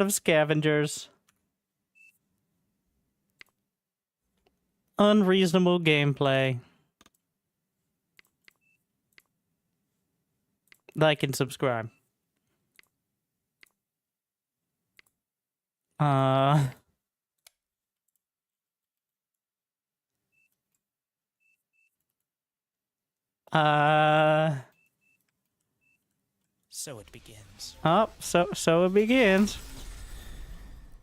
of scavengers. Unreasonable gameplay. Like and subscribe. So it begins. Oh, so it begins.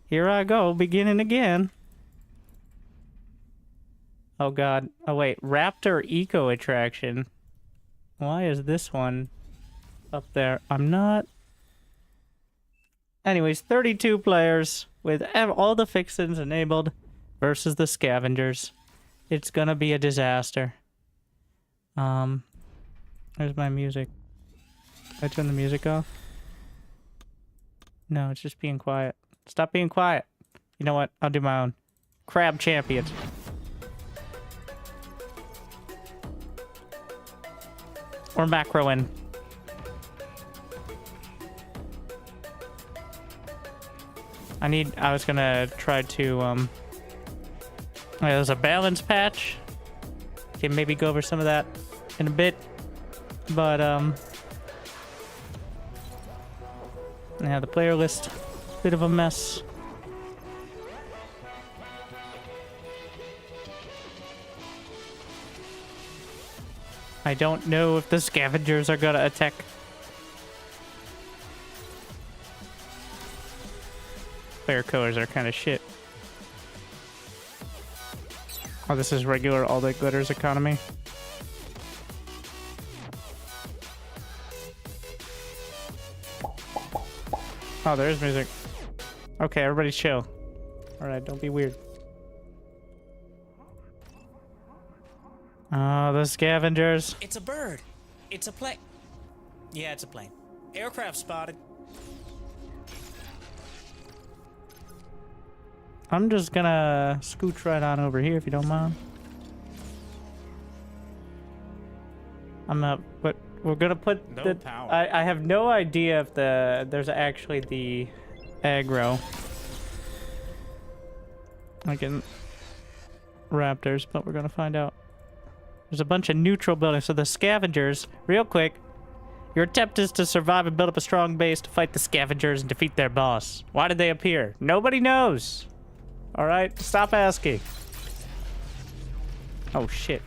Here I go, beginning again. Oh god. Oh wait, Raptor Eco Attraction. Why is this one up there? I'm not... Anyways, 32 players with all the fixins enabled versus the scavengers. It's gonna be a disaster. Where's my music? Did I turn the music off? No, it's just being quiet. Stop being quiet. You know what? I'll do my own. Crab champions. Or macroing. I was gonna try to, there's a balance patch. Can maybe go over some of that in a bit. But, yeah, the player list, bit of a mess. I don't know if the scavengers are gonna attack. Player colors are kind of shit. Oh, this is regular all that glitters economy. Oh, there is music. Okay, everybody chill. Alright, don't be weird. Oh, the scavengers. It's a bird. It's a plane. Yeah, it's a plane. Aircraft spotted. I'm just gonna scooch right on over here if you don't mind. I'm not, but we're gonna put No power. I have no idea if there's actually the aggro. Like in Raptors, but we're gonna find out. There's a bunch of neutral buildings, so the scavengers, real quick, your attempt is to survive and build up a strong base to fight the scavengers and defeat their boss. Why did they appear? Nobody knows. Alright, stop asking. Oh shit.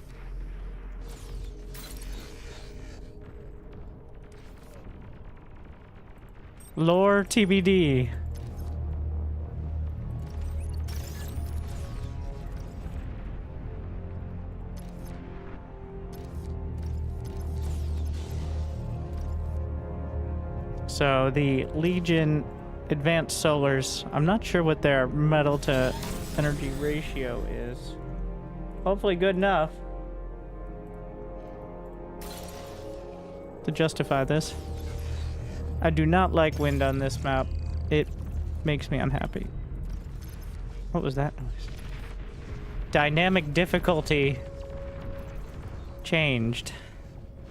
Lore TBD. So the Legion Advanced Solars, I'm not sure what their metal to energy ratio is. Hopefully good enough to justify this. I do not like wind on this map. It makes me unhappy. What was that noise? Dynamic difficulty changed.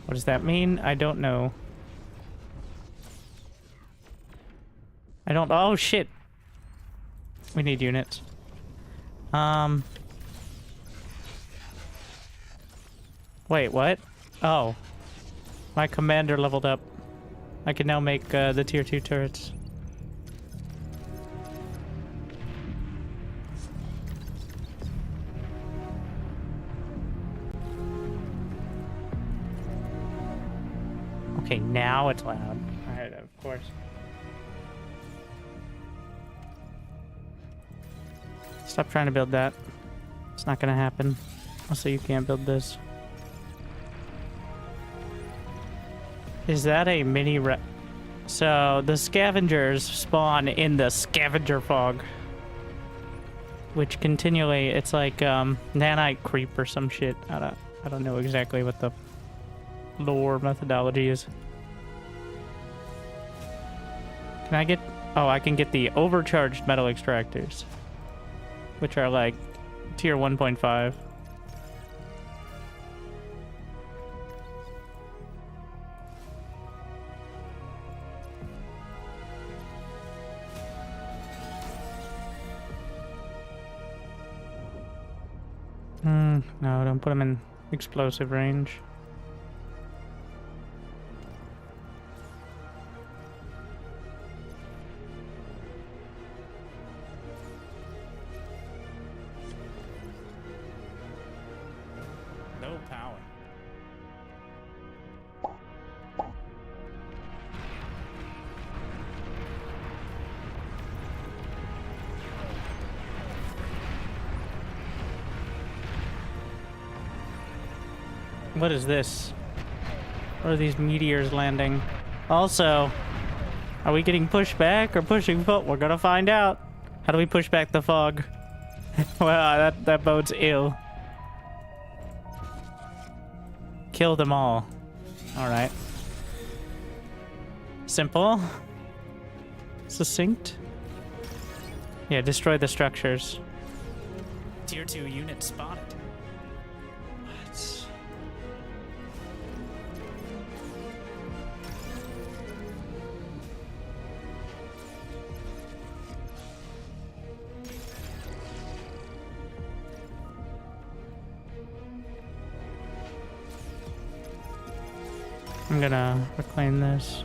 What does that mean? I don't know. I don't... Oh, shit. We need units. Wait, what? Oh. My commander leveled up. I can now make the tier 2 turrets. Okay, now it's loud. Alright, of course. Stop trying to build that. It's not gonna happen. Also, you can't build this. Is that a mini So, the scavengers spawn in the scavenger fog. Which continually, it's like, nanite creep or some shit. I don't know exactly what the lore methodology is. Can I get... Oh, I can get the overcharged metal extractors. Which are like tier 1.5. No, don't put them in explosive range. No power. What is this? What are these meteors landing? Also, are we getting pushed back or pushing forward? We're gonna find out. How do we push back the fog? Well, that bodes ill. Kill them all. Alright. Simple. Succinct. Yeah, destroy the structures. Tier 2 unit spotted. What? I'm gonna reclaim this.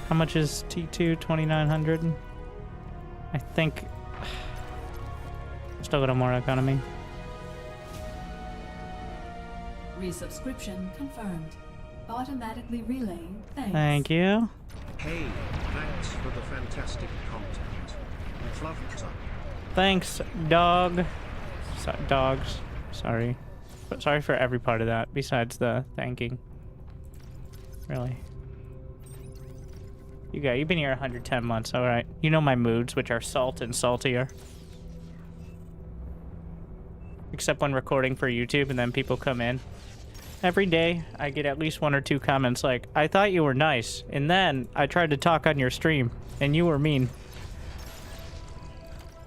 How much is T2? 2,900? I think... Still got a more economy. Resubscription confirmed. Automatically relaying thanks. Thank you. Hey, thanks for the fantastic content. We've loved it. Thanks, dog. Dogs. Sorry. But sorry for every part of that, besides the thanking. Really. You've been here 110 months, alright. You know my moods, which are salt and saltier. Except when recording for YouTube and then people come in. Every day, I get at least 1 or 2 comments like, I thought you were nice, and then I tried to talk on your stream, and you were mean.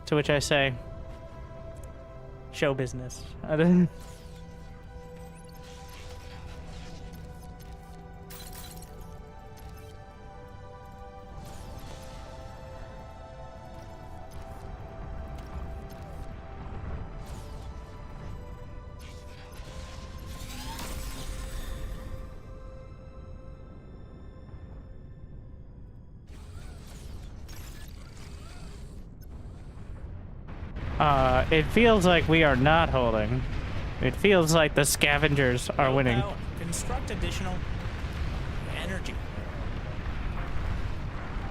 To which I say, show business. It feels like we are not holding. It feels like the scavengers are winning. Power. Construct additional energy.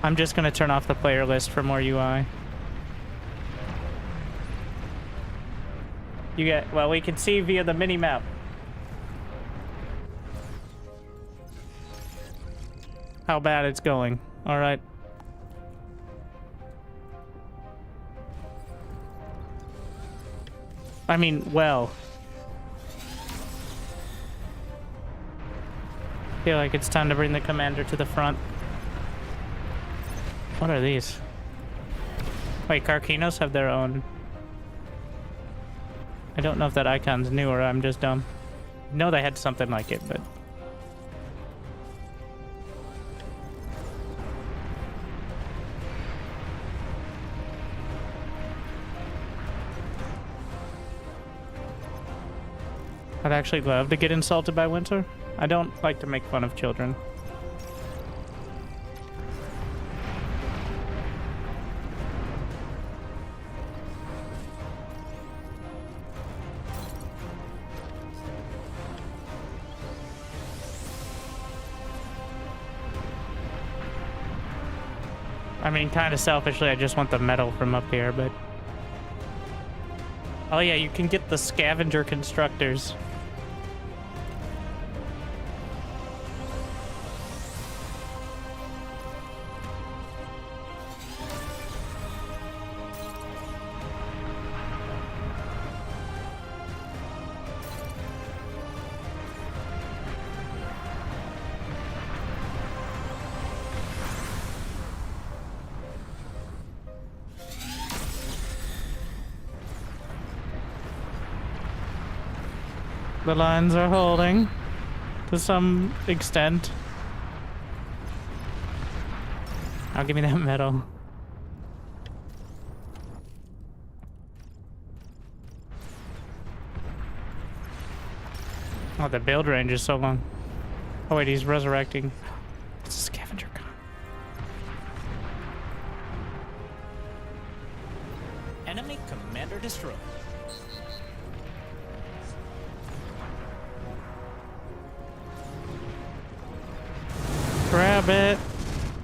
I'm just gonna turn off the player list for more UI. You get, well, we can see via the mini-map. How bad it's going. Alright. I mean, well. Feel like it's time to bring the commander to the front. What are these? Wait, Carquinos have their own. I don't know if that icon's new or I'm just dumb. No, they had something like it, but... I'd actually love to get insulted by Winter. I don't like to make fun of children. I mean, kind of selfishly, I just want the metal from up here, but... Oh yeah, you can get the scavenger constructors. The lines are holding to some extent. I'll give me that metal. Oh, the build range is so long. Oh wait, he's resurrecting. It's a scavenger con. Enemy commander destroyed. Grab it.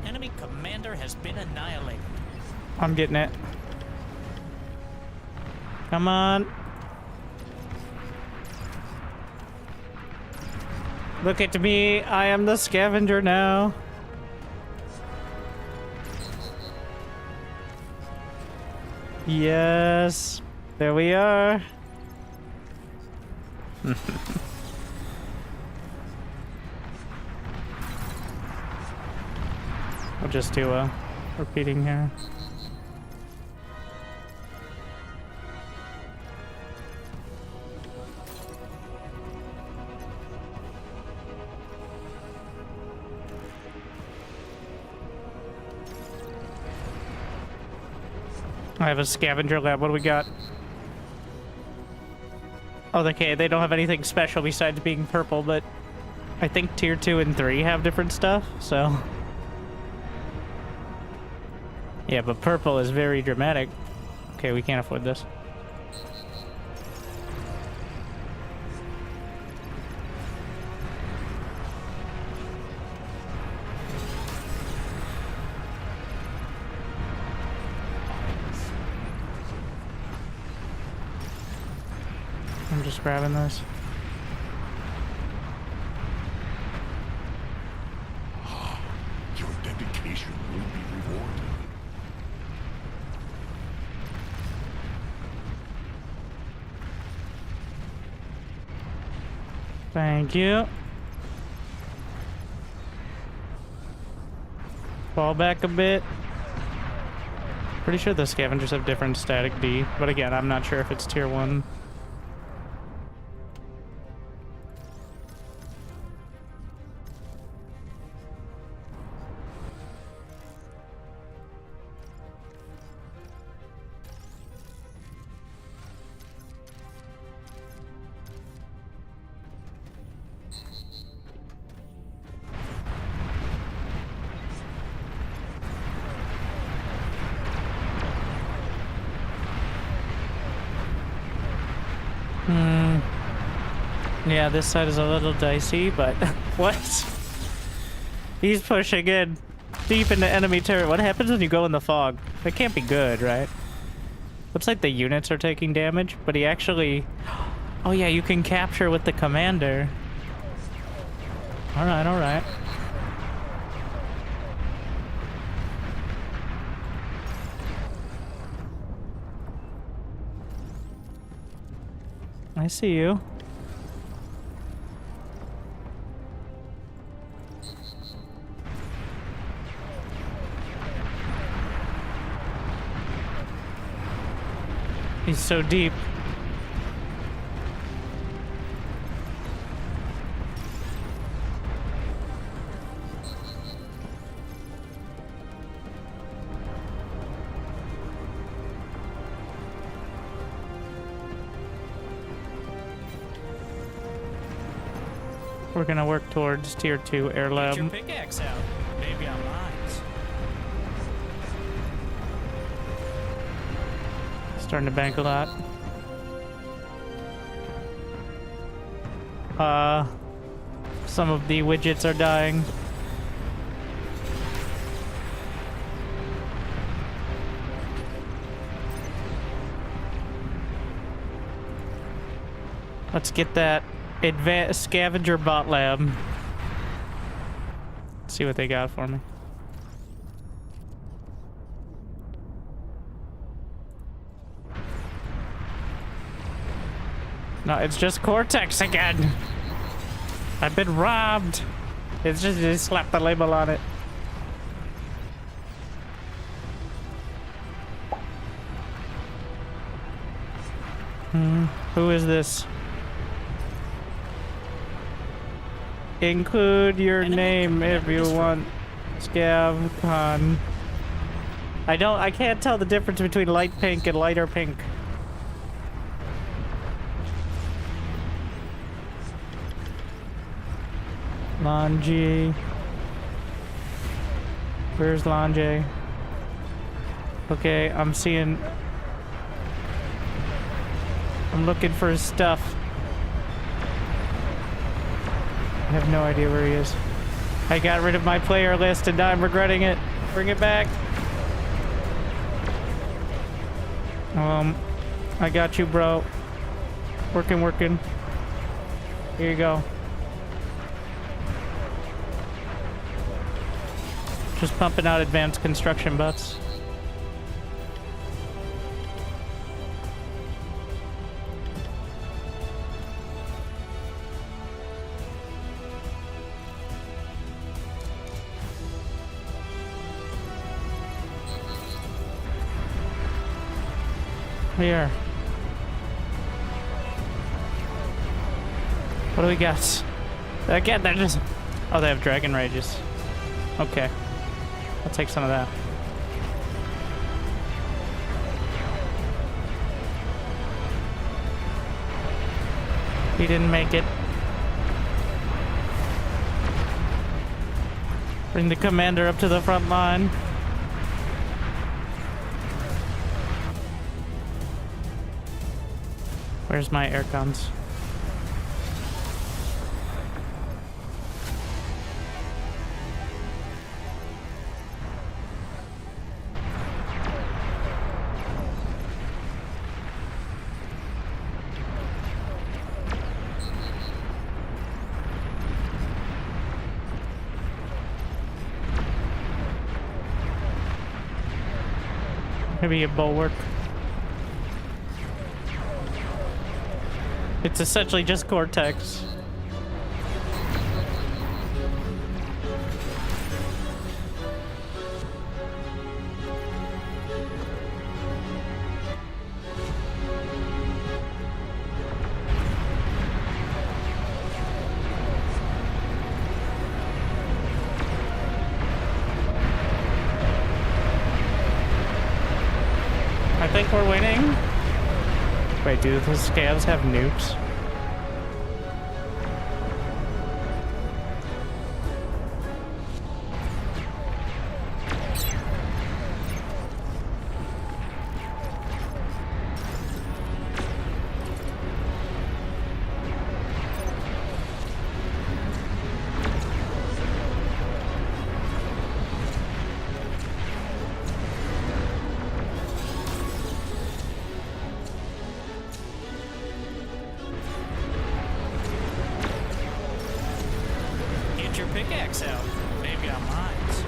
Enemy commander has been annihilated. I'm getting it. Come on. Look at me. I am the scavenger now. Yes. There we are. I'll just do a repeating here. I have a scavenger lab. What do we got? Oh, okay. They don't have anything special besides being purple, but I think tier 2 and 3 have different stuff, so. Yeah, but purple is very dramatic. Okay, we can't afford this. I'm just grabbing this. Your dedication will be rewarded. Thank you. Fall back a bit. Pretty sure the scavengers have different static D, but again, I'm not sure if it's tier 1. Yeah, this side is a little dicey, but what? He's pushing in deep into enemy territory. What happens when you go in the fog? That can't be good, right? Looks like the units are taking damage, but he actually... Oh yeah, you can capture with the commander. Alright, alright. I see you. He's so deep. We're gonna work towards tier 2 air Get lab. your pickaxe out. Maybe on mines. Starting to bank a lot. Some of the widgets are dying. Let's get that advanced scavenger bot lab. See what they got for me. No, it's just Cortex again. I've been robbed. It's just they slapped the label on it. Who is this? Include your Enemy name if commander you destroyed. want. ScavCon. I can't tell the difference between light pink and lighter pink. Lange. Where's Lange? Okay, I'm looking for his stuff. I have no idea where he is. I got rid of my player list and now I'm regretting it. Bring it back. I got you, bro. Working. Here you go. Just pumping out advanced construction butts. Here. What do we got? Again, they're just... Oh, they have dragon rages. Okay. I'll take some of that. He didn't make it. Bring the commander up to the front line. Where's my air guns? Maybe a bulwark. It's essentially just Cortex. I think we're winning. Wait, do the scavs have nukes? Your pickaxe out. Maybe on mines.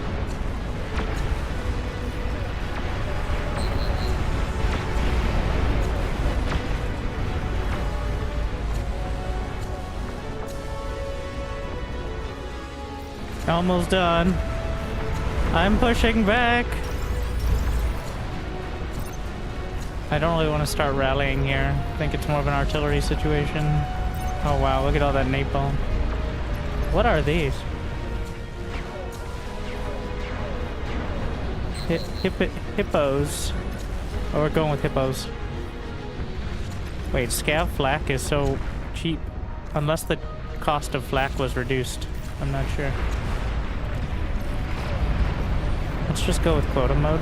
Almost done. I'm pushing back. I don't really want to start rallying here. I think it's more of an artillery situation. Oh wow, look at all that napalm. What are these? Hippos. Oh, we're going with hippos. Wait, scav flak is so cheap. Unless the cost of flak was reduced. I'm not sure. Let's just go with quota mode.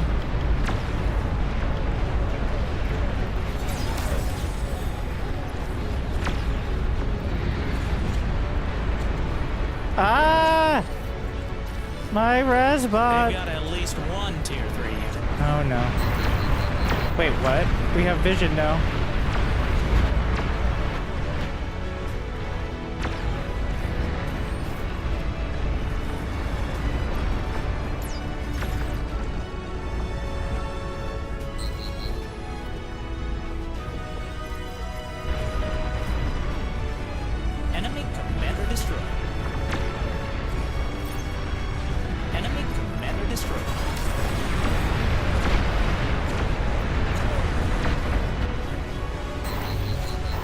Ah! My Razbot! They've got at least one tier 3 unit. Oh no. Wait, what? We have vision now. Enemy commander destroyed. Enemy commander destroyed.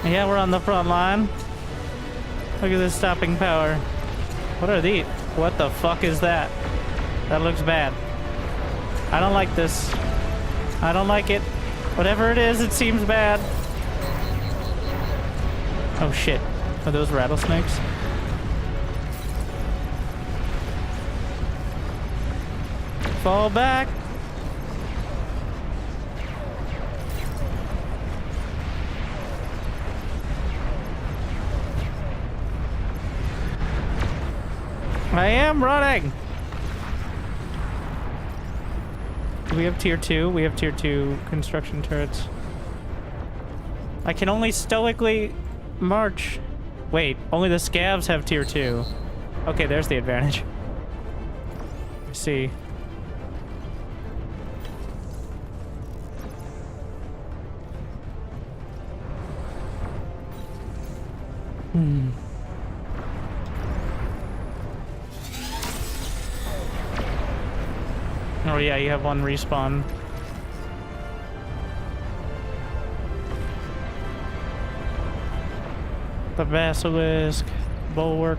Yeah, we're on the front line. Look at this stopping power. What are these? What the fuck is that? That looks bad. I don't like this. I don't like it. Whatever it is, it seems bad. Oh shit. Are those rattlesnakes? Fall back. I am running. Do we have tier 2? We have tier 2 construction turrets. I can only stoically march. Wait, only the scavs have tier 2. Okay, there's the advantage. I see. Oh yeah, you have one respawn. The basilisk, bulwark.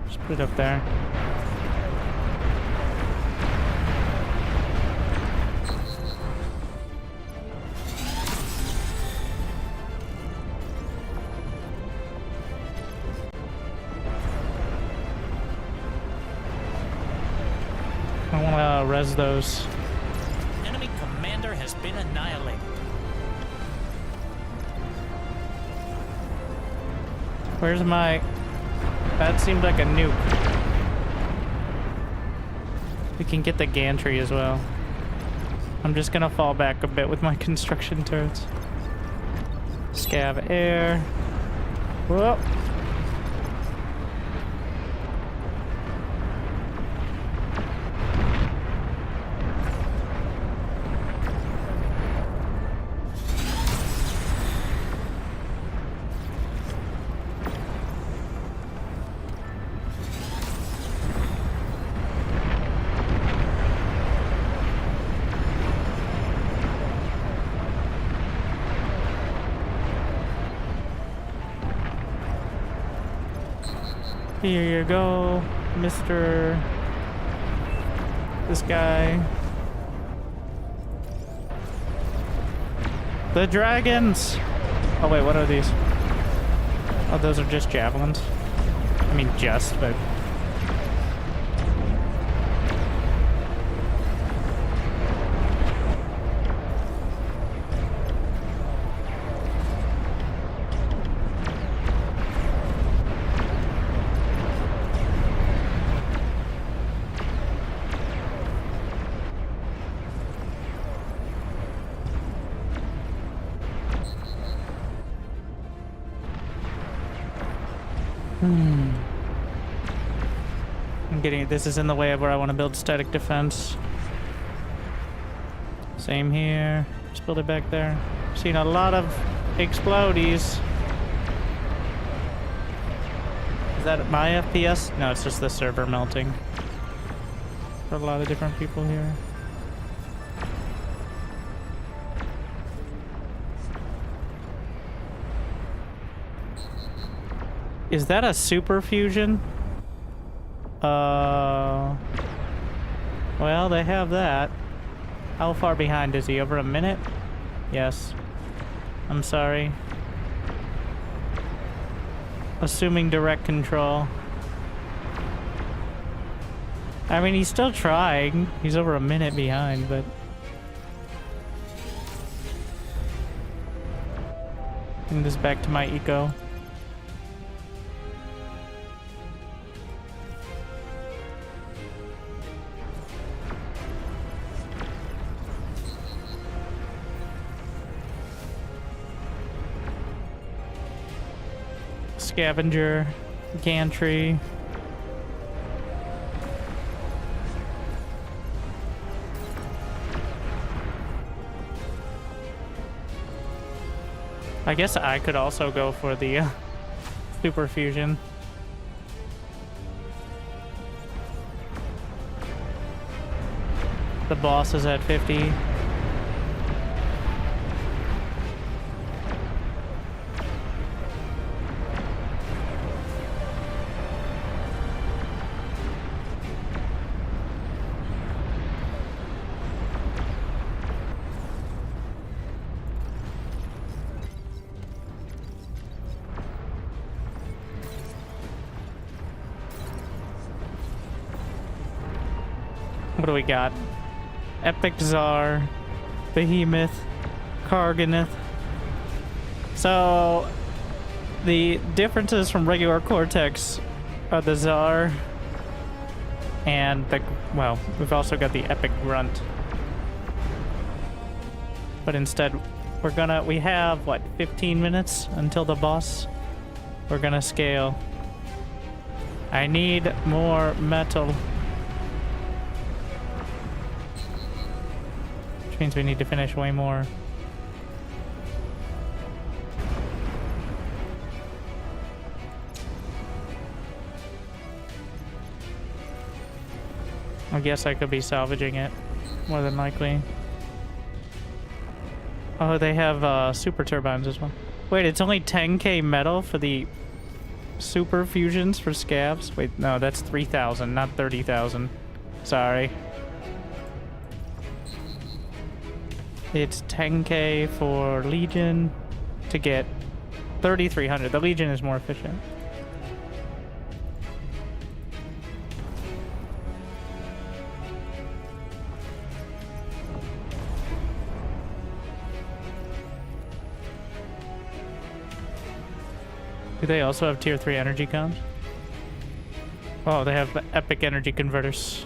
Just put it up there. I want to res those. Enemy commander has been annihilated. Where's my... That seemed like a nuke. We can get the gantry as well. I'm just gonna fall back a bit with my construction turrets. Scav air. Whoop. Here you go, Mr. This guy. The dragons! Oh wait, what are these? Oh, those are just javelins. I mean just, but... I'm getting it. This is in the way of where I want to build static defense. Same here. Just build it back there. Seen a lot of explodies. Is that my FPS? No, it's just the server melting. For a lot of different people here. Is that a super fusion? Well, they have that. How far behind is he? Over a minute? Yes. I'm sorry. Assuming direct control. I mean, he's still trying. He's over a minute behind, but... Bring this back to my eco. Scavenger, gantry. I guess I could also go for the super fusion. The boss is at 50. What do we got? Epic Czar, Behemoth, Karganeth. So the differences from regular Cortex are the Czar and the, well, we've also got the Epic Grunt. But instead, we have, what, 15 minutes until the boss? We're gonna scale. I need more metal. Which means we need to finish way more. I guess I could be salvaging it, more than likely. Oh, they have super turbines as well. Wait, it's only 10k metal for the super fusions for scavs? Wait, no, that's 3,000, not 30,000. Sorry. It's 10k for Legion to get 3,300. The Legion is more efficient. Do they also have tier 3 energy comms? Oh, they have epic energy converters.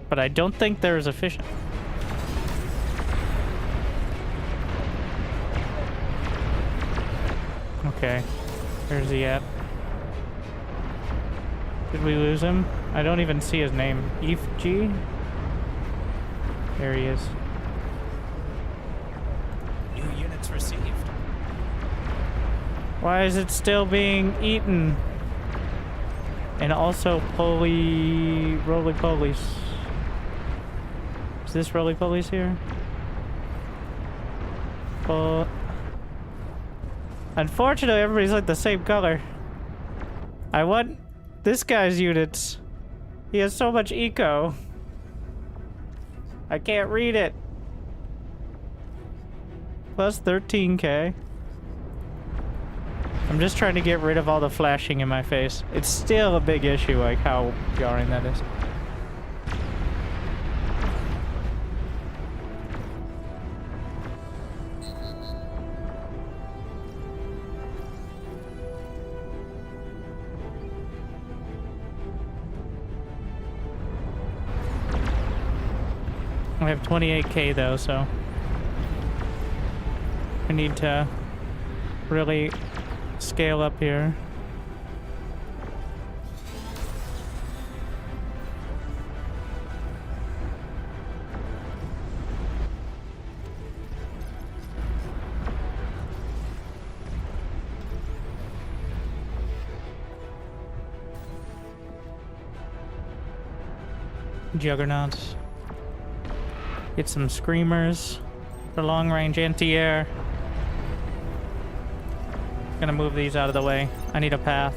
But I don't think they're as efficient. Okay. Where's he at? Did we lose him? I don't even see his name. G? There he is. New units received. Why is it still being eaten? And also roly-polies. Is this roly-polies here? But unfortunately, everybody's like the same color. I want this guy's units. He has so much eco. I can't read it. Plus 13k. I'm just trying to get rid of all the flashing in my face. It's still a big issue, like how jarring that is. I have 28k though, so I need to really scale up here. Juggernauts. Get some screamers for long range anti-air. Gonna move these out of the way. I need a path.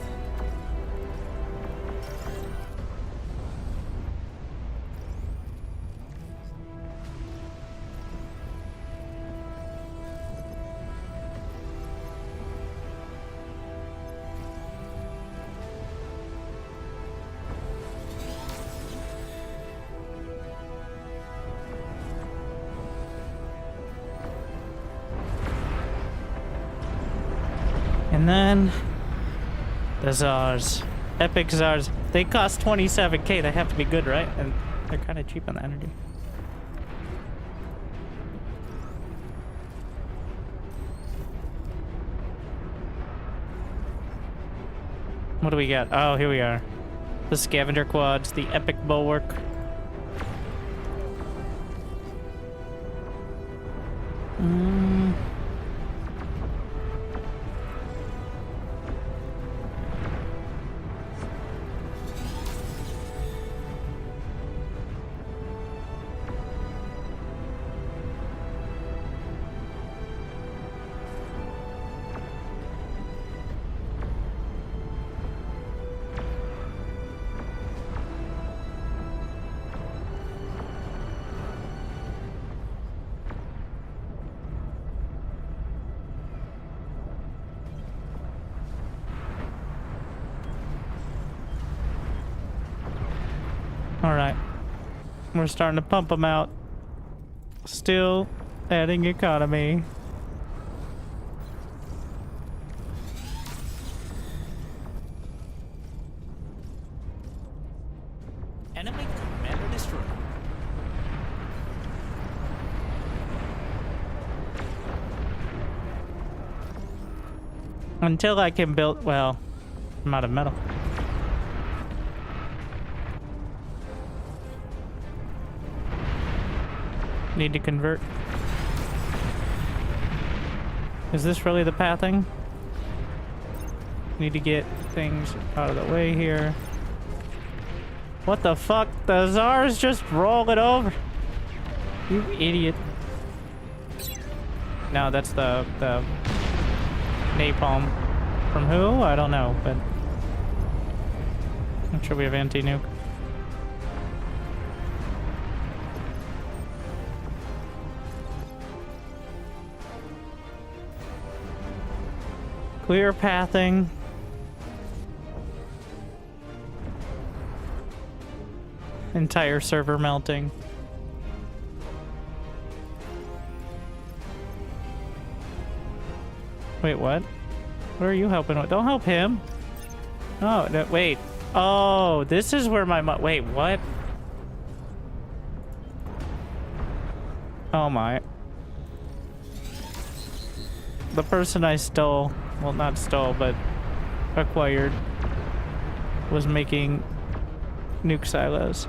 And then the Czars. Epic Czars. They cost 27k. They have to be good, right? And they're kind of cheap on the energy. What do we got? Oh, here we are. The scavenger quads, the epic bulwark. All right. We're starting to pump them out. Still adding economy. Enemy commander destroyed. Until I can build, well, I'm out of metal. Need to convert. Is this really the pathing? Need to get things out of the way here. What the fuck? The Tsar's just rolling over. You idiot. No, that's the napalm. From who? I don't know, but I'm sure we have anti-nuke. Clear pathing. Entire server melting. Wait, what? What are you helping with? Don't help him. Oh, no, wait. Oh, this is where my wait, what? Oh my. The person I stole, well, not stole, but acquired, was making nuke silos.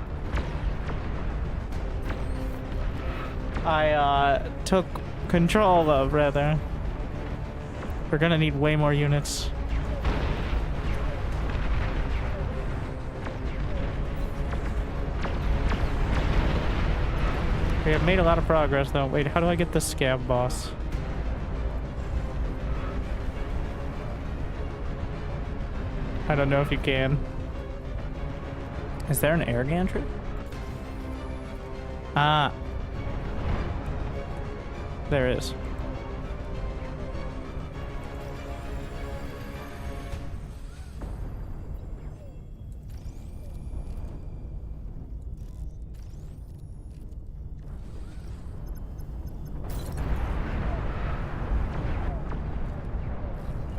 I took control of, rather. We're gonna need way more units. We have made a lot of progress, though. Wait, how do I get the scab boss? I don't know if you can. Is there an air gantry? Ah. There is.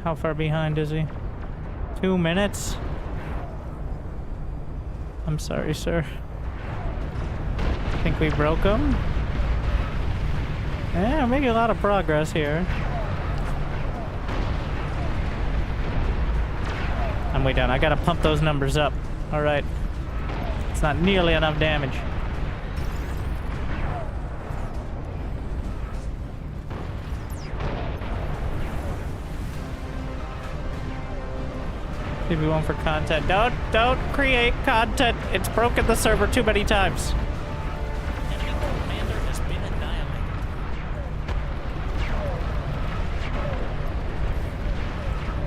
How far behind is he? 2 minutes? I'm sorry, sir. Think we broke him? Yeah, we're making a lot of progress here. I'm way down. I gotta pump those numbers up. Alright. It's not nearly enough damage. Give me one for content. Don't create content. It's broken the server too many times. Enemy commander has been annihilated.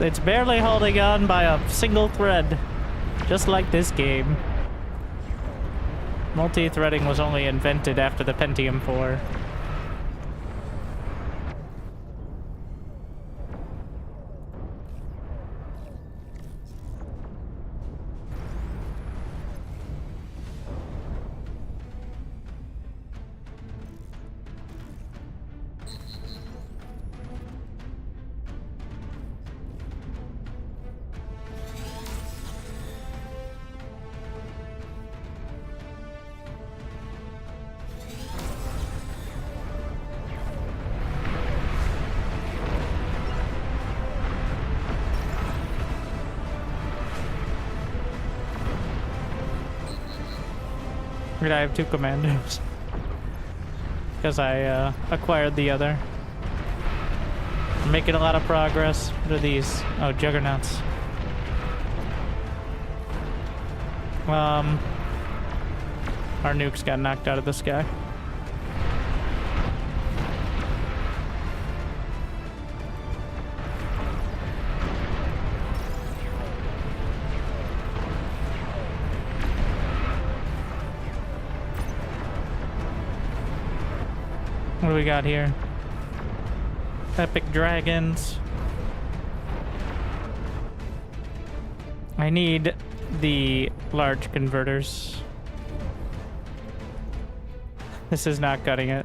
It's barely holding on by a single thread. Just like this game. Multi-threading was only invented after the Pentium 4. I have 2 commandos. Because I acquired the other. I'm making a lot of progress. What are these? Oh, juggernauts. Our nukes got knocked out of the sky. What do we got here? Epic dragons. I need the large converters. This is not cutting it.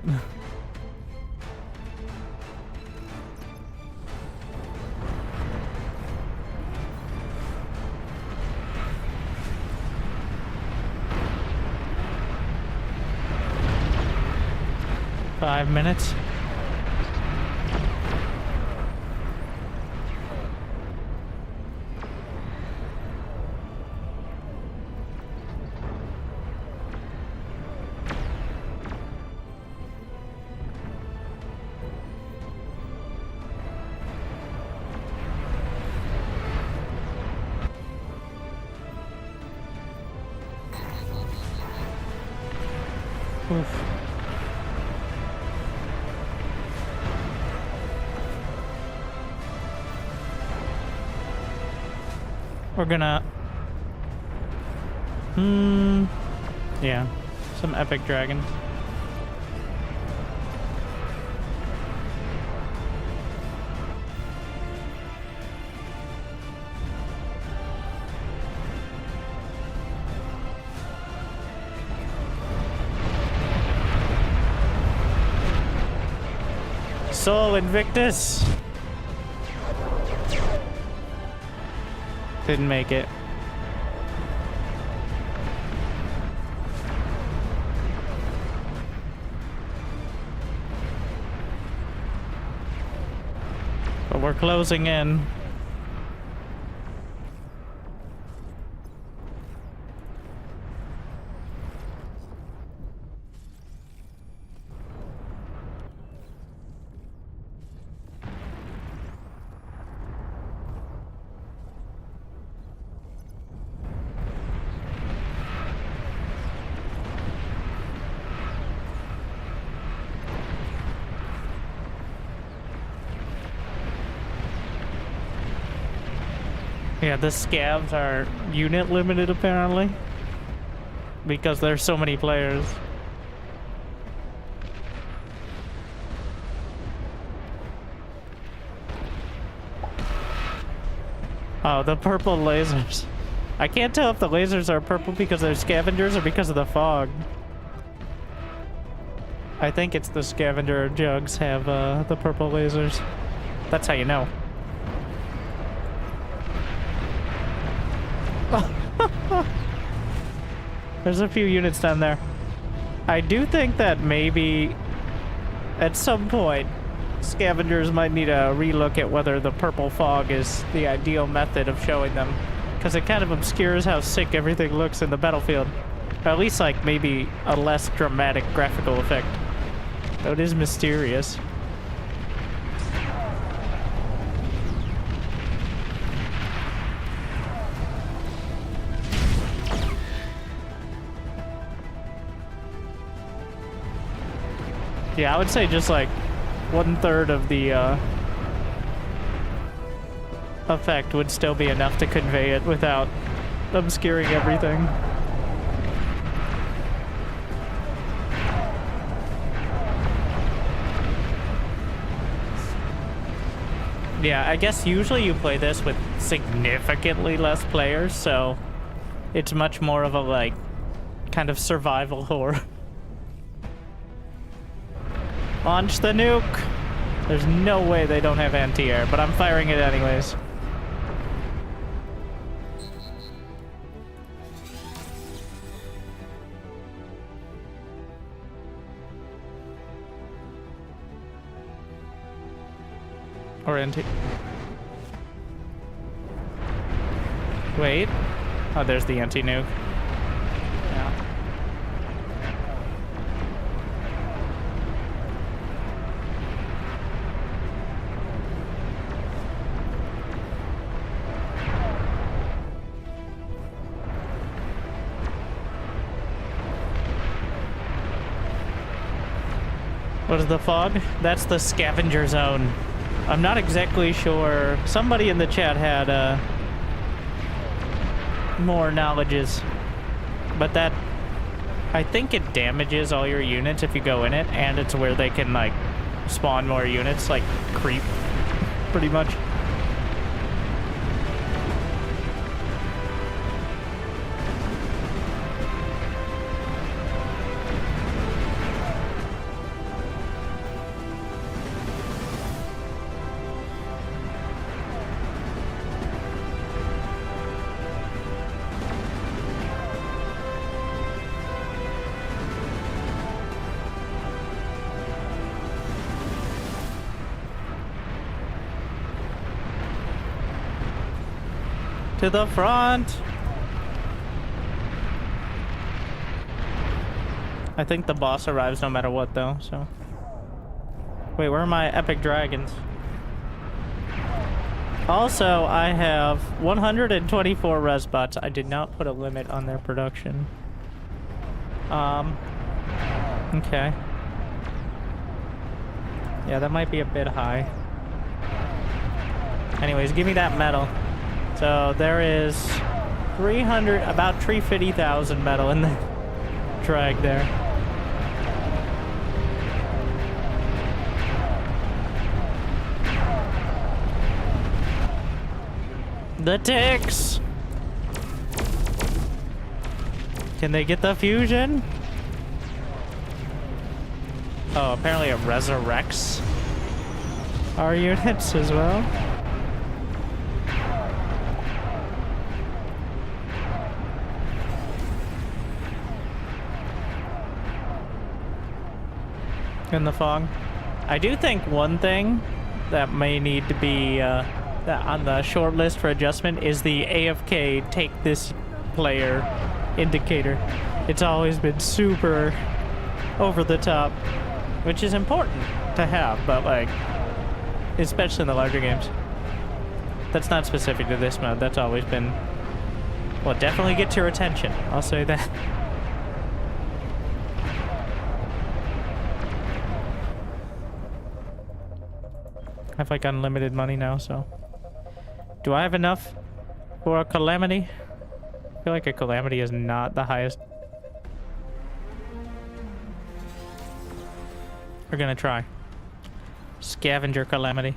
Five minutes. Oof. We're gonna... yeah. Some epic dragons. Soul Invictus! Didn't make it. But we're closing in. Yeah, the scavs are unit limited apparently, because there's so many players. Oh, the purple lasers. I can't tell if the lasers are purple because they're scavengers or because of the fog. I think it's the scavenger jugs have the purple lasers. That's how you know. There's a few units down there. I do think that maybe at some point scavengers might need to relook at whether the purple fog is the ideal method of showing them, because it kind of obscures how sick everything looks in the battlefield. Or at least like maybe a less dramatic graphical effect. Though it is mysterious. Yeah, I would say just like 1/3 of the effect would still be enough to convey it without obscuring everything. Yeah, I guess usually you play this with significantly less players, so it's much more of a like kind of survival horror. Launch the nuke! There's no way they don't have anti-air, but I'm firing it anyways. Or anti... Wait. Oh, there's the anti-nuke. Yeah. What is the fog? That's the scavenger zone. I'm not exactly sure. Somebody in the chat had more knowledges, but that I think it damages all your units if you go in it, and it's where they can like spawn more units, like creep, pretty much. To the front! I think the boss arrives no matter what, though, so... Wait, where are my epic dragons? Also, I have 124 res bots. I did not put a limit on their production. Okay. Yeah, that might be a bit high. Anyways, give me that metal. So there is 300, about 350,000 metal in the drag there. The ticks! Can they get the fusion? Oh, apparently it resurrects our units as well. In the fog. I do think one thing that may need to be on the short list for adjustment is the AFK take this player indicator. It's always been super over the top, which is important to have, but like, especially in the larger games. That's not specific to this mode. That's always been, well, definitely gets your attention. I'll say that. I have like unlimited money now, so. Do I have enough for a calamity? I feel like a calamity is not the highest. We're gonna try. Scavenger calamity.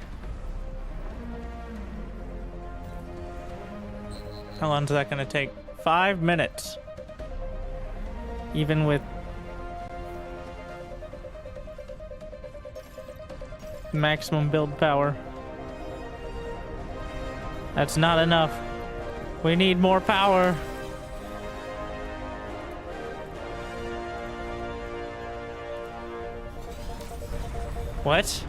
How long is that gonna take? 5 minutes. Even with maximum build power. That's not enough. We need more power. What?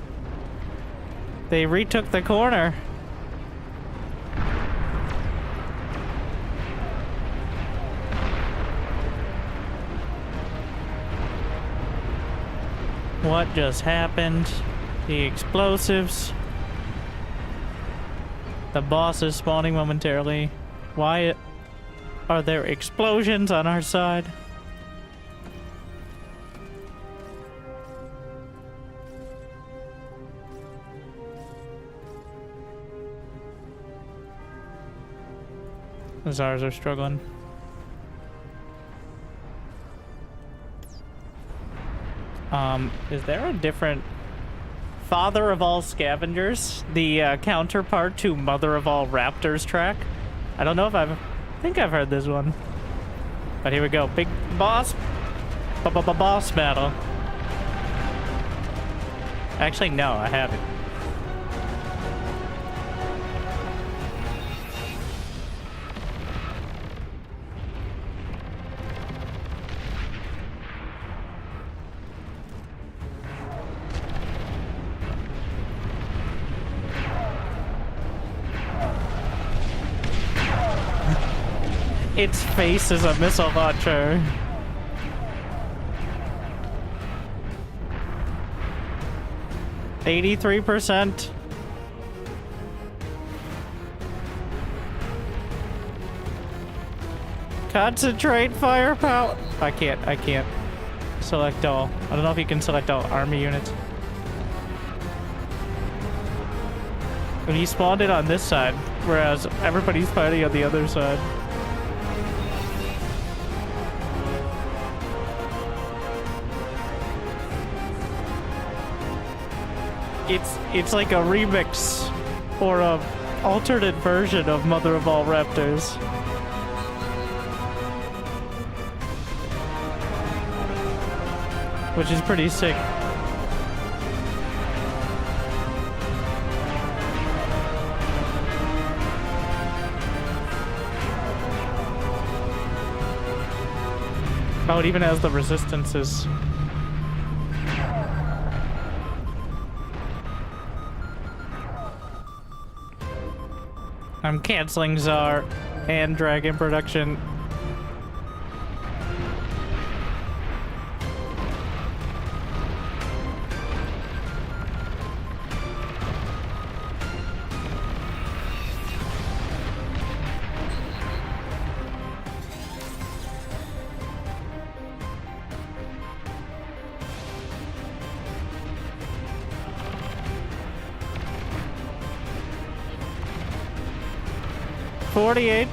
They retook the corner. What just happened? The explosives. The boss is spawning momentarily. Why are there explosions on our side? The Zars are struggling. Is there a different Father of All Scavengers, the counterpart to Mother of All Raptors track? I don't know if I think I've heard this one. But here we go. Big boss. Boss battle. Actually, no, I haven't. Its face is a missile launcher. %83%. Concentrate firepower. I can't select all. I don't know if you can select all army units. And he spawned it on this side, whereas everybody's fighting on the other side. It's like a remix or a alternate version of Mother of All Raptors. Which is pretty sick. Oh, it even has the resistances. I'm canceling Czar. and dragon production.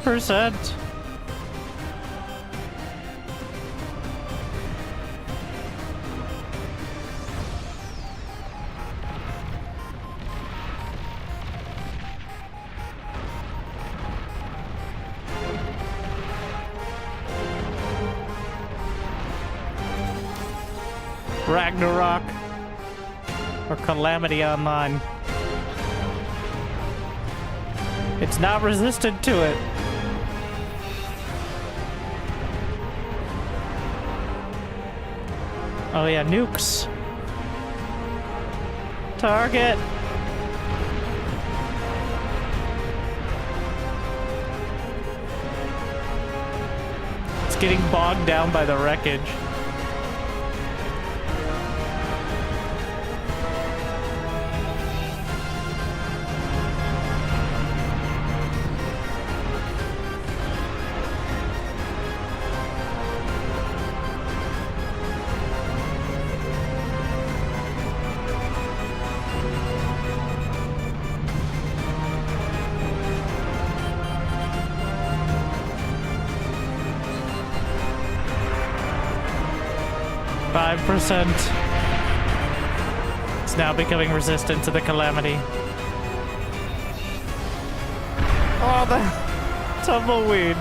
%. Ragnarok or Calamity Online. It's not resistant to it. Oh yeah, nukes. Target. It's getting bogged down by the wreckage. %. It's now becoming resistant to the calamity. Oh, the tumbleweed.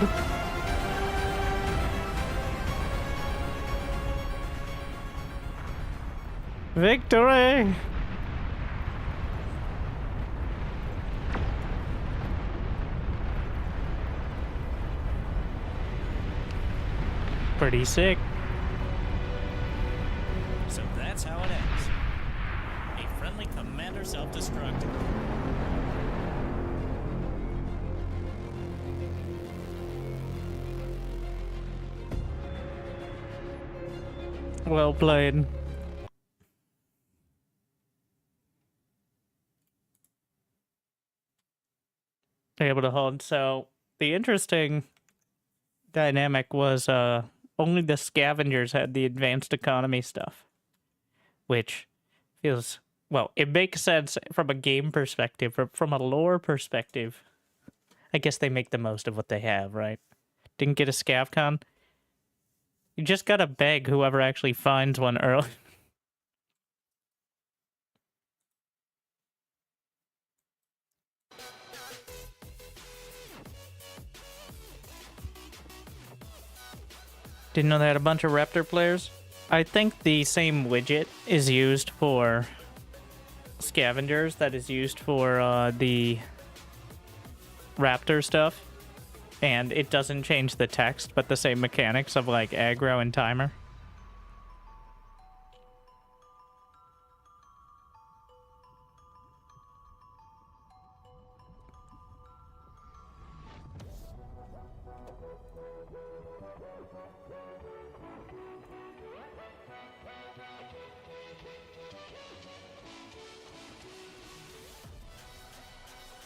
Victory! Pretty sick. So that's how it ends. A friendly commander self-destructed. Well played. Able to hold. So the interesting dynamic was only the scavengers had the advanced economy stuff, which feels, well, it makes sense from a game perspective. From a lore perspective, I guess they make the most of what they have, right? Didn't get a scavcon. You just gotta beg whoever actually finds one early. Didn't know they had a bunch of Raptor players. I think the same widget is used for scavengers that is used for the Raptor stuff. And it doesn't change the text, but the same mechanics of like aggro and timer.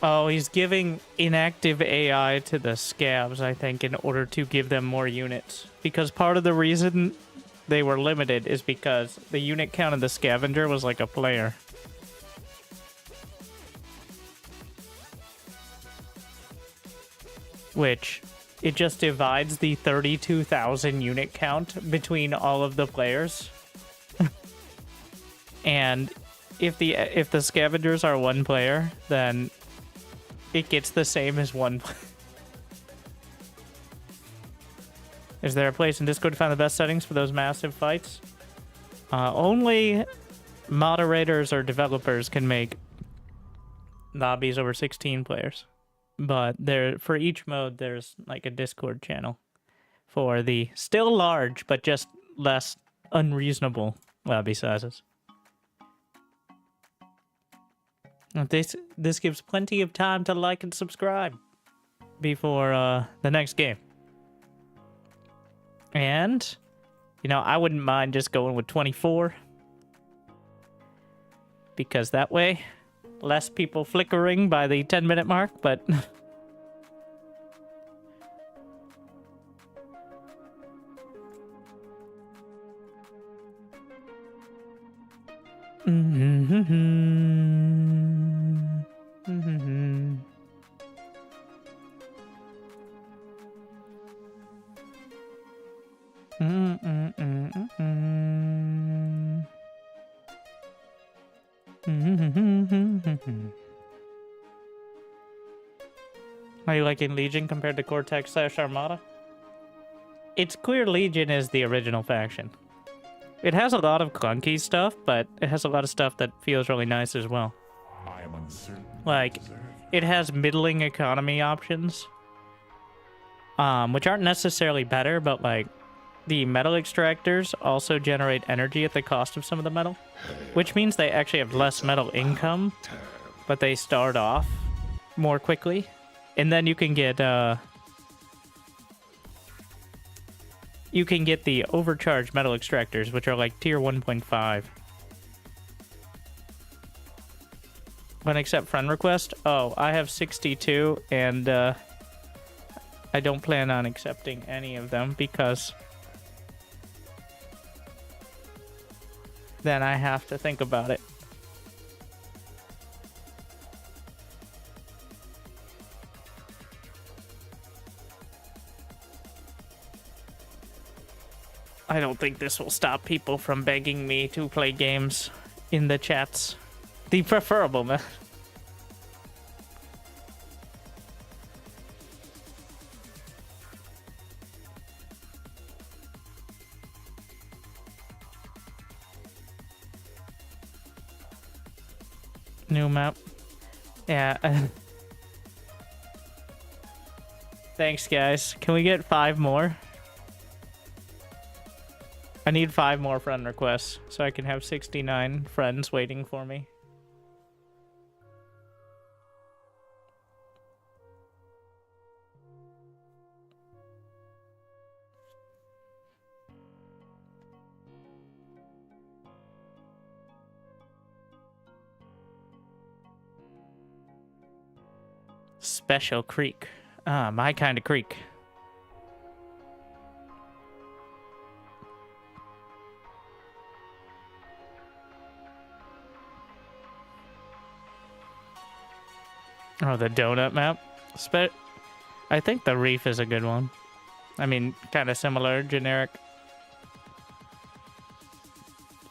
Oh, he's giving inactive AI to the scavs, I think, in order to give them more units. Because part of the reason they were limited is because the unit count of the scavenger was like a player. Which, it just divides the 32,000 unit count between all of the players. And if the scavengers are one player, then it gets the same as one. Is there a place in Discord to find the best settings for those massive fights? Only moderators or developers can make lobbies over 16 players. But there, for each mode, there's like a Discord channel for the still large, but just less unreasonable lobby sizes. This gives plenty of time to like and subscribe. before the next game. And, you know, I wouldn't mind just going with 24. Because that way, less people flickering by the 10-minute mark, but... Are you liking Legion compared to Cortex/Armada? It's clear Legion is the original faction. It has a lot of clunky stuff, but it has a lot of stuff that feels really nice as well. I am uncertain. Like, it has middling economy options, which aren't necessarily better, but like, the metal extractors also generate energy at the cost of some of the metal, which means they actually have less metal income, but they start off more quickly. And then you can get the overcharged metal extractors, which are like tier 1.5. When accept friend request? Oh, I have 62, and I don't plan on accepting any of them because then I have to think about it. I don't think this will stop people from begging me to play games in the chats. The preferable method. New map. Yeah. Thanks, guys. Can we get 5 more? I need 5 more friend requests so I can have 69 friends waiting for me. Special creek. Ah, my kind of creek. Oh, the donut map? I think the reef is a good one. I mean, kind of similar, generic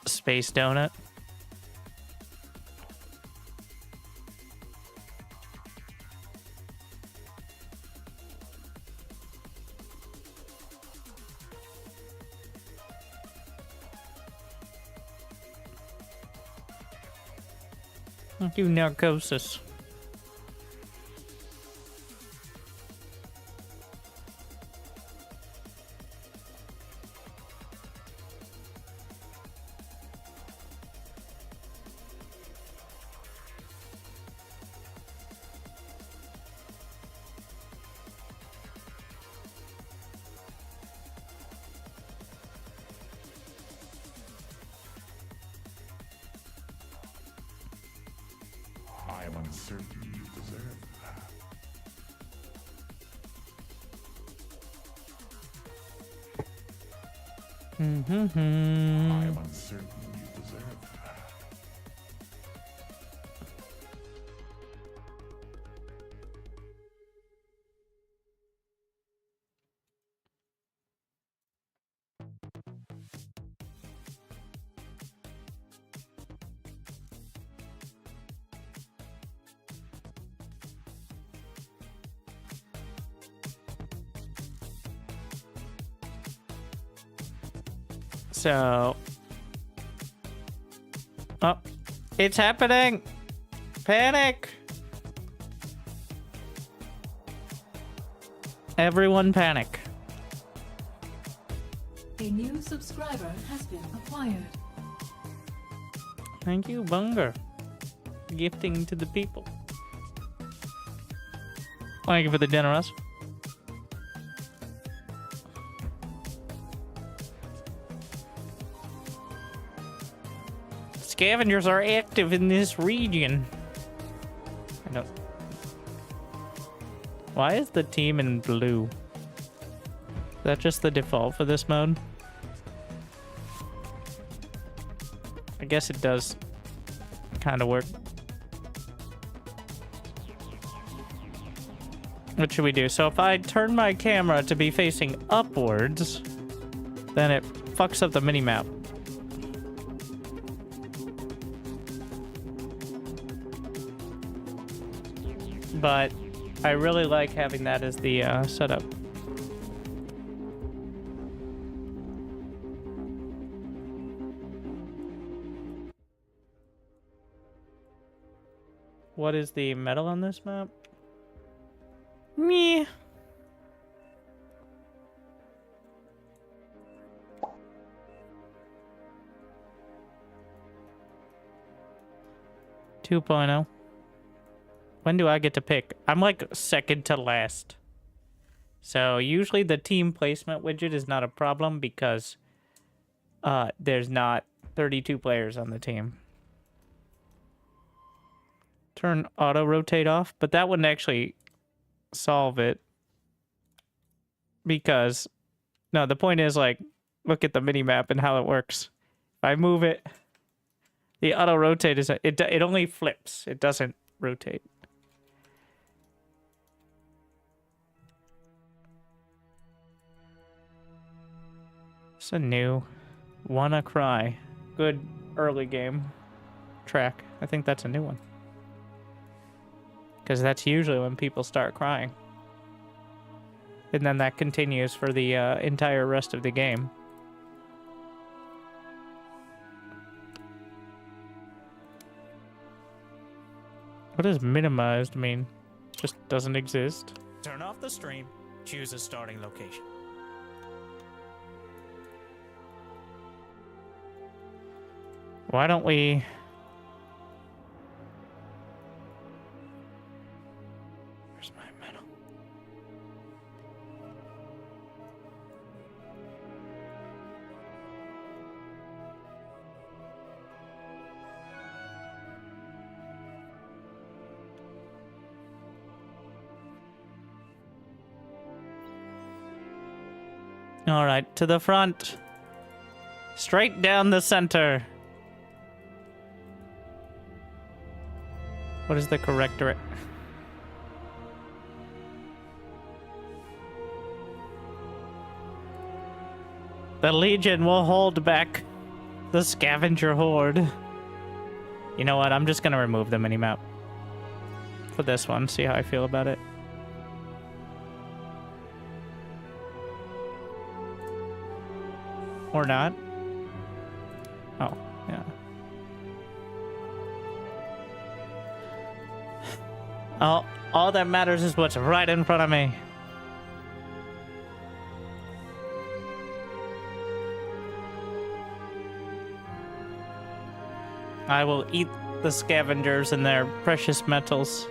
space donut. Thank you, Narcosis. I am uncertain you deserve that. I am uncertain you deserve that. So, oh, it's happening! Panic! Everyone panic. A new subscriber has been acquired. Thank you, Bunger. Gifting to the people. Thank you for the generous. Scavengers are active in this region. I don't... Why is the team in blue? Is that just the default for this mode? I guess it does kind of work. What should we do? So if I turn my camera to be facing upwards, then it fucks up the minimap. But I really like having that as the setup. What is the metal on this map? Me. Two point oh. When do I get to pick? I'm like second to last. So usually the team placement widget is not a problem because there's not 32 players on the team. Turn auto rotate off, but that wouldn't actually solve it because no, the point is like look at the mini map and how it works. If I move it, the auto rotate is it only flips. It doesn't rotate. It's a new Wanna Cry. Good early game track. I think that's a new one. Because that's usually when people start crying. And then that continues for the entire rest of the game. What does minimized mean? Just doesn't exist. Turn off the stream. Choose a starting location. Why don't we... Where's my medal? All right, to the front. Straight down the center. What is the correct direction? The Legion will hold back the scavenger horde. You know what? I'm just gonna remove the minimap for this one. See how I feel about it. Or not. Oh, yeah. All that matters is what's right in front of me. I will eat the scavengers and their precious metals.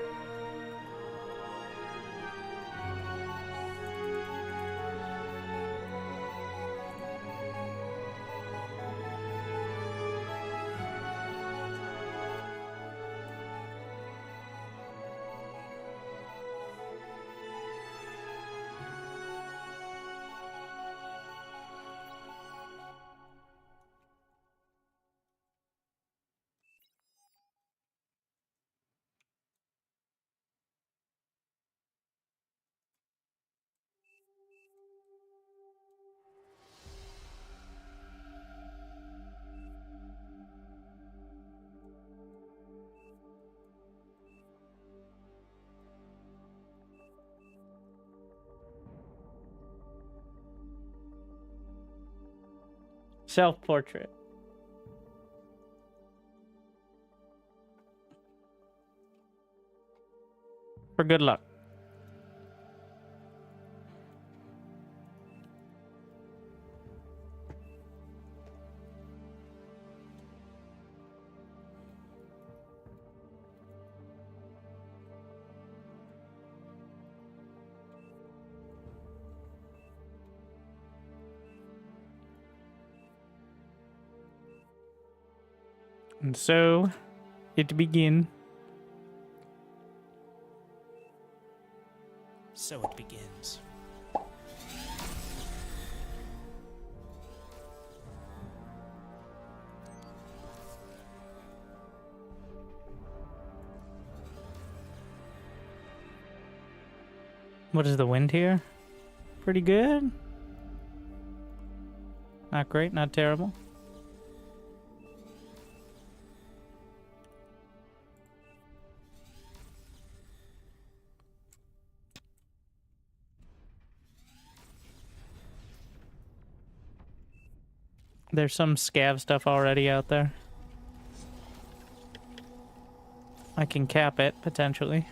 Self-portrait. For good luck. And so, it begin. So it begins. What is the wind here? Pretty good. Not great, not terrible. There's some scav stuff already out there. I can cap it, potentially.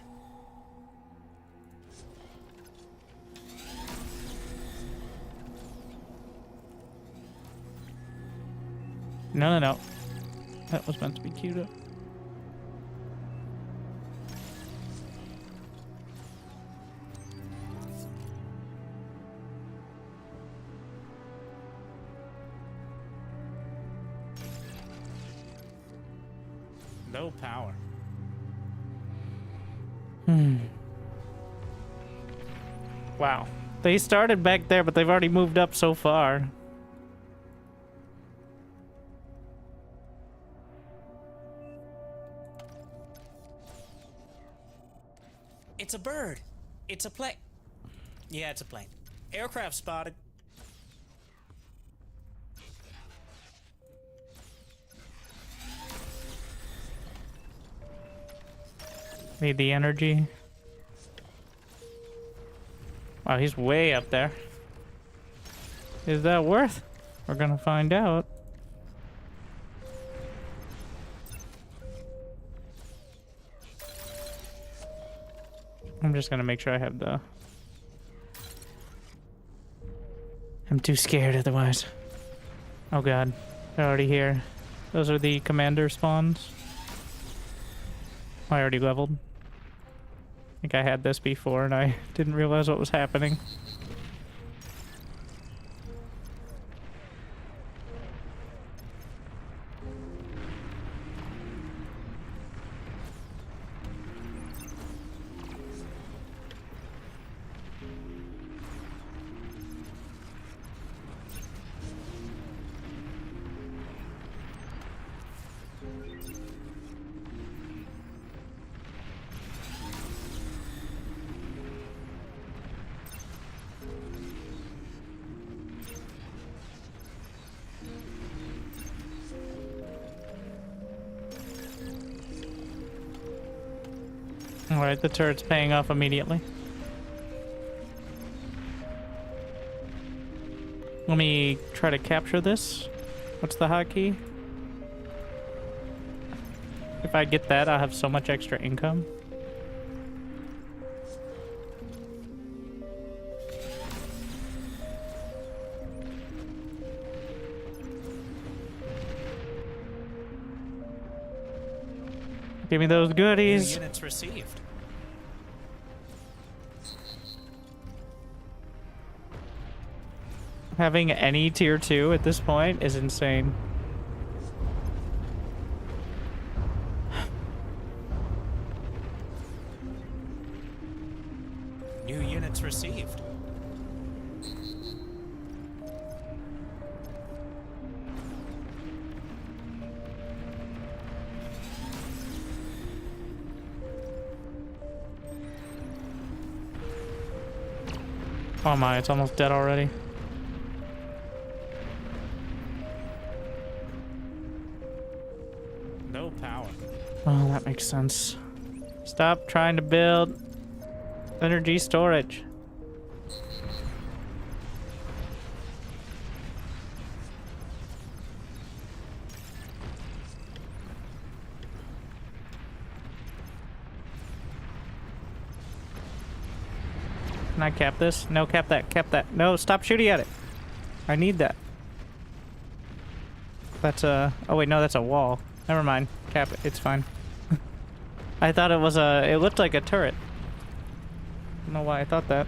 No, no, no. That was meant to be queued up. No power. Wow. They started back there, but they've already moved up so far. It's a bird. It's a plane. Yeah, it's a plane. Aircraft spotted. Need the energy. Wow, he's way up there. Is that worth? We're gonna find out. I'm just gonna make sure I have the... I'm too scared otherwise. Oh god, they're already here. Those are the commander spawns. I already leveled. I think I had this before and I didn't realize what was happening. Alright, the turret's paying off immediately. Let me try to capture this. What's the hotkey? If I get that, I'll have so much extra income. Give me those goodies. Units received. Having any tier 2 at this point is insane. New units received. Oh my, it's almost dead already. No power. Oh, that makes sense. Stop trying to build energy storage. Can I cap this? No, cap that, cap that. No, stop shooting at it. I need that. That's a... Oh wait, no, that's a wall. Never mind. Cap it, it's fine. I thought it was a... It looked like a turret. I don't know why I thought that.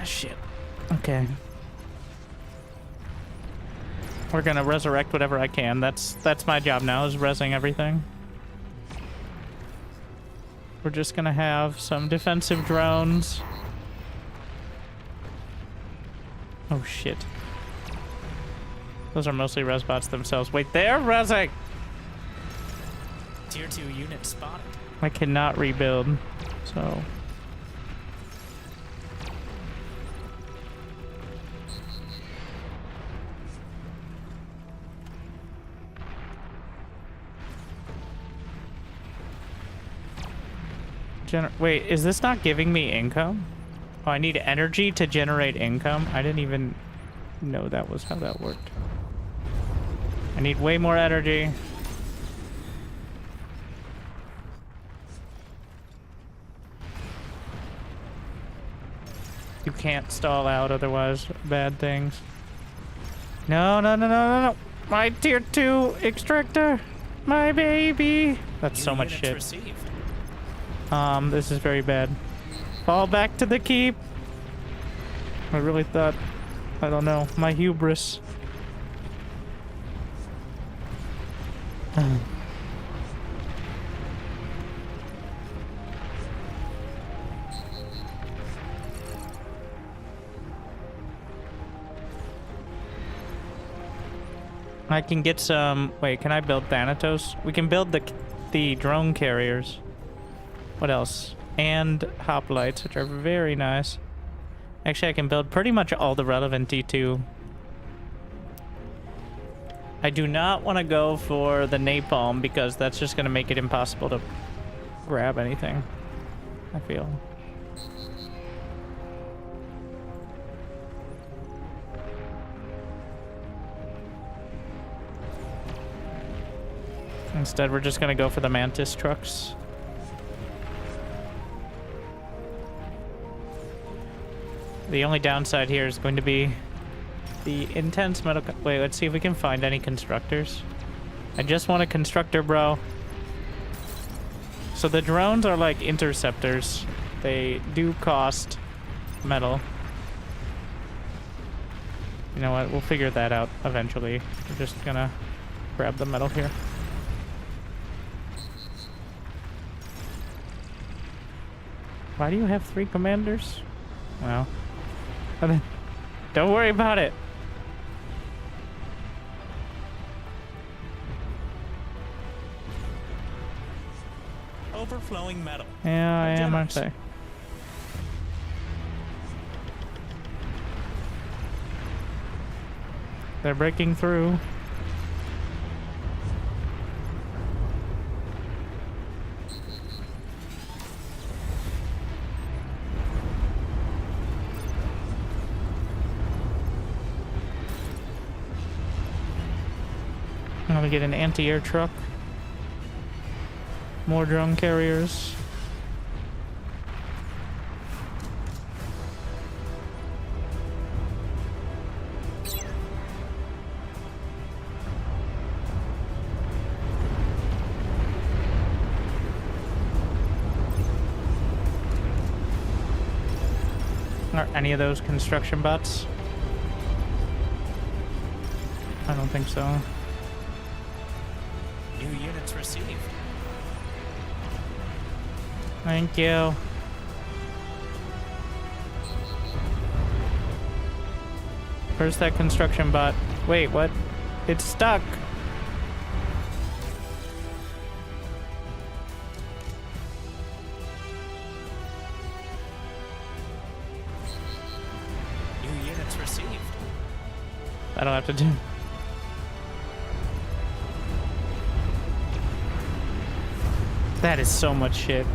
Shit. Okay. We're gonna resurrect whatever I can. That's my job now, is rezzing everything. We're just gonna have some defensive drones. Oh shit. Those are mostly res bots themselves. Wait, they're rezzing! Tier 2 unit spotted. I cannot rebuild, so... Wait, is this not giving me income? Oh, I need energy to generate income? I didn't even know that was how that worked. I need way more energy. You can't stall out, otherwise bad things. No, no, no, no, no, no. My tier 2 extractor. My baby. That's so much shit. Received. This is very bad. Fall back to the keep. I really thought, I don't know, my hubris. I can get some... Wait, can I build Thanatos? We can build the drone carriers. What else? And hoplites, which are very nice. Actually, I can build pretty much all the relevant D2. I do not want to go for the napalm because that's just going to make it impossible to grab anything, I feel. Instead, we're just going to go for the Mantis trucks. The only downside here is going to be the intense medical... Wait, let's see if we can find any constructors. I just want a constructor, bro. So the drones are like interceptors. They do cost metal. You know what? We'll figure that out eventually. We're just gonna grab the metal here. Why do you have 3 commanders? Well... Don't worry about it. Overflowing metal. Yeah, I am, aren't I? They're breaking through. I'm gonna get an anti-air truck. More drone carriers. Are any of those construction bots? I don't think so. New units received. Thank you. Where's that construction bot? Wait, what? It's stuck. New units received. I don't have to do. That is so much shit.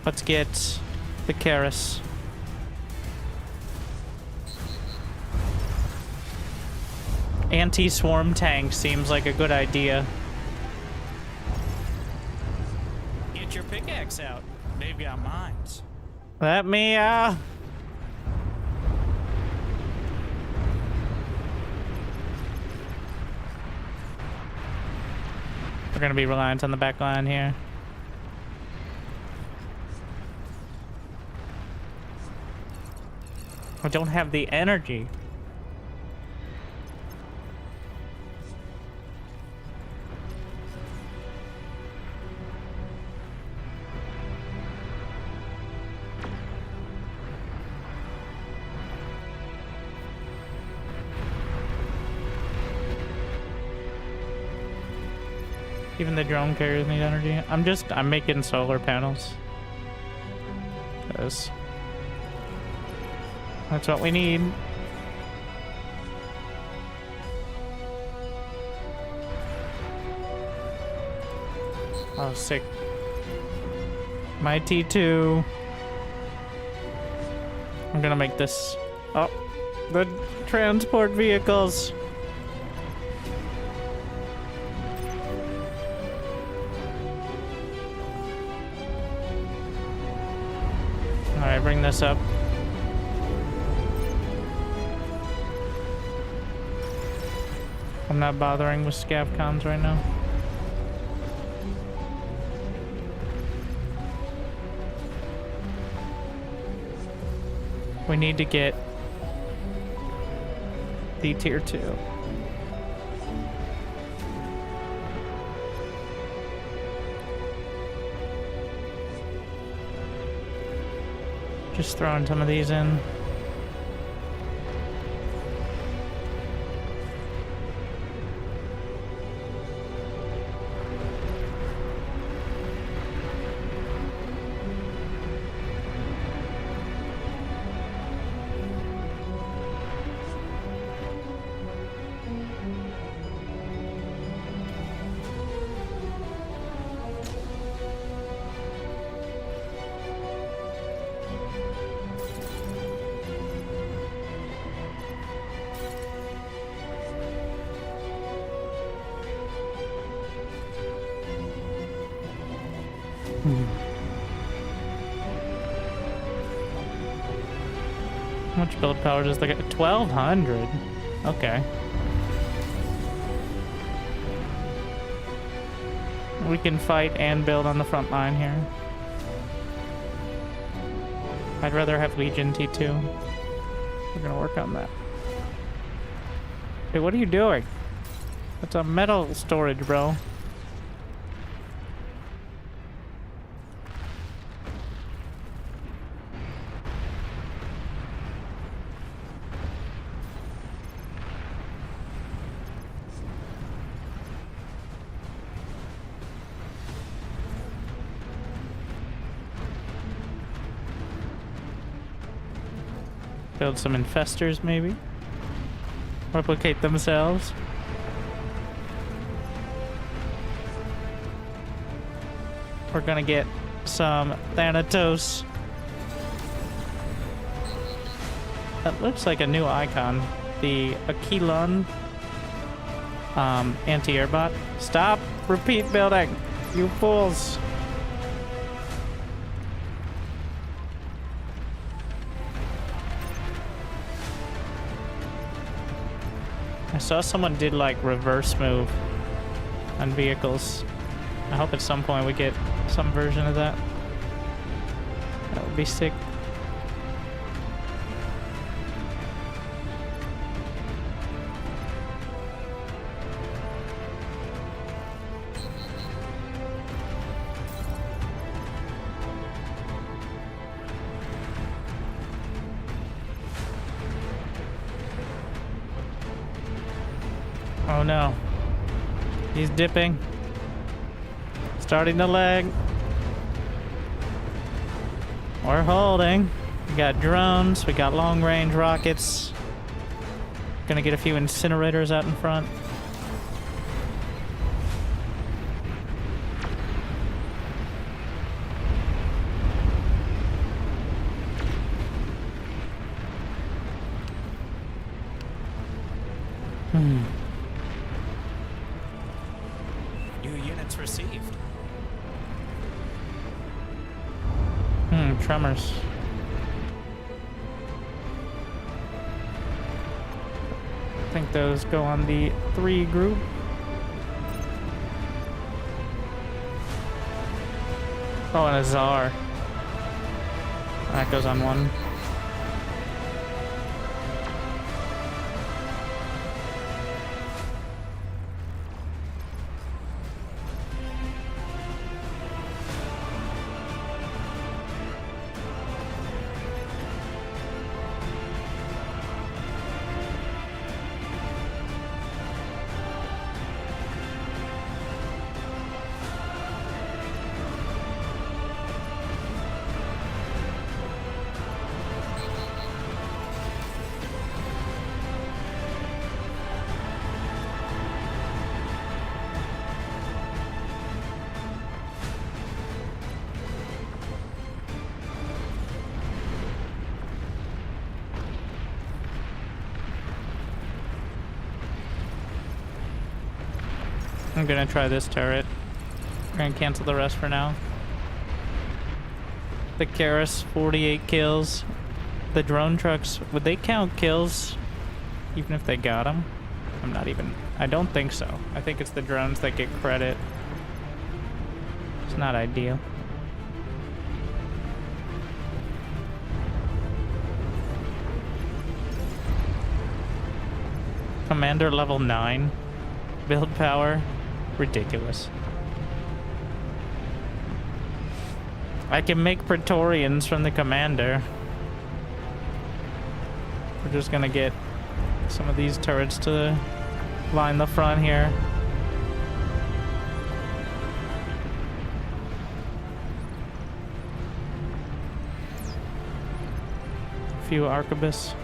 Let's get the Karis. Anti-swarm tank seems like a good idea. Get your pickaxe out. They've got mines. Let me, We're gonna be reliant on the back line here. I don't have the energy. Even the drone carriers need energy. I'm making solar panels. 'Cause that's what we need. Oh, sick. My T2. I'm gonna make this. Oh, the transport vehicles. Alright, bring this up. I'm not bothering with scav cons right now. We need to get the tier 2. Just throwing some of these in. How much build power does they get? 1200. Okay. We can fight and build on the front line here. I'd rather have Legion T2. We're gonna work on that. Hey, what are you doing? That's a metal storage, bro. Build some infestors, maybe. Replicate themselves. We're gonna get some Thanatos. That looks like a new icon. The Aquilon anti-air bot. Stop! Repeat building! You fools! I saw someone did like reverse move on vehicles. I hope at some point we get some version of that. That would be sick. Oh no. He's dipping. Starting to lag. We're holding. We got drones. We got long range rockets. Gonna get a few incinerators out in front. New units received. Tremors. I think those go on the 3 group. Oh, and a Czar. That goes on 1. I'm gonna try this turret. We're gonna cancel the rest for now. The Karis, 48 kills. The drone trucks, would they count kills even if they got them? I don't think so. I think it's the drones that get credit. It's not ideal. Commander level 9. Build power. Ridiculous. I can make Praetorians from the commander. We're just gonna get some of these turrets to line the front here. A few arquebus.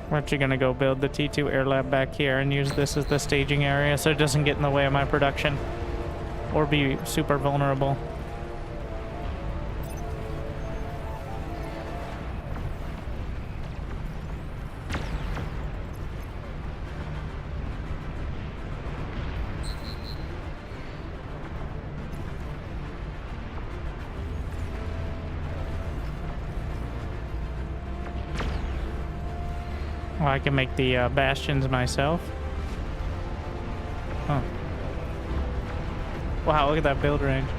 We're actually gonna go build the T2 air lab back here and use this as the staging area so it doesn't get in the way of my production or be super vulnerable. Well, I can make the bastions myself. Huh. Wow, look at that build range.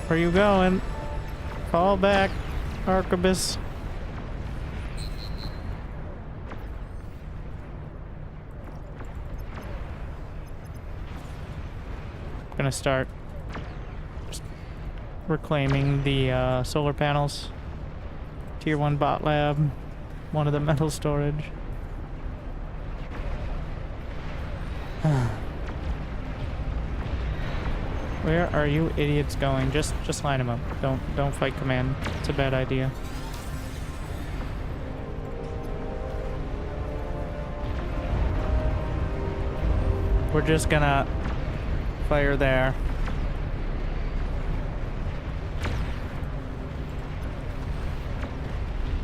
Where you going? Fall back, arquebus. Gonna start just reclaiming the solar panels. Tier 1 bot lab, one of the metal storage. Where are you idiots going? Just line them up. Don't fight command. It's a bad idea. We're just gonna fire there.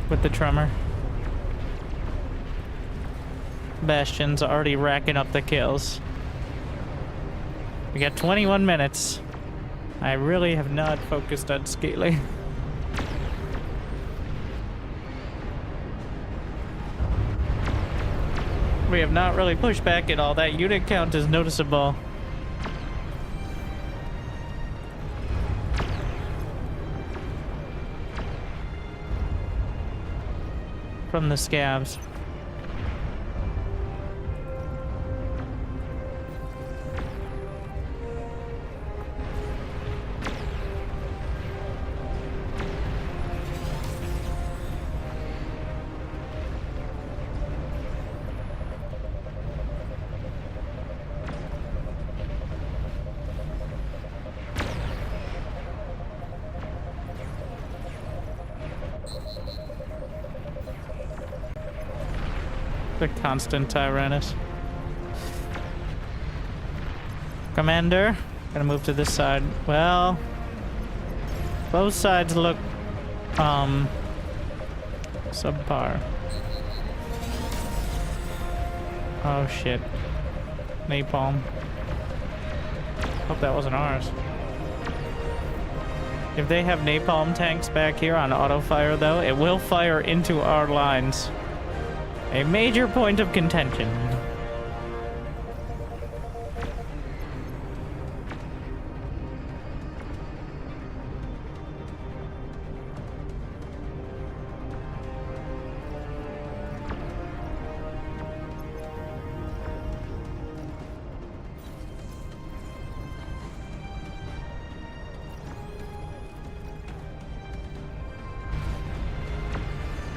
With the tremor. Bastion's already racking up the kills. We got 21 minutes. I really have not focused on scaling. We have not really pushed back at all. That unit count is noticeable. From the scavs. The constant Tyrannus. Commander, gonna move to this side. Well, both sides look, subpar. Oh shit. Napalm. Hope that wasn't ours. If they have napalm tanks back here on auto fire though, it will fire into our lines. A major point of contention.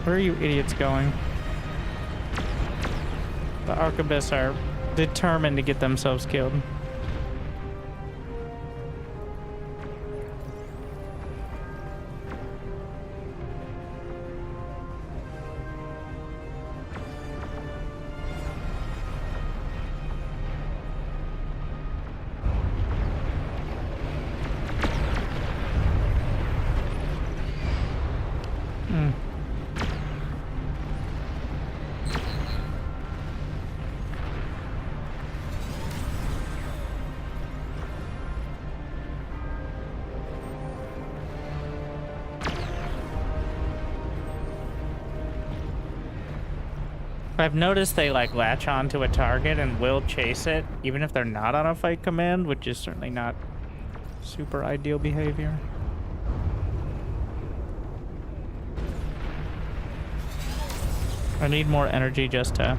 Where are you idiots going? The arquebuses are determined to get themselves killed. I've noticed they like latch onto a target and will chase it, even if they're not on a fight command, which is certainly not super ideal behavior. I need more energy just to...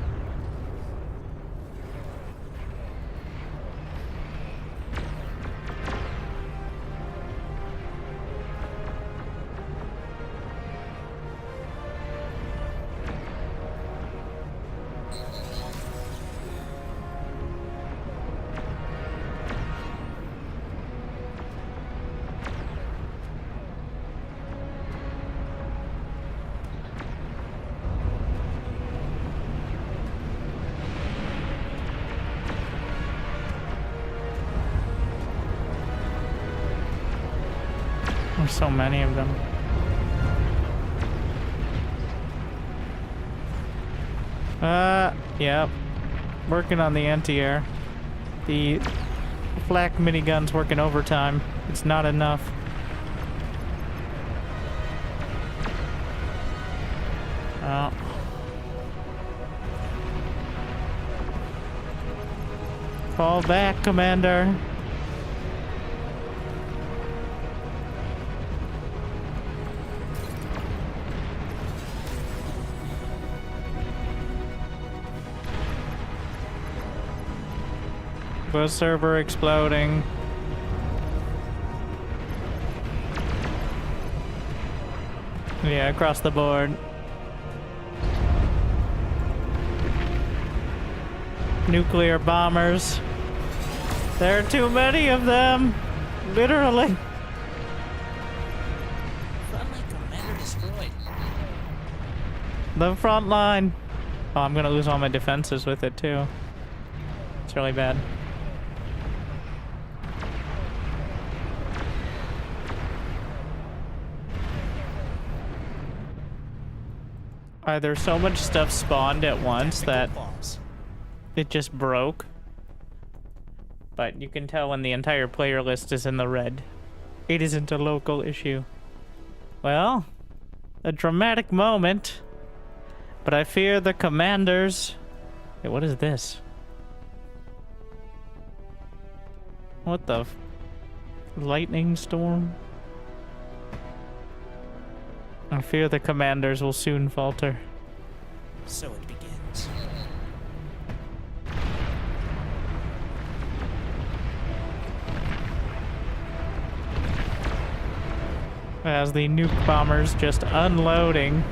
There's so many of them. Yep. Working on the anti-air. The flak minigun's working overtime. It's not enough. Oh. Fall back, Commander. The server exploding. Yeah, across the board. Nuclear bombers. There are too many of them. Literally. Frontline commander destroyed. The front line. Oh, I'm gonna lose all my defenses with it too. It's really bad. There's so much stuff spawned at once that Bombs. it just broke. But you can tell when the entire player list is in the red. It isn't a local issue. Well, a dramatic moment. But I fear the commanders... Wait, what is this? What the... lightning storm? I fear the commanders will soon falter. So it begins. As the nuke bombers just unloading.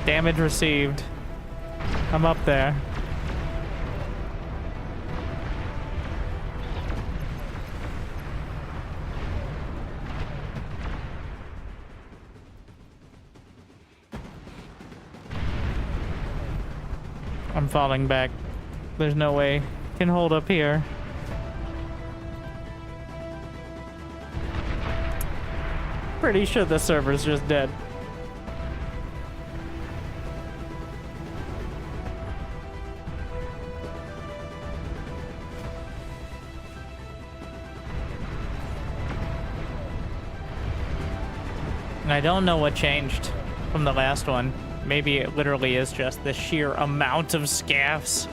Damage received. I'm up there. I'm falling back. There's no way I can hold up here. Pretty sure the server's just dead. And I don't know what changed from the last one. Maybe it literally is just the sheer amount of scavs.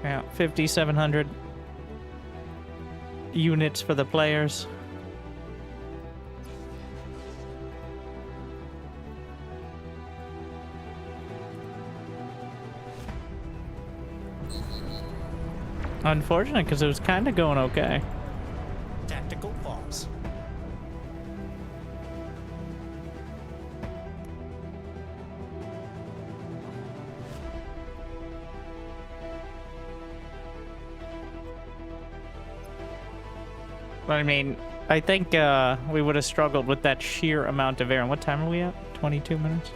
Yeah, 5,700 units for the players. Unfortunate, because it was kind of going okay. Tactical pause. But I mean, I think we would have struggled with that sheer amount of air. And what time are we at? 22 minutes?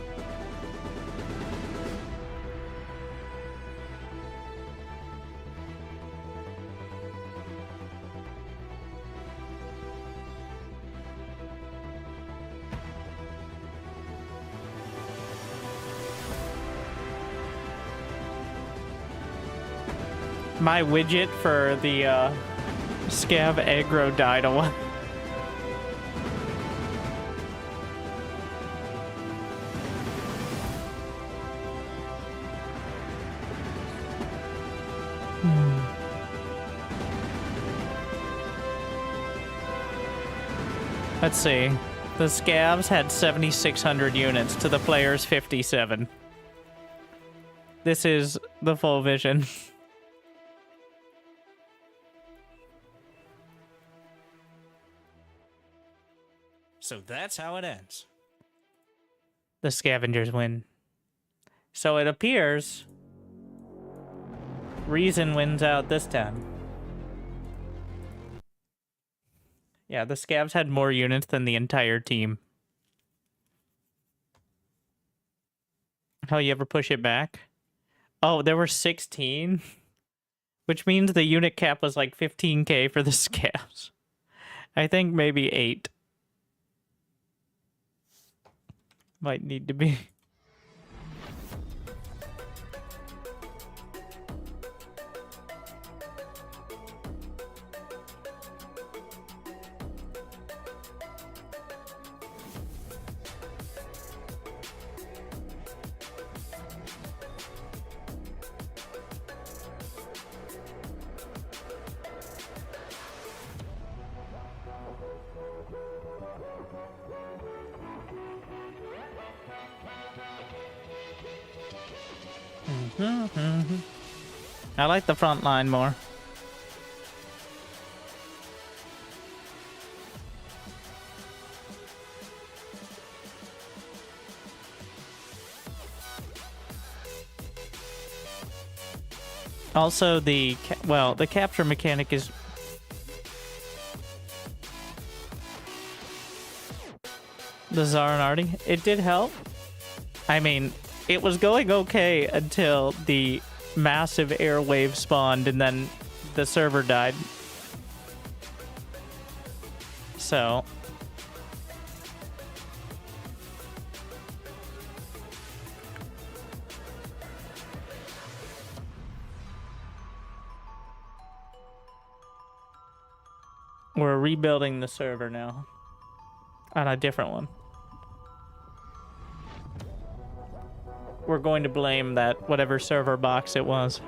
My widget for the scav aggro died a while. Let's see. The scavs had 7,600 units to the players 57. This is the full vision. So that's how it ends. The scavengers win. So it appears reason wins out this time. Yeah, the scavs had more units than the entire team. How you ever push it back? Oh, there were 16? Which means the unit cap was like 15k for the scavs. I think maybe 8. Might need to be. I like the front line more. Also, the capture mechanic is the Zaranardi. It did help. I mean, it was going okay until the massive airwave spawned and then the server died. So we're rebuilding the server now on a different one. We're going to blame that whatever server box it was.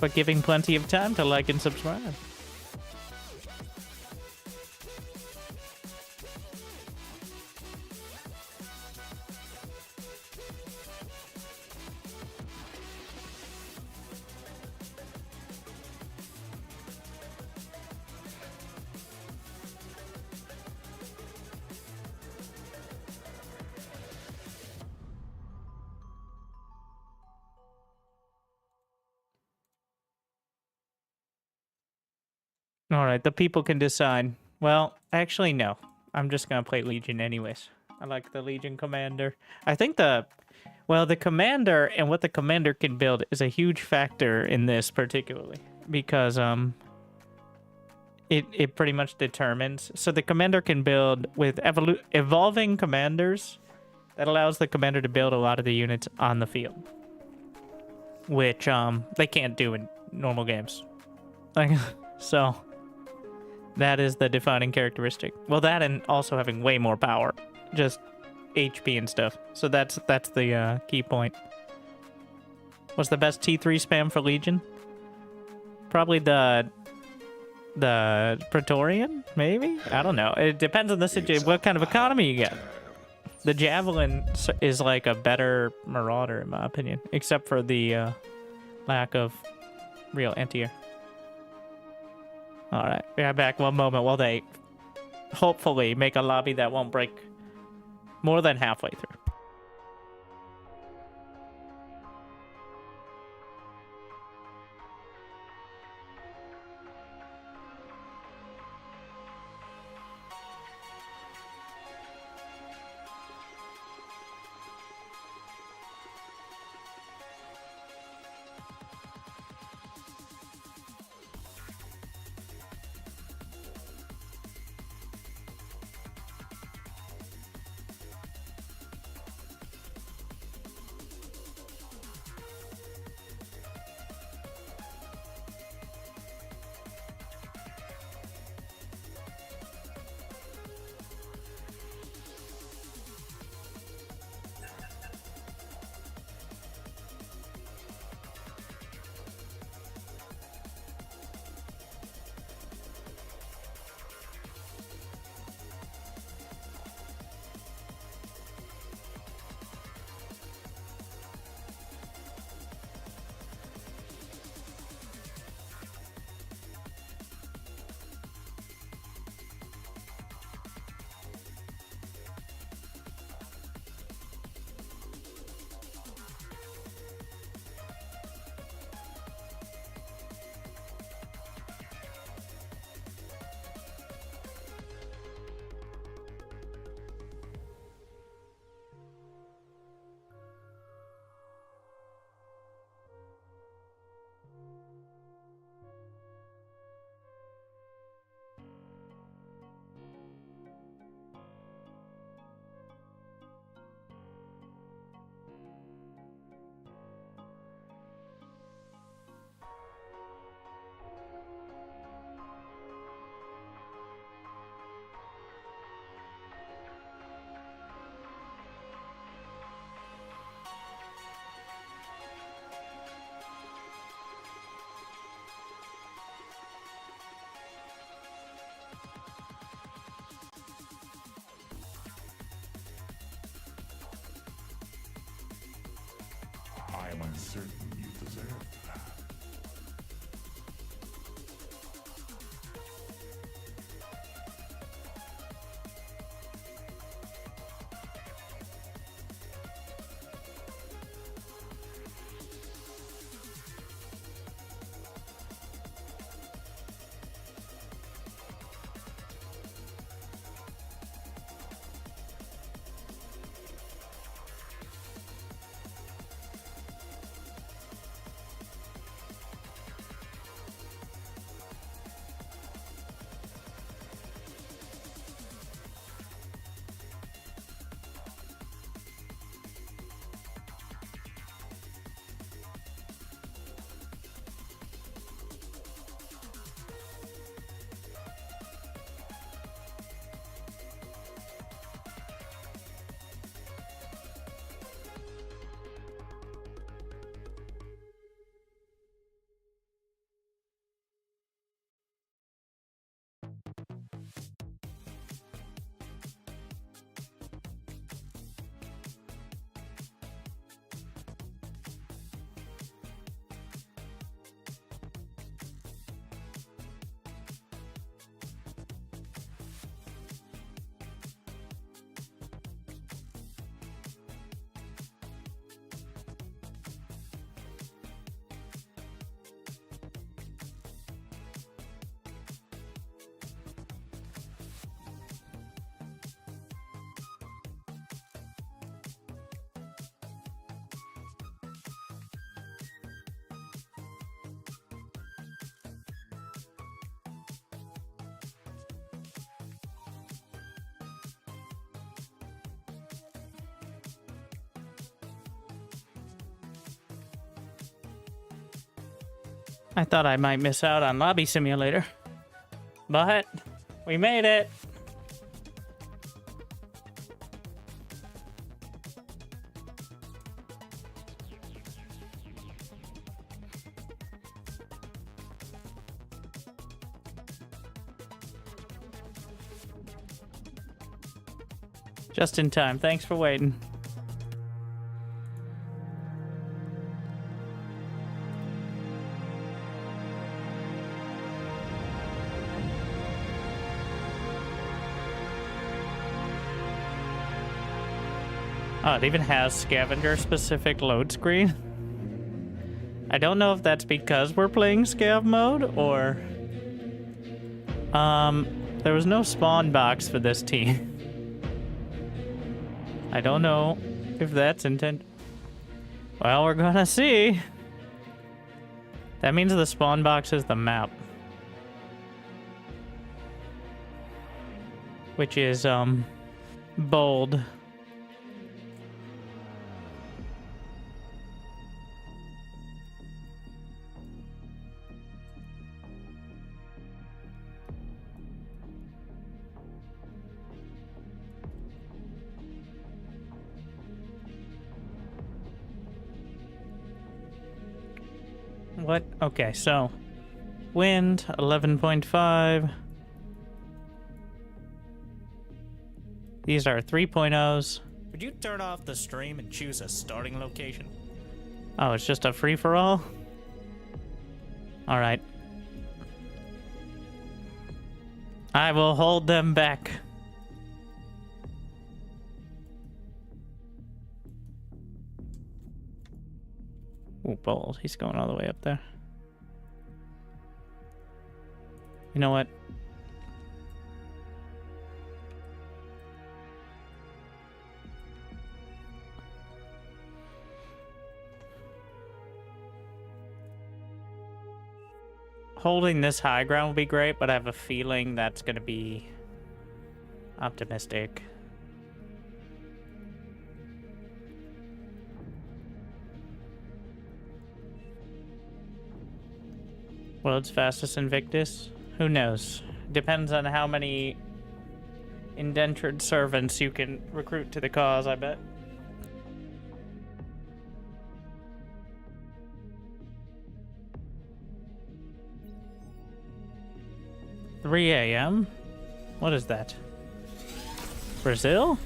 but giving plenty of time to like and subscribe. All right, the people can decide. Well, actually, no. I'm just gonna play Legion anyways. I like the Legion commander. I think the commander and what the commander can build is a huge factor in this particularly because it pretty much determines. So the commander can build with evolving commanders. That allows the commander to build a lot of the units on the field, which they can't do in normal games. Like so. That is the defining characteristic. Well, that and also having way more power. Just HP and stuff. So that's the key point. What's the best T3 spam for Legion? Probably the Praetorian, maybe? I don't know. It depends on the situation. What kind of economy you get. The Javelin is like a better Marauder, in my opinion. Except for the lack of real anti-air. Alright, yeah, back one moment while they hopefully make a lobby that won't break more than halfway through. I am uncertain you deserve that. I thought I might miss out on Lobby Simulator. But we made it. Just in time. Thanks for waiting. Oh, it even has scavenger-specific load screen. I don't know if that's because we're playing scav mode, or... there was no spawn box for this team. I don't know if that's intent. Well, we're gonna see. That means the spawn box is the map. Which is, bold. What? Okay, so wind 11.5. These are 3.0s. Would you turn off the stream and choose a starting location? Oh, it's just a free-for-all? Alright. I will hold them back. Ooh, bold. He's going all the way up there. You know what? Holding this high ground will be great, but I have a feeling that's going to be optimistic. World's fastest Invictus? Who knows? Depends on how many indentured servants you can recruit to the cause, I bet. $3 a.m.? What is that? Brazil?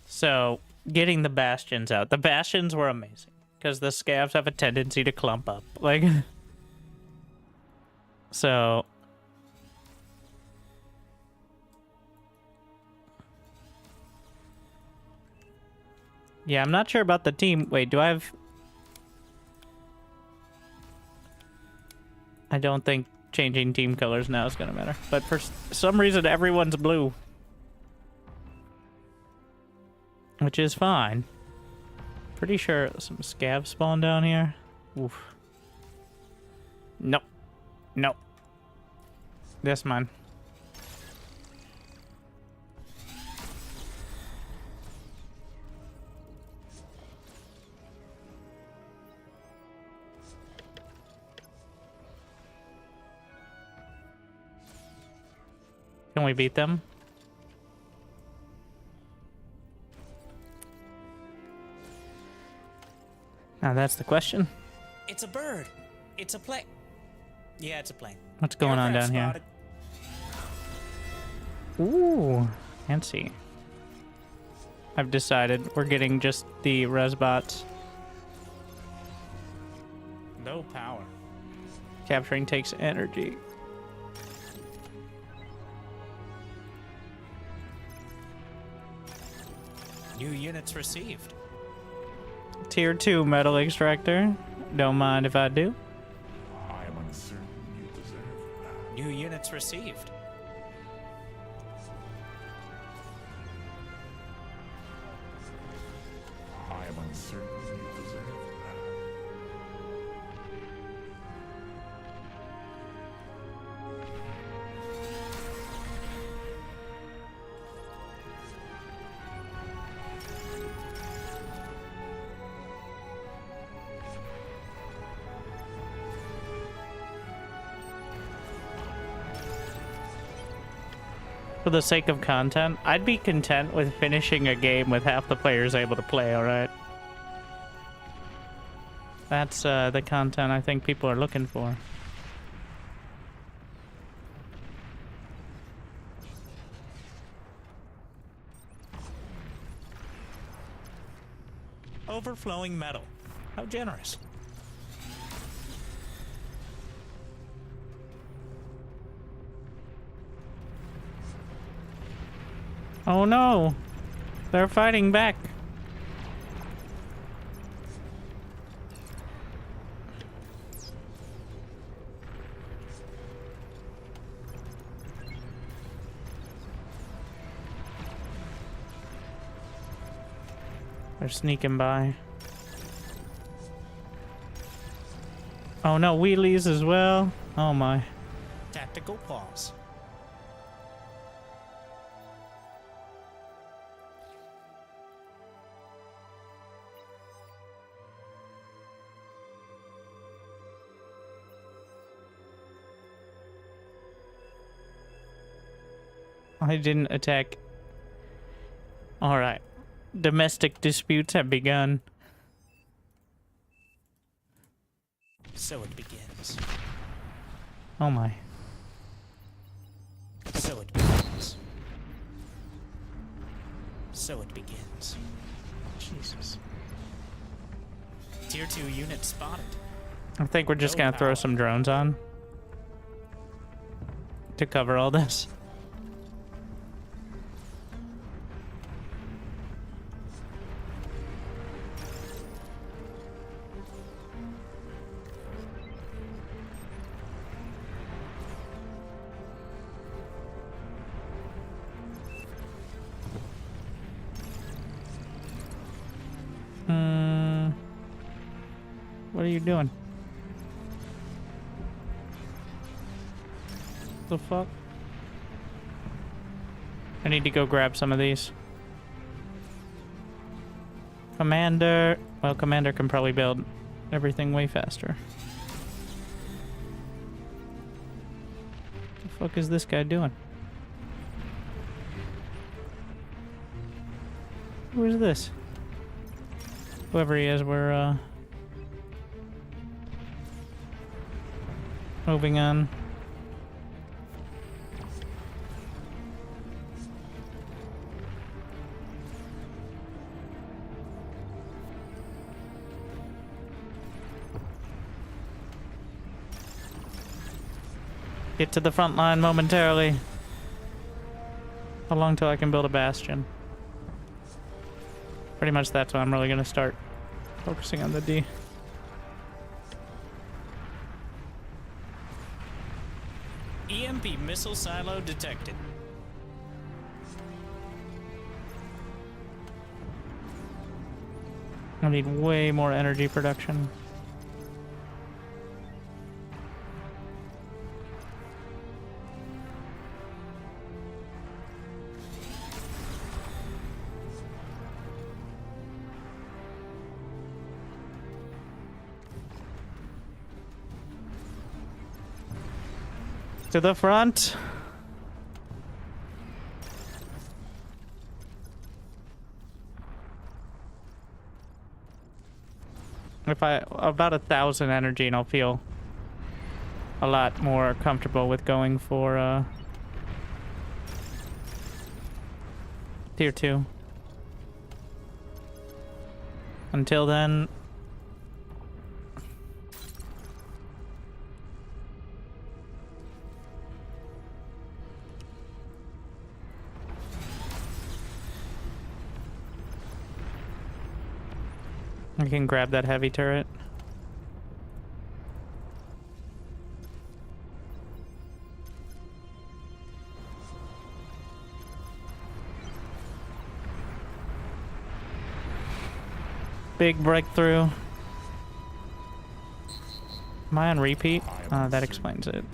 So, getting the bastions out. The bastions were amazing, because the scavs have a tendency to clump up. Like, so... yeah, I'm not sure about the team. Wait, do I have... I don't think changing team colors now is going to matter. But for some reason, everyone's blue. Which is fine. Pretty sure some scavs spawn down here. Oof. Nope. Nope. This man. Can we beat them? Now that's the question. It's a bird. It's a plane. Yeah, it's a plane. What's going on down Aircraft here? Ooh, fancy. I've decided we're getting just the resbots. No power. Capturing takes energy. New units received. Tier 2 metal extractor. Don't mind if I do. I am uncertain you deserve that. New units received. I am uncertain you deserve that. for the sake of content, I'd be content with finishing a game with half the players able to play, alright? That's the content I think people are looking for. Overflowing metal. How generous. Oh no! They're fighting back. They're sneaking by. Oh no, wheelies as well. Oh my. Tactical pause. I didn't attack. Alright. Domestic disputes have begun. So it begins. Oh my. So it begins. So it begins. Jesus. Tier 2 unit spotted. I think we're just gonna throw some drones on to cover all this. What are you doing? The fuck? I need to go grab some of these. Commander. Well, Commander can probably build everything way faster. What the fuck is this guy doing? Who is this? Whoever he is, we're moving on. Get to the front line momentarily. How long till I can build a bastion? Pretty much that's when I'm really gonna start focusing on the D. EMP missile silo detected. I need way more energy production. To the front. If I about 1,000 energy, and I'll feel a lot more comfortable with going for tier 2. Until then, I can grab that heavy turret. Big breakthrough. Am I on repeat? That explains it.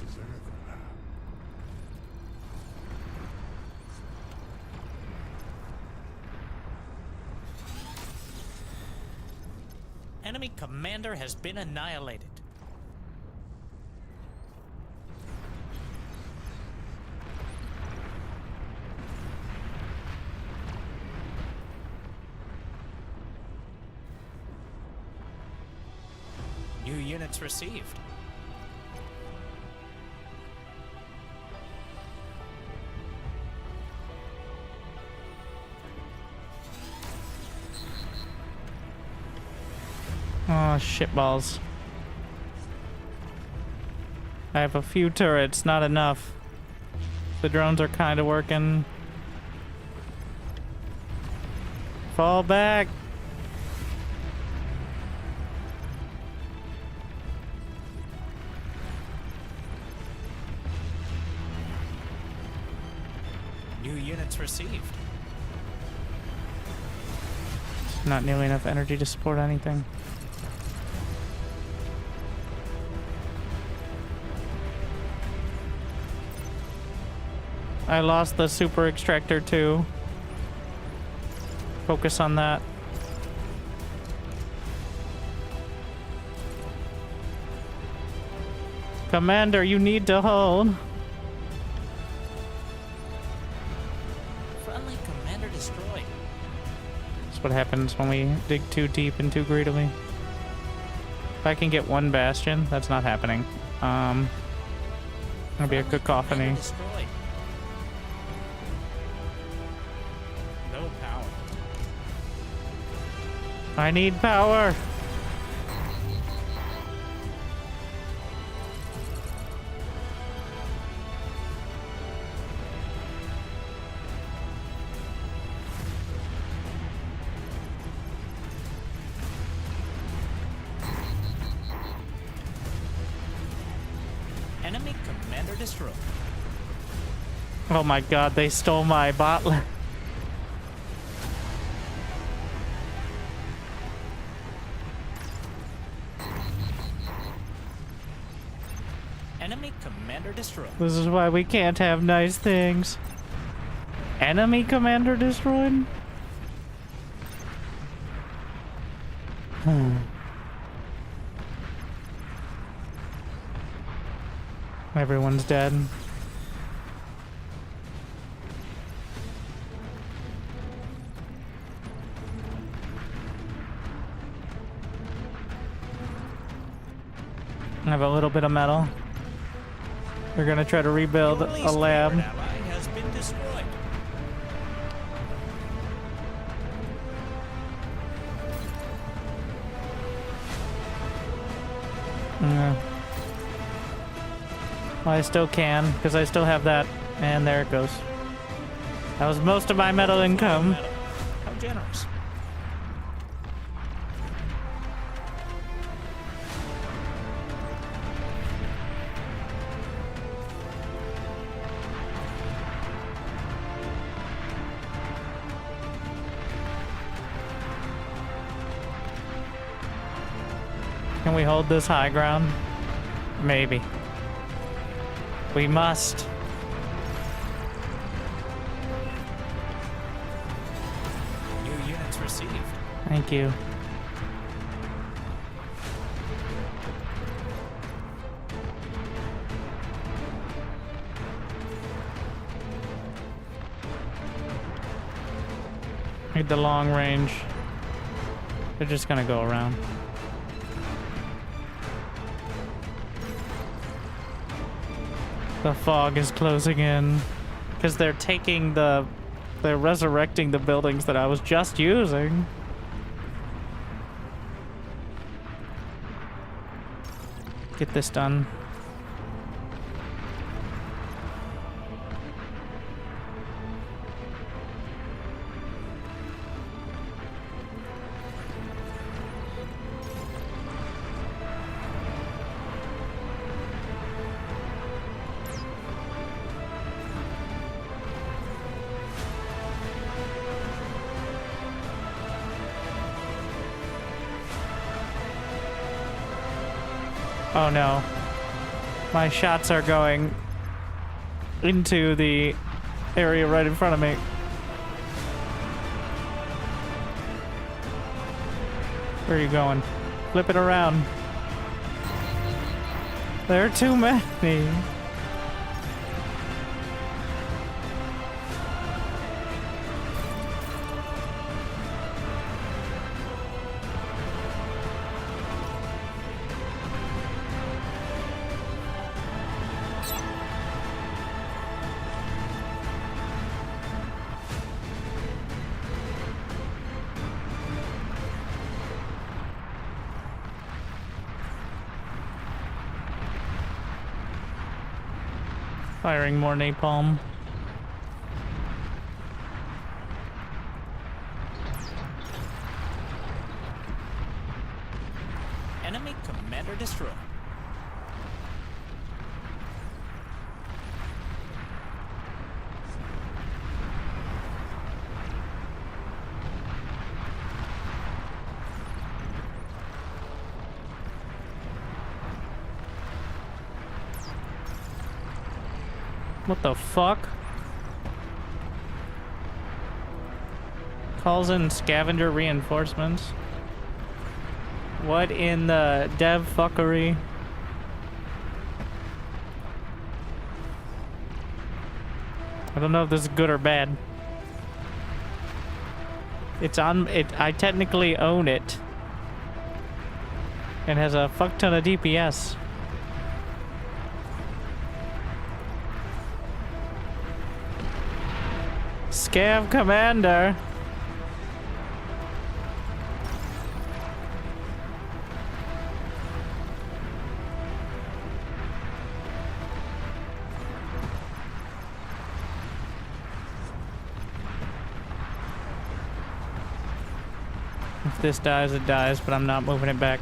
Enemy commander has been annihilated. New units received. Oh, shitballs. I have a few turrets, not enough. The drones are kind of working. Fall back. New units received. Not nearly enough energy to support anything. I lost the super extractor too. Focus on that. Commander, you need to hold. Friendly commander destroyed. That's what happens when we dig too deep and too greedily. If I can get one bastion, that's not happening. It'll be a cacophony. Destroyed. No power. I need power. Enemy commander destroyed. Oh my god, they stole my bottle. Enemy commander destroyed. This is why we can't have nice things. Enemy commander destroyed? Everyone's dead. I have a little bit of metal. We're gonna try to rebuild Your a least lab. favorite ally has been destroyed. Yeah. Well, I still can, because I still have that. And there it goes. That was most of my metal income. How generous. Can we hold this high ground? Maybe. We must. New units received. Thank you. Need the long range. They're just gonna go around. The fog is closing in because they're resurrecting the buildings that I was just using. Get this done. Oh no. My shots are going into the area right in front of me. Where are you going? Flip it around. There are too many. Firing more napalm. Enemy commander destroyed. What the fuck? Calls in scavenger reinforcements. What in the dev fuckery? I don't know if this is good or bad. It's on it. I technically own it. It has a fuck ton of DPS. Scav Commander. If this dies, it dies, but I'm not moving it back.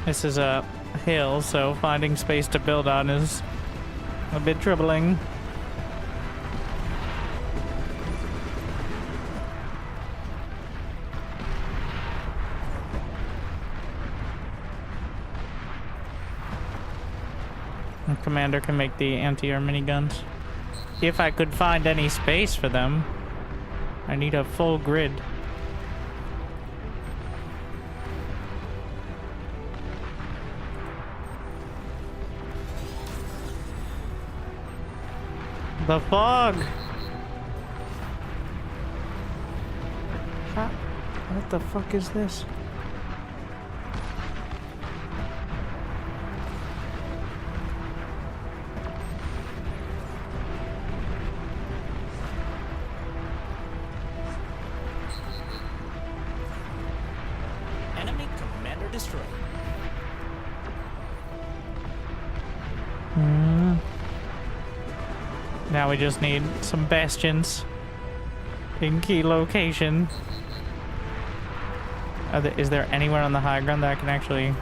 This is a hill, so finding space to build on is a bit troubling. The commander can make the anti-air miniguns. If I could find any space for them, I need a full grid. The fog! What the fuck is this? Enemy commander destroyed. Now we just need some bastions in key location. Is there anywhere on the high ground that I can actually...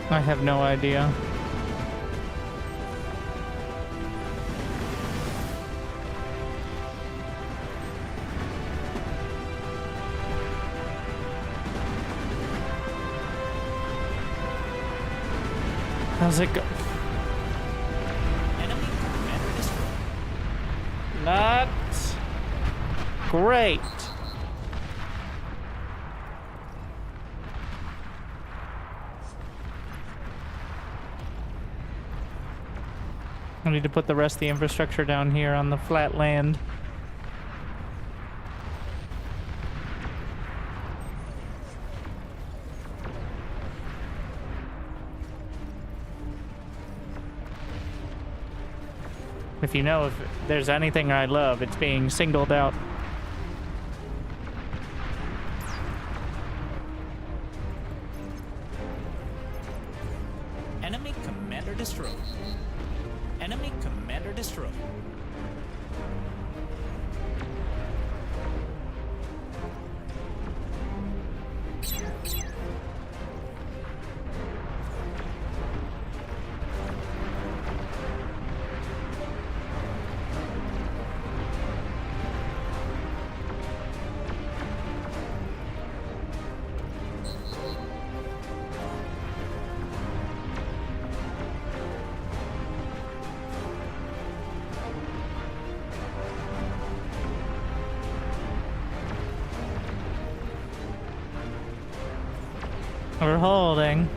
I have no idea. How's it go? Enemy commander destroyed. Not great. I need to put the rest of the infrastructure down here on the flat land. If you know if there's anything I love, it's being singled out. Enemy commander destroyed. Enemy commander destroyed. We're holding.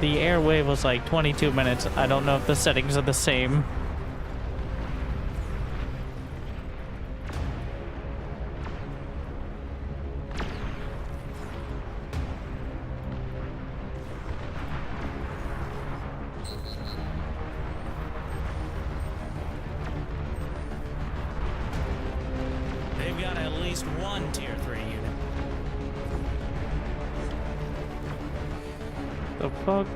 The airwave was like 22 minutes. I don't know if the settings are the same. They've got at least one tier 3 unit. The fuck?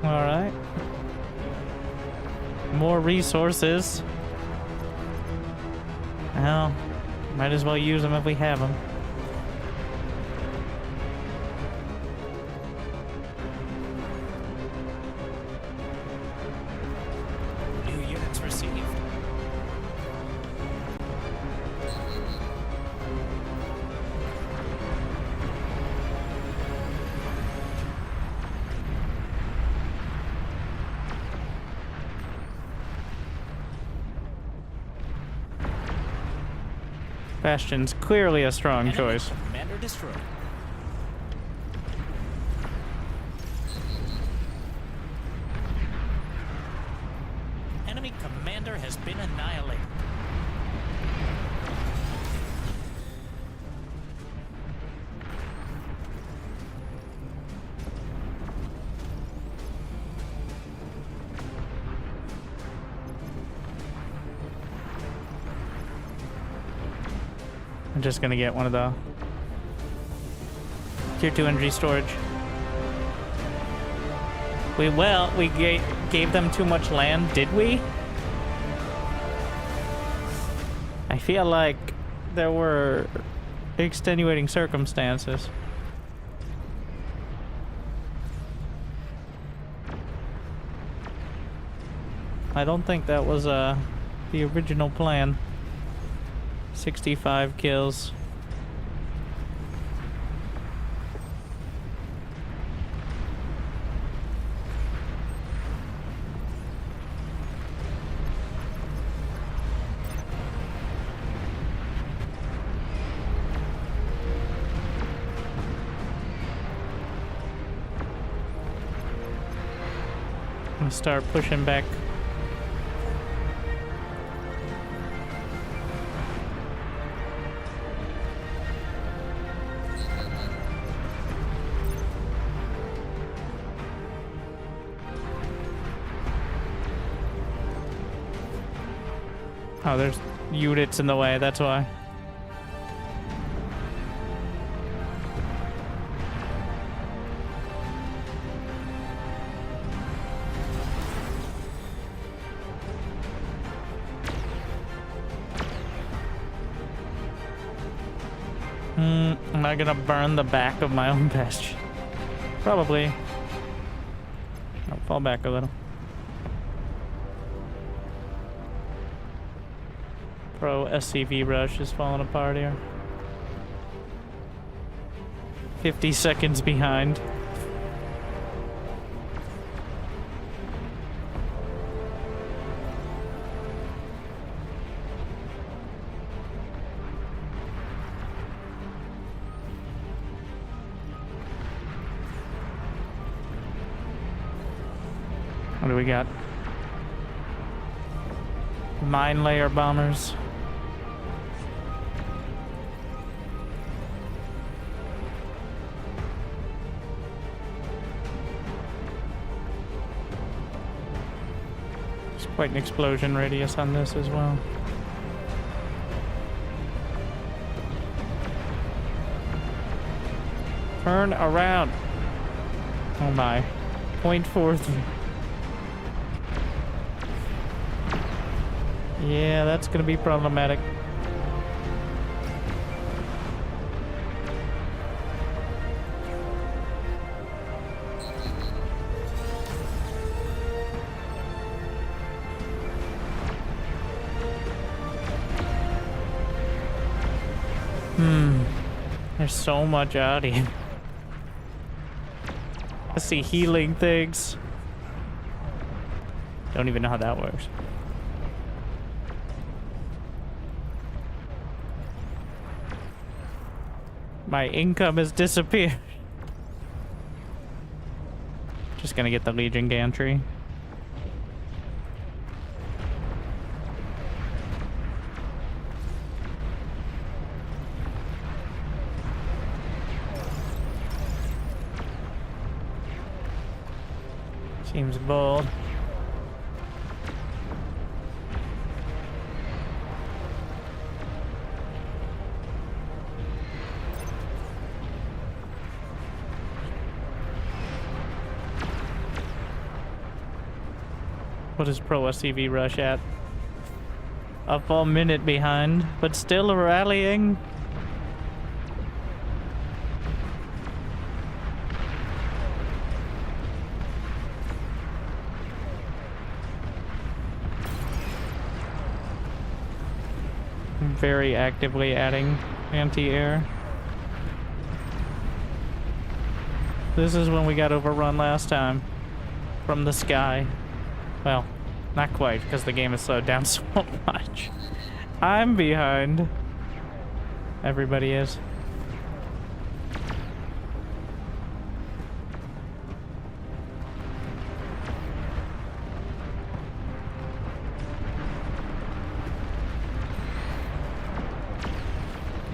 Alright. More resources. Well, might as well use them if we have them. New units received. Bastion's clearly a strong Enemy choice. Commander destroyed. Enemy commander has been annihilated. I'm just gonna get one of the tier 2 energy storage. We gave them too much land, did we? I feel like there were extenuating circumstances. I don't think that was the original plan. 65 kills. I'm gonna start pushing back. Oh, there's units in the way, that's why. Am I gonna burn the back of my own bastion? Probably. I'll fall back a little. Pro SCV rush is falling apart here. 50 seconds behind. What do we got? Mine layer bombers. There's quite an explosion radius on this as well. Turn around. Oh my. 0.43. Yeah, that's gonna be problematic. There's so much out here. I see healing things. Don't even know how that works. My income has disappeared. Just gonna get the Legion gantry. Seems bold. What is Pro SCV Rush at? A full minute behind, but still rallying. Very actively adding anti-air. This is when we got overrun last time from the sky. Well, not quite, because the game has slowed down so much. I'm behind. Everybody is.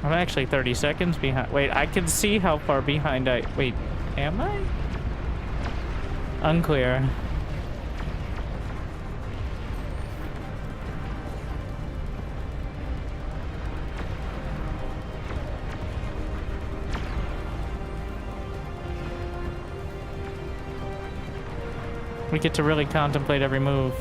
I'm actually 30 seconds behind. Wait, I can see how far behind I... Wait, am I? Unclear. We get to really contemplate every move.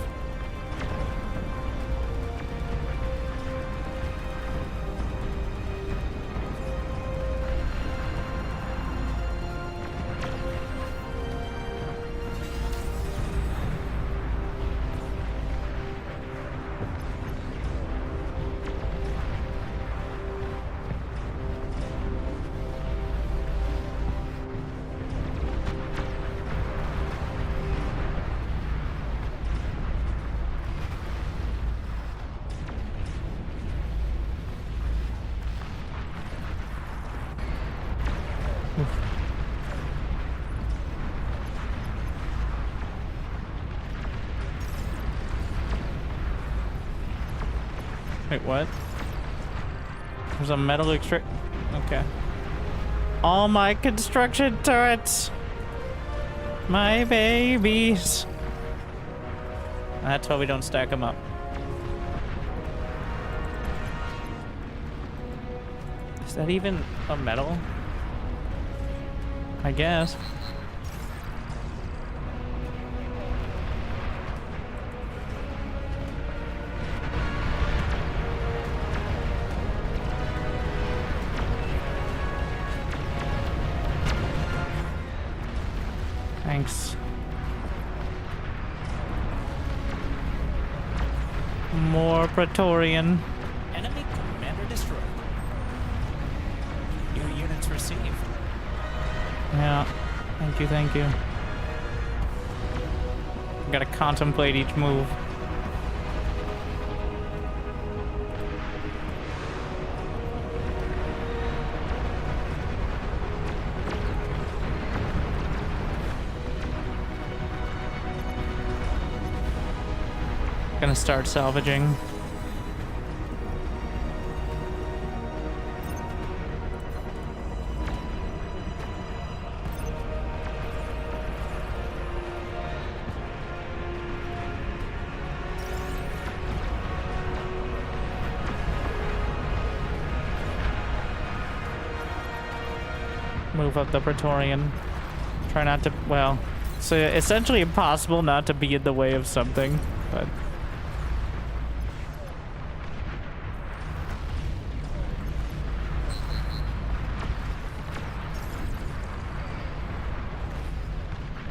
Wait, what? There's a metal extract. Okay. All my construction turrets. My babies. That's why we don't stack them up. Is that even a metal? I guess. Thanks. More Praetorian. Enemy commander destroyed. New units received. Yeah. Thank you, thank you. Gotta contemplate each move. Gonna start salvaging. Move up the Praetorian. Try not to, well, it's essentially impossible not to be in the way of something, but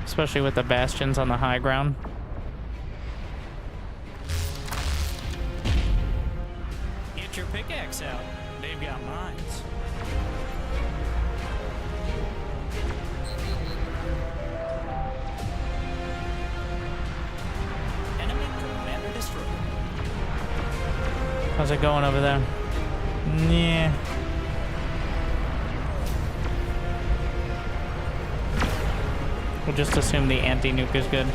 especially with the bastions on the high ground. Get your pickaxe out. They've got mines. Enemy How's it going over there? Yeah. We'll just assume the anti-nuke is good.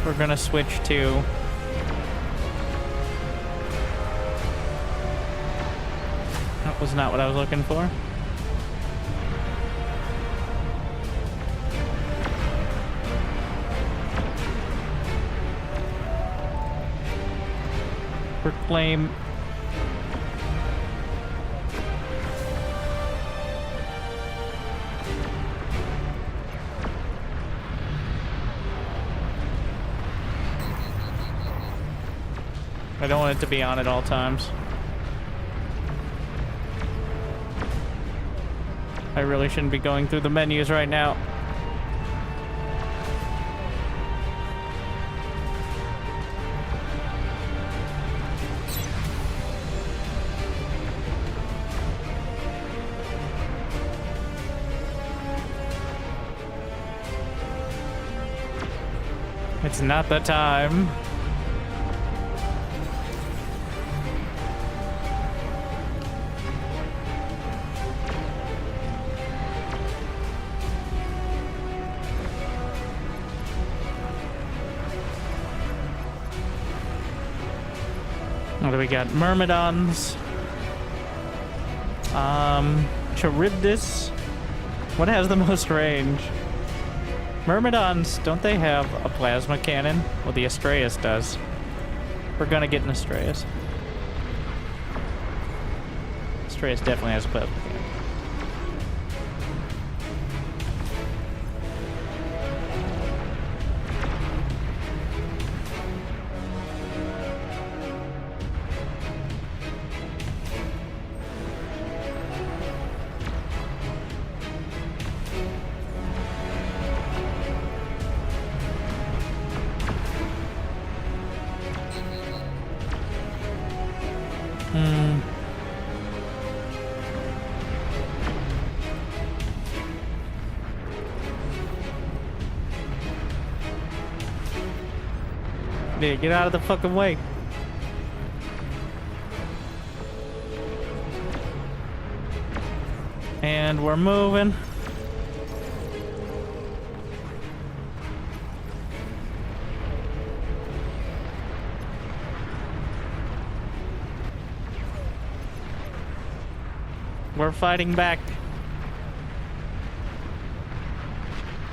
We're gonna switch to... That was not what I was looking for. Proclaim. I don't want it to be on at all times. I really shouldn't be going through the menus right now. It's not the time. What do we got? Myrmidons. Charybdis. What has the most range? Myrmidons, don't they have a plasma cannon? Well, the Astraeus does. We're gonna get an Astraeus. Astraeus definitely has a plasma cannon. Yeah, get out of the fucking way. And we're moving. We're fighting back.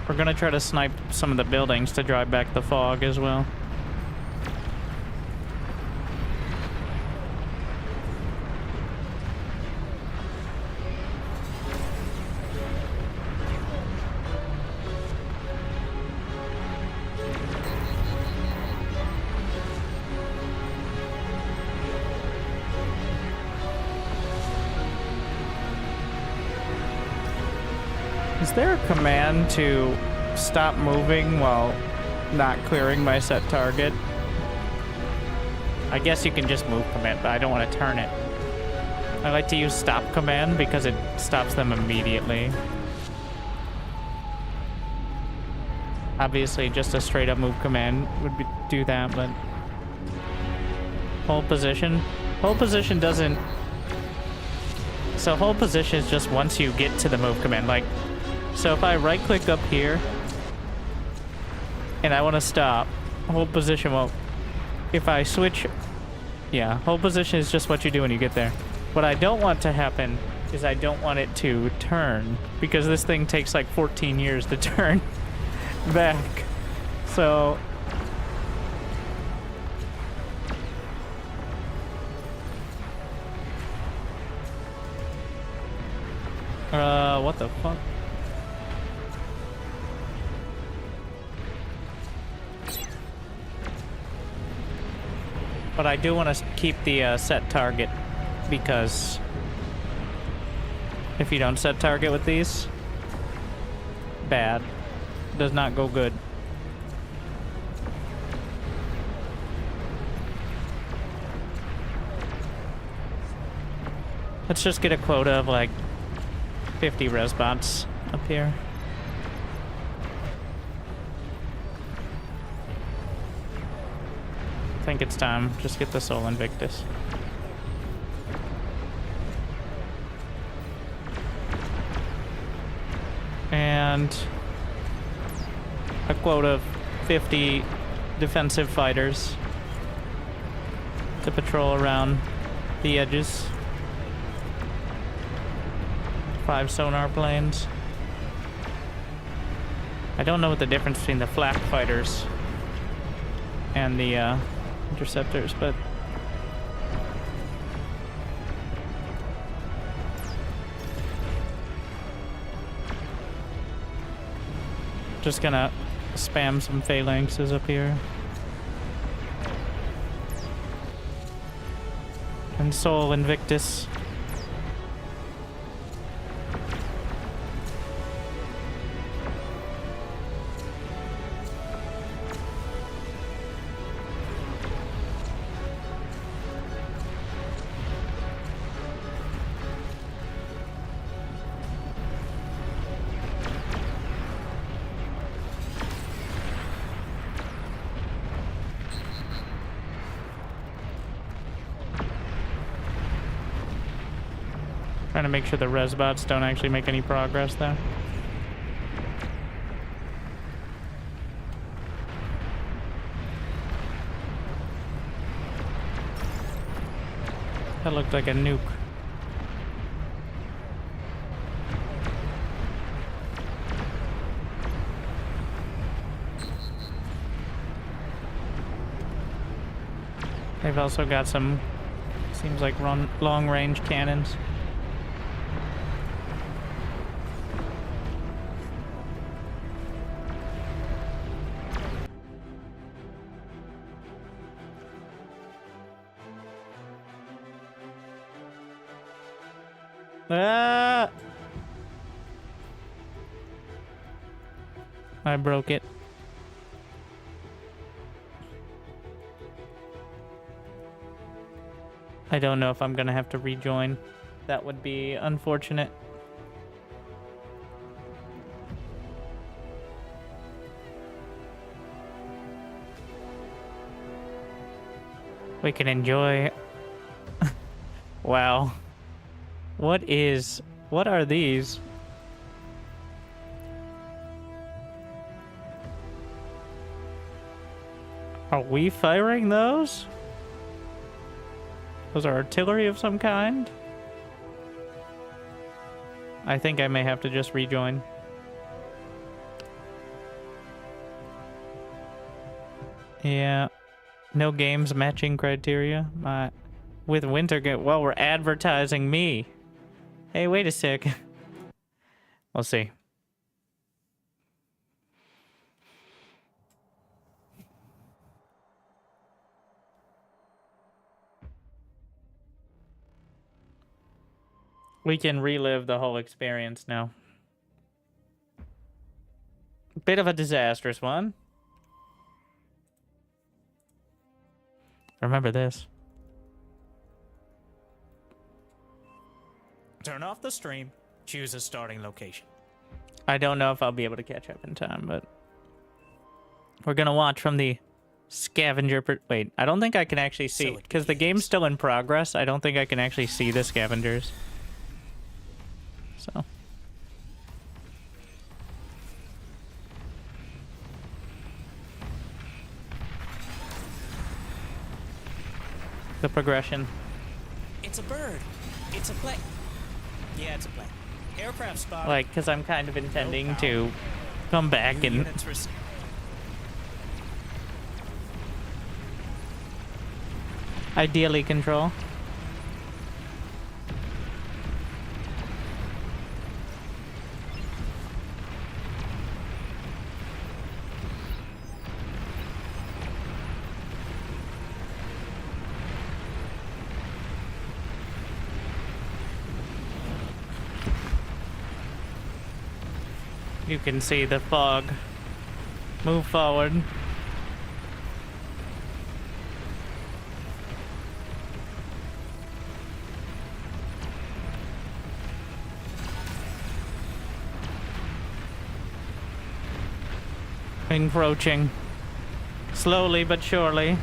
We're gonna try to snipe some of the buildings to drive back the fog as well. Is there a command to stop moving while not clearing my set target? I guess you can just move command, but I don't want to turn it. I like to use stop command because it stops them immediately. Obviously, just a straight up move command would do that, but... Hold position? Hold position doesn't... So hold position is just once you get to the move command, like... So if I right click up here and I want to stop, hold position won't. If I switch, yeah, hold position is just what you do when you get there. What I don't want to happen is I don't want it to turn because this thing takes like 14 years to turn back. So what the fuck? But I do want to keep the set target because if you don't set target with these, bad. Does not go good. Let's just get a quota of like 50 res bots up here. think it's time. Just get the Soul Invictus. And a quota of 50 defensive fighters to patrol around the edges. 5 sonar planes. I don't know what the difference between the flak fighters and the interceptors, but just gonna spam some phalanxes up here. And Soul Invictus. Trying to make sure the resbots don't actually make any progress there. That looked like a nuke. They've also got some, seems like long-range cannons. Ah! I broke it. I don't know if I'm gonna have to rejoin. That would be unfortunate. We can enjoy. Wow. What are these? Are we firing those? Those are artillery of some kind? I think I may have to just rejoin. Yeah. No games matching criteria. With Wintergaming. Well, we're advertising me. Hey, wait a sec. We'll see. We can relive the whole experience now. Bit of a disastrous one. Remember this. Turn off the stream. Choose a starting location. I don't know if I'll be able to catch up in time, but we're gonna watch from the scavenger. Wait, I don't think I can actually see because the game's still in progress. I don't think I can actually see the scavengers. So. The progression. It's a bird. It's a plane. Yeah, it's a plane. Aircraft spotted. Like, because I'm kind of intending to come back and ideally control. You can see the fog move forward. Encroaching. Slowly but surely.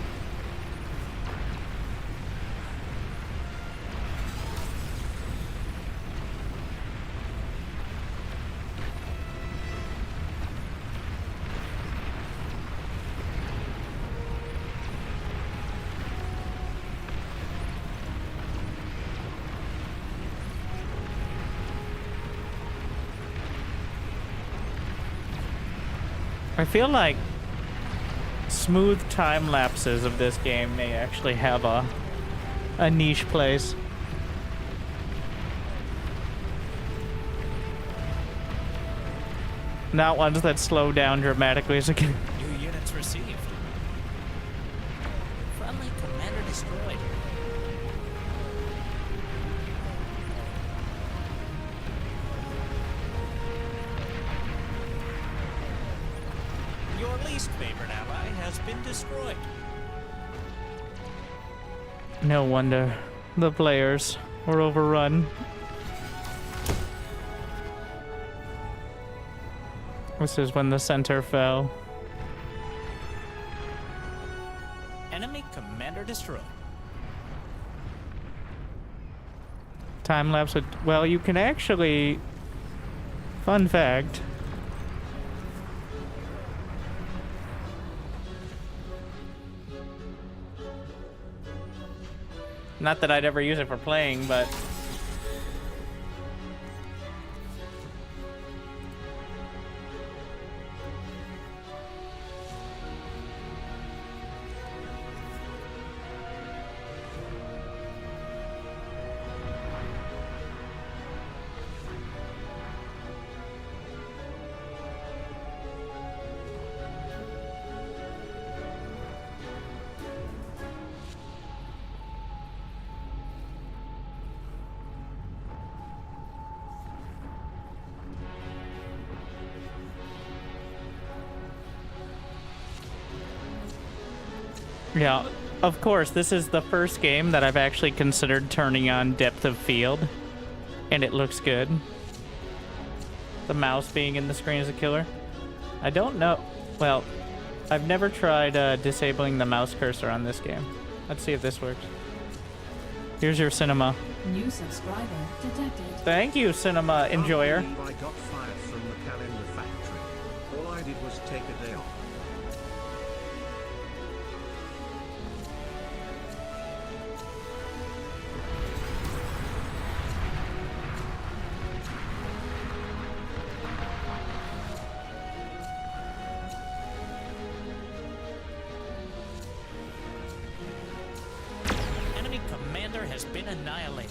I feel like smooth time lapses of this game may actually have a niche place. Not ones that slow down dramatically as a kid. New units received. Friendly commander destroyed. Your least favorite ally has been destroyed. No wonder the players were overrun. This is when the center fell. Enemy commander destroyed. Time lapse with, well, you can actually, fun fact, not that I'd ever use it for playing, but yeah, of course, this is the first game that I've actually considered turning on depth of field, and it looks good. The mouse being in the screen is a killer. I don't know. Well, I've never tried disabling the mouse cursor on this game. Let's see if this works. Here's your cinema. New subscriber detected. Thank you, cinema enjoyer. I believe I got fired from the calendar factory. All I did was take a day off. Enemy commander has been annihilated.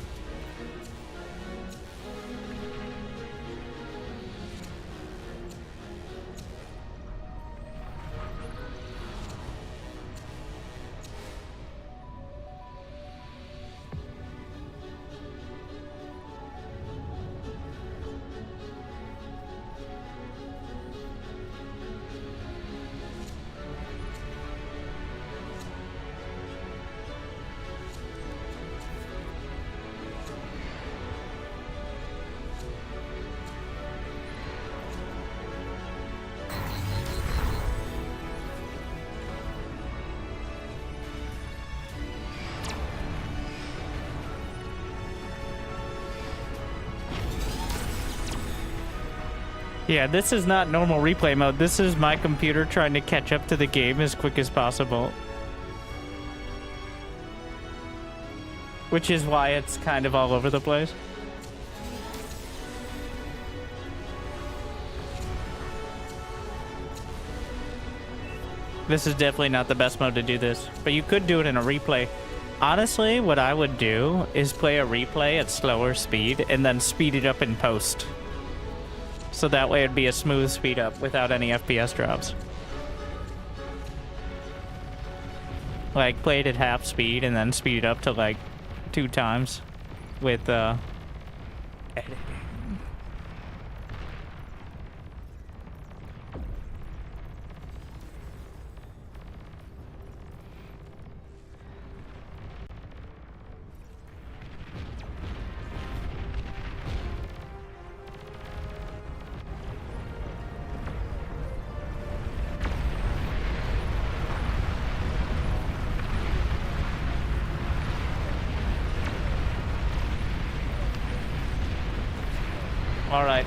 Yeah, this is not normal replay mode. This is my computer trying to catch up to the game as quick as possible. Which is why it's kind of all over the place. This is definitely not the best mode to do this, but you could do it in a replay. Honestly, what I would do is play a replay at slower speed and then speed it up in post. So that way it'd be a smooth speed up without any FPS drops. Like, play it at half speed and then speed it up to like 2 times with editing. All right,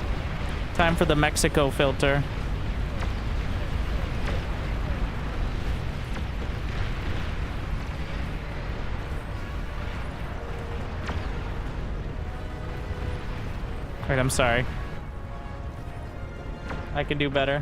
time for the Mexico filter. Wait, I'm sorry. I can do better.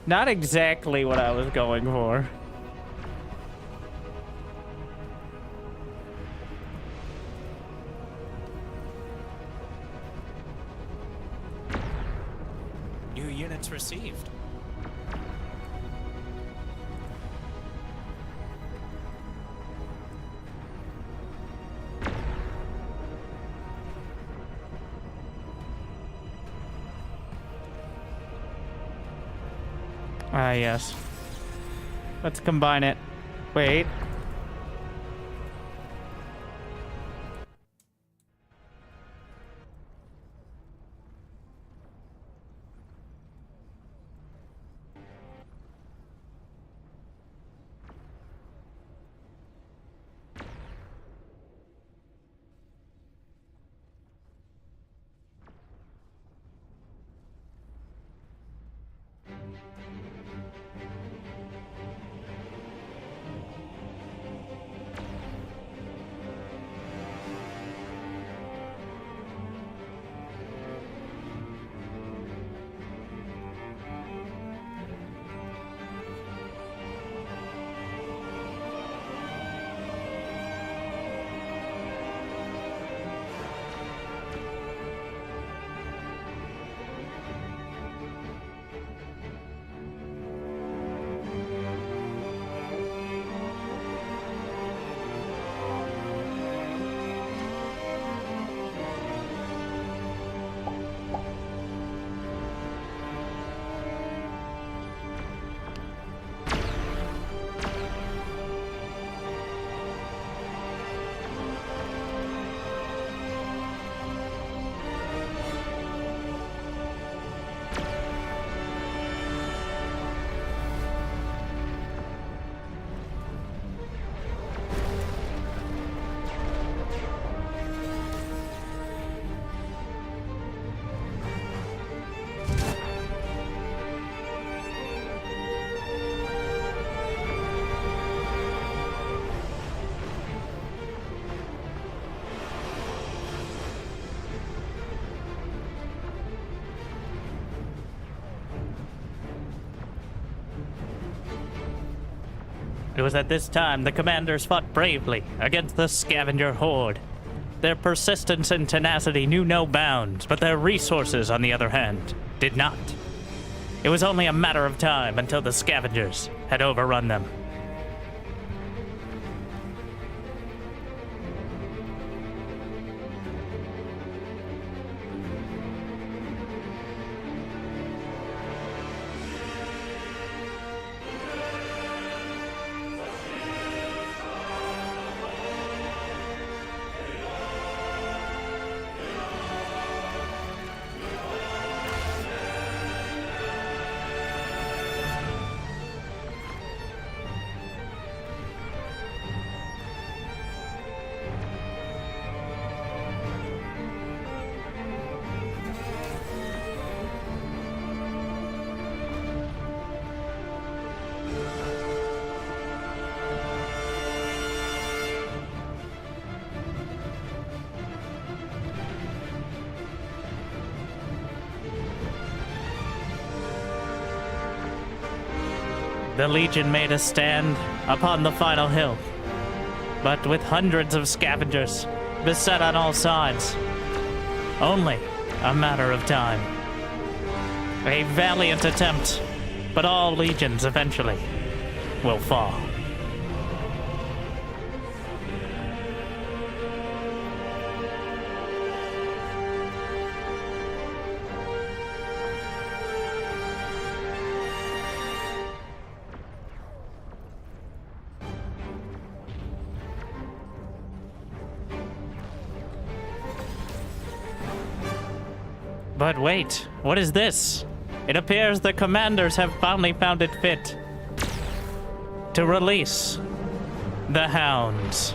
Not exactly what I was going for. New units received. Ah, yes. Let's combine it. Wait. It was at this time the commanders fought bravely against the scavenger horde. Their persistence and tenacity knew no bounds, but their resources, on the other hand, did not. It was only a matter of time until the scavengers had overrun them. The Legion made a stand upon the final hill, but with hundreds of scavengers beset on all sides. Only a matter of time. A valiant attempt, but all legions eventually will fall. But wait, what is this? It appears the commanders have finally found it fit to release the hounds.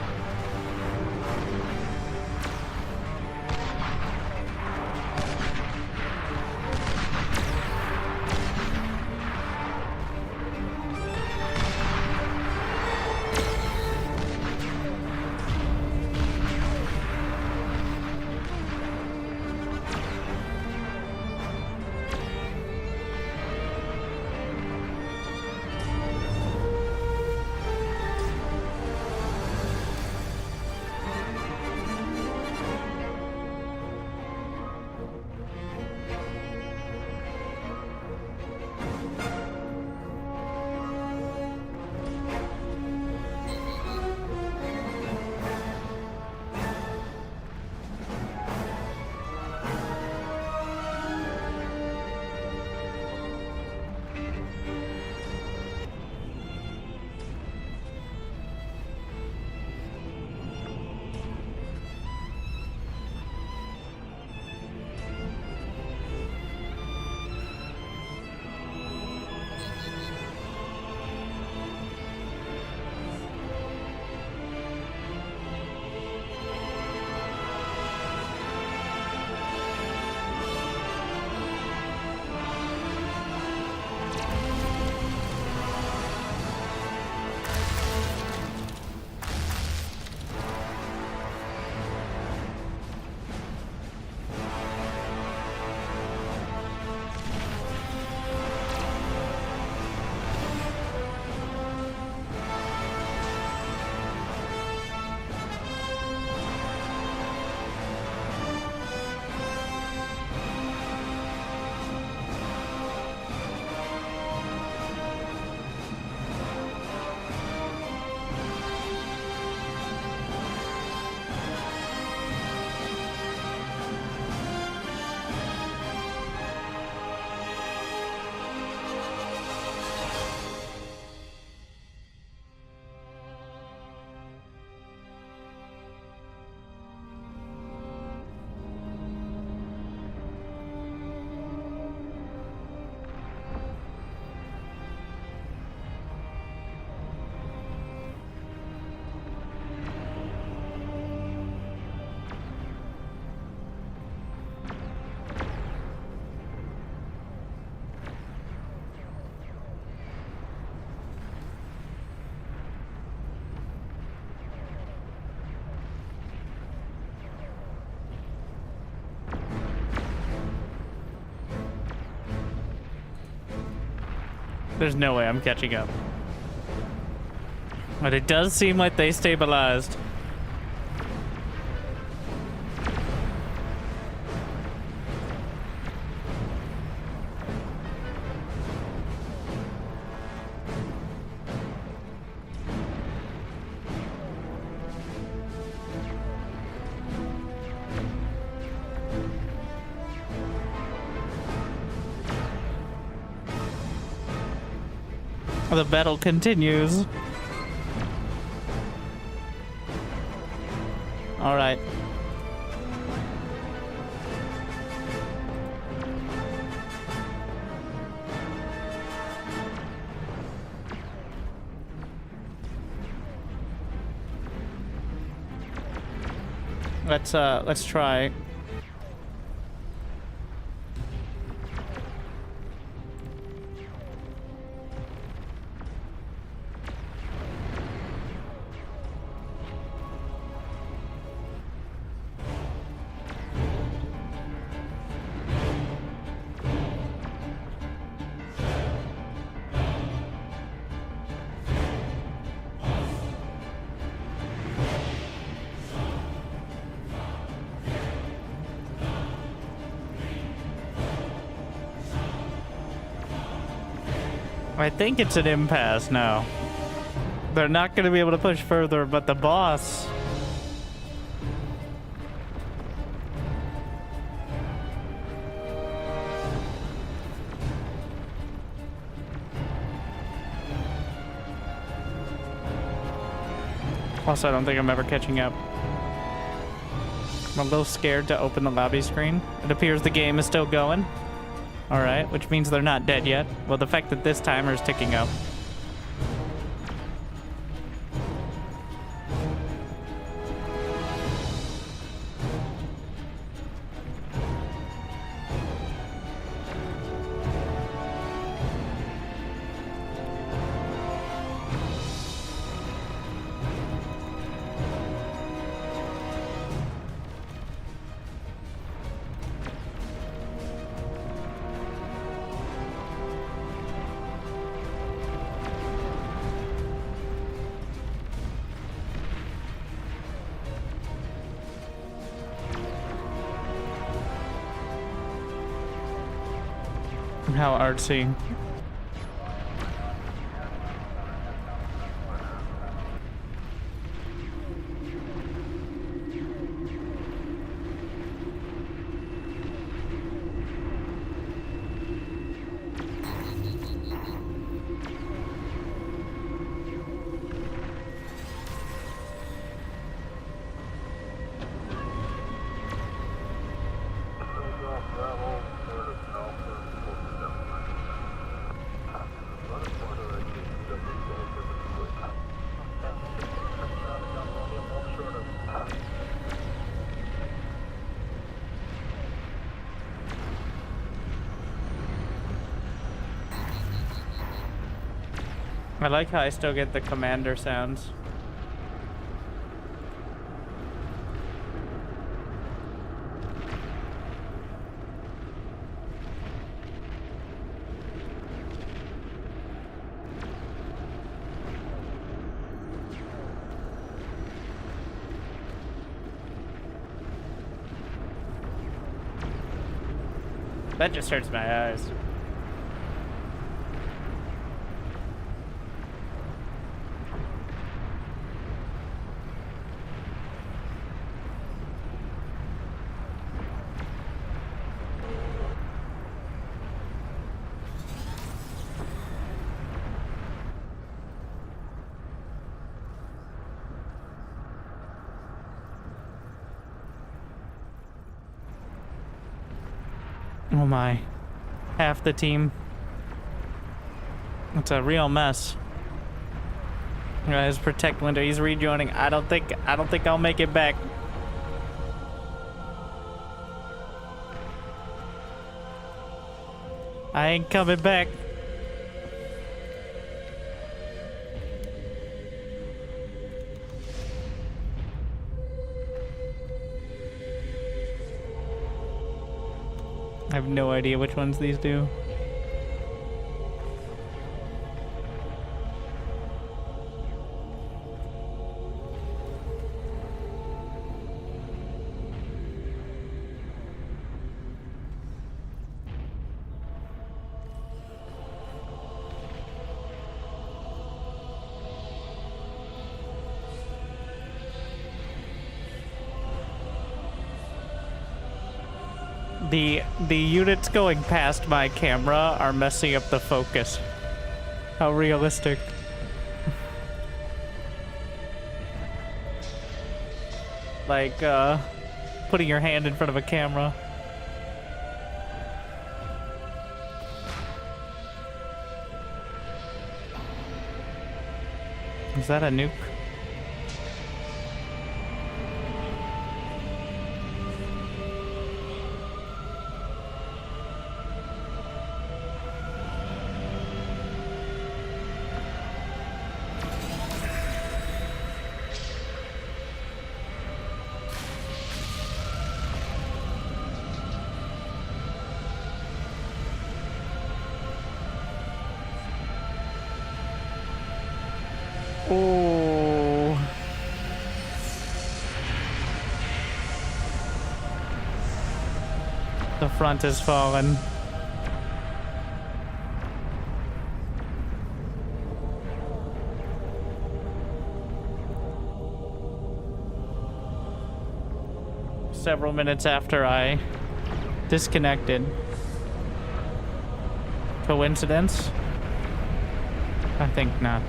There's no way I'm catching up. But it does seem like they stabilized. The battle continues. All right. Let's try. I think it's an impasse now. They're not going to be able to push further, but the boss... Also, I don't think I'm ever catching up. I'm a little scared to open the lobby screen. It appears the game is still going. Alright, which means they're not dead yet. Well, the fact that this timer is ticking up. How artsy. I like how I still get the commander sounds. That just hurts my eyes. Oh my. Half the team. It's a real mess. Guys, protect Winter. He's rejoining. I don't think I'll make it back. I ain't coming back. I have no idea which ones these do. The units going past my camera are messing up the focus. How realistic. Like, putting your hand in front of a camera. Is that a nuke? Oh. The front is fallen. Several minutes after I disconnected. Coincidence? I think not.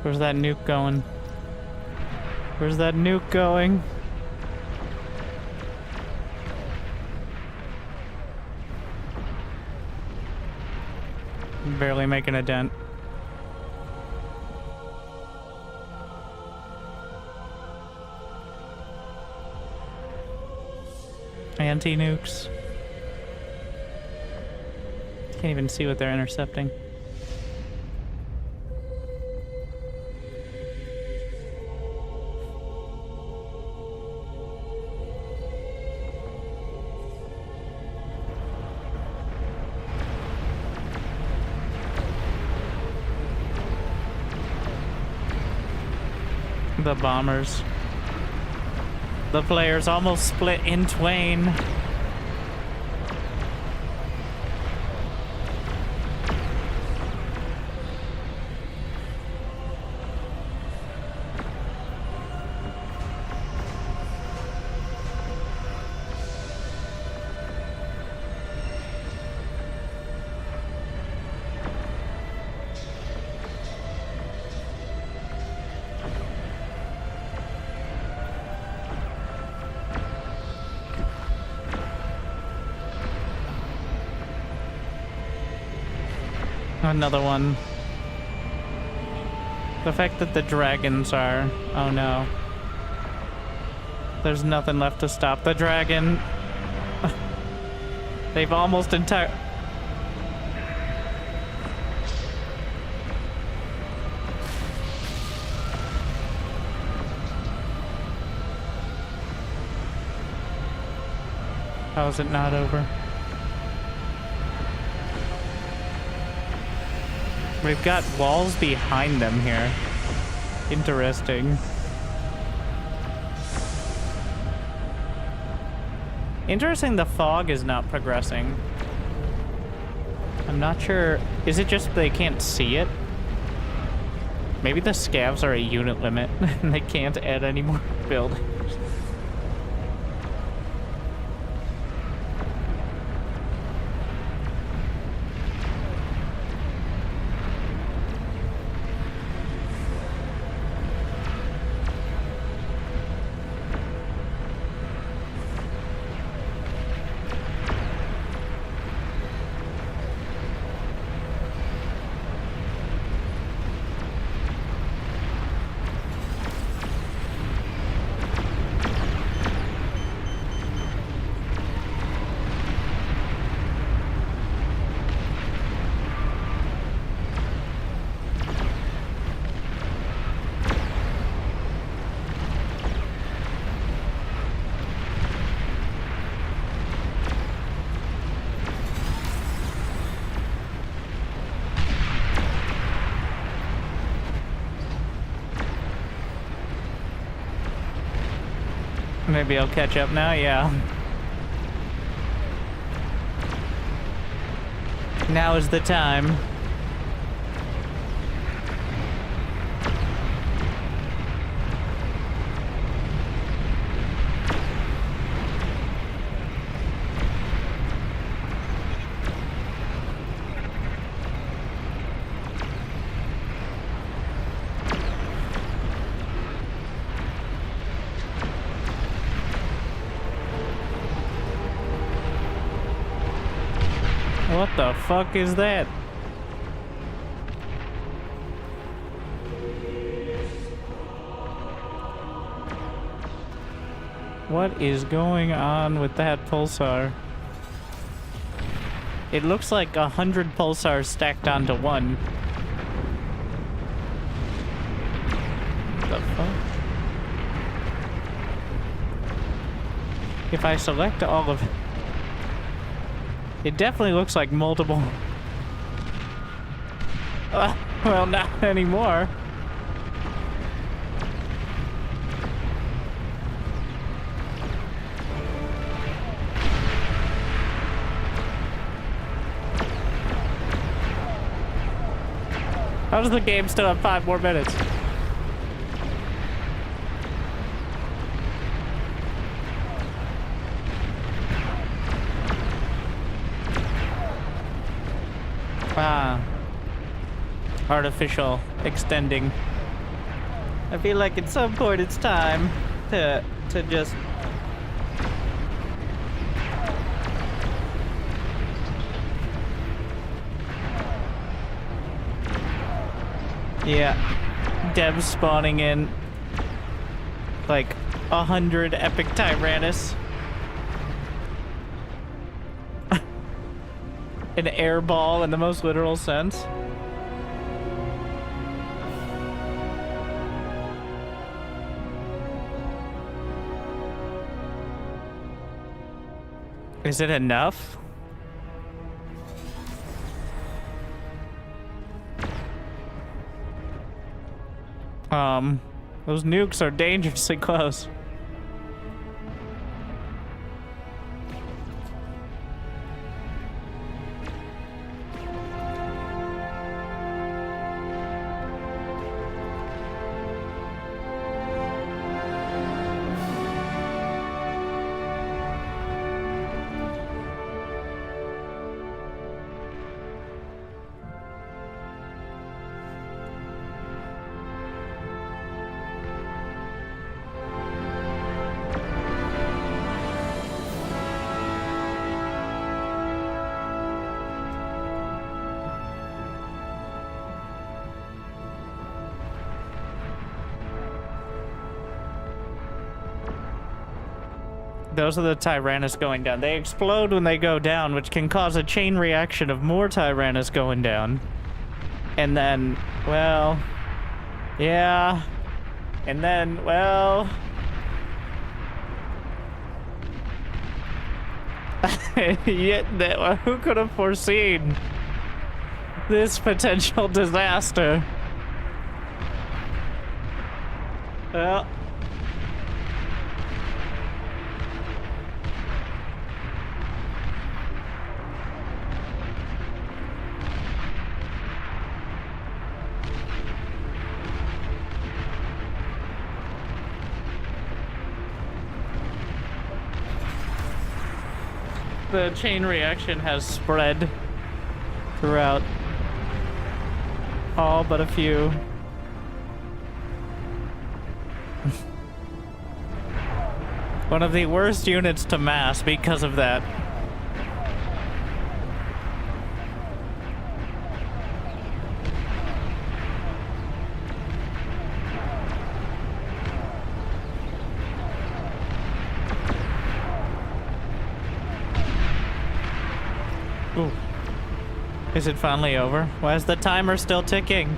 Where's that nuke going? Where's that nuke going? Barely making a dent. Anti-nukes. Can't even see what they're intercepting. The bombers. The players almost split in twain. Another one. The fact that the dragons are... Oh no. There's nothing left to stop the dragon. They've almost entire... How is it not over? We've got walls behind them here. Interesting. Interesting the fog is not progressing. I'm not sure. Is it just they can't see it? Maybe the scavs are a unit limit and they can't add any more buildings. Maybe I'll catch up now, yeah. Now is the time. What the fuck is that? What is going on with that pulsar? It looks like 100 pulsars stacked onto one. The fuck? If I select all of it, it definitely looks like multiple. Well, not anymore. How does the game still have 5 more minutes? Artificial extending. I feel like at some point it's time to just devs spawning in like 100 epic Tyrannus. An air ball in the most literal sense. Is it enough? Those nukes are dangerously close. Those are the Tyrannus going down. They explode when they go down, which can cause a chain reaction of more Tyrannus going down. And then, well, yeah. And then, well... yeah, who could have foreseen this potential disaster? Well... the chain reaction has spread throughout all but a few. One of the worst units to mass because of that. Ooh. Is it finally over? Why is the timer still ticking?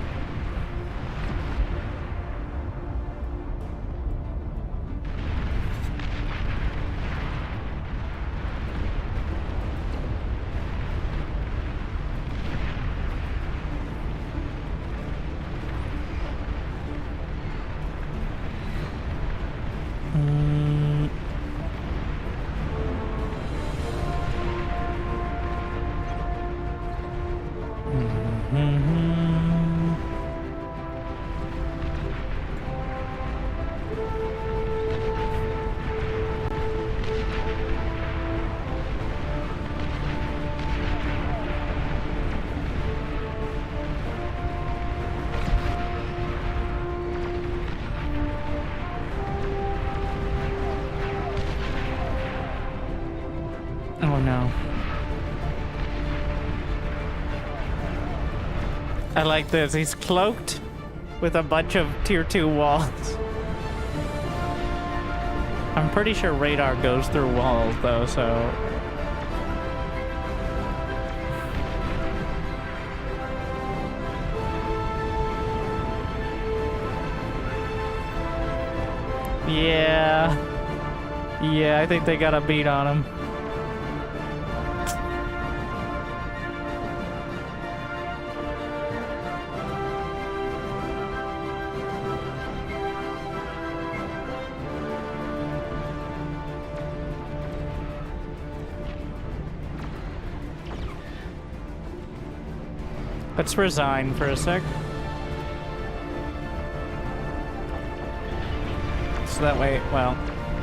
Oh no. I like this. He's cloaked with a bunch of tier 2 walls. I'm pretty sure radar goes through walls though, so... Yeah. Yeah, I think they got a beat on him. Let's resign for a sec. So that way, well,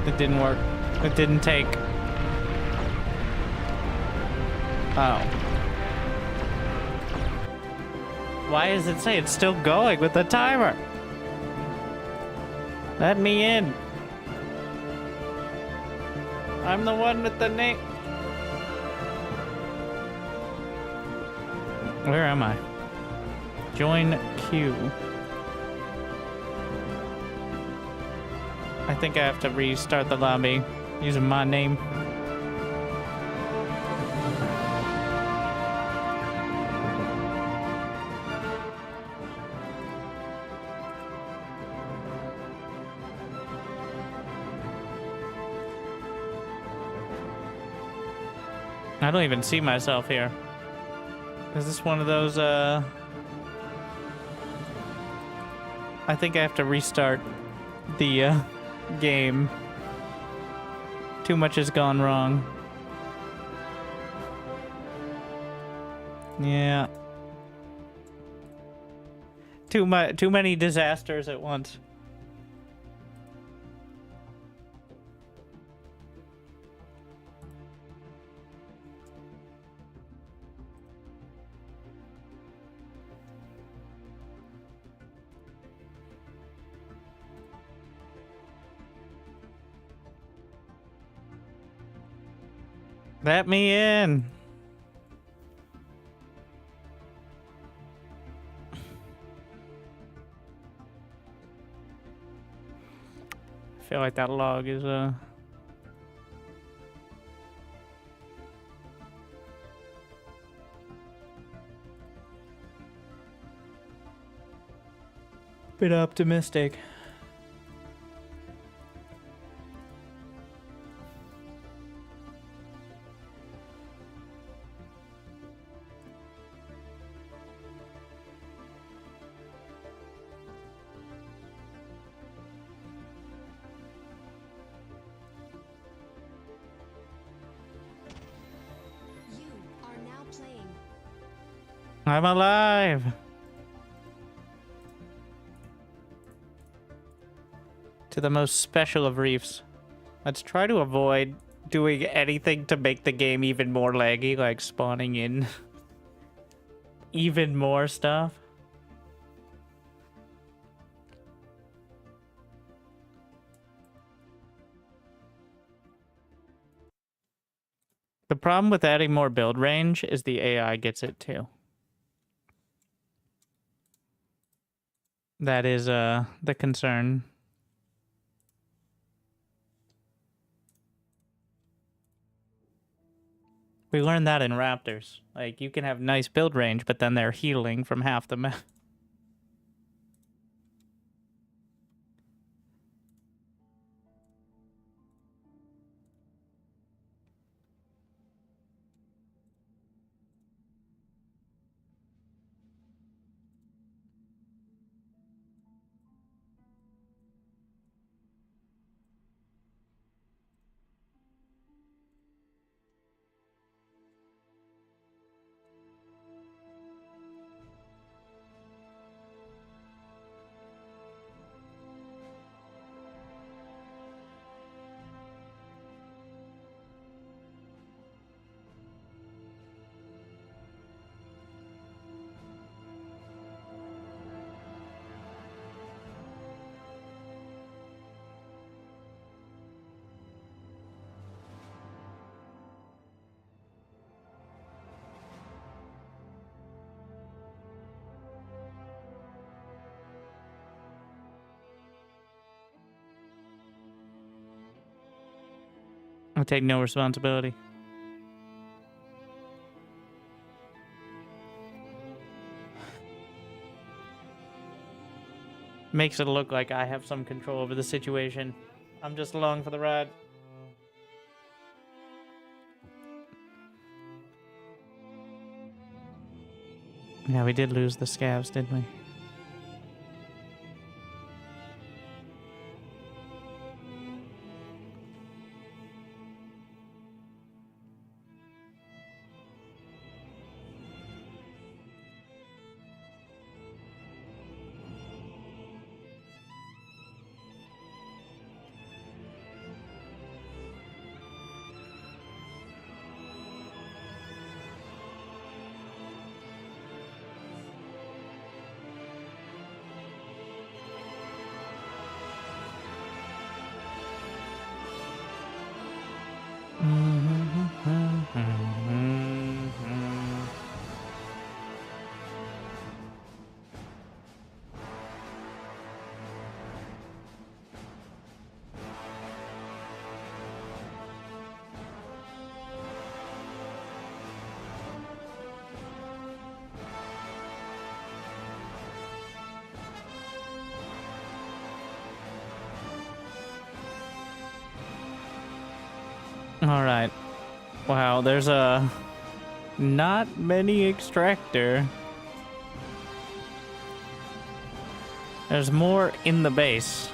it didn't work. It didn't take. Oh. Why does it say it's still going with the timer? Let me in. I'm the one with the name. Where am I? Join queue. I think I have to restart the lobby using my name. I don't even see myself here. Is this one of those, I think I have to restart the, game. Too much has gone wrong. Yeah. Too many disasters at once. Let me in. I feel like that log is bit optimistic. I'm alive. To the most special of reefs. Let's try to avoid doing anything to make the game even more laggy, like spawning in even more stuff. The problem with adding more build range is the AI gets it too. That is the concern. We learned that in Raptors. Like, you can have nice build range, but then they're healing from half the map. I take no responsibility. Makes it look like I have some control over the situation. I'm just along for the ride. Yeah, we did lose the scavs, didn't we? All right. Wow, there's a not many extractor. There's more in the base.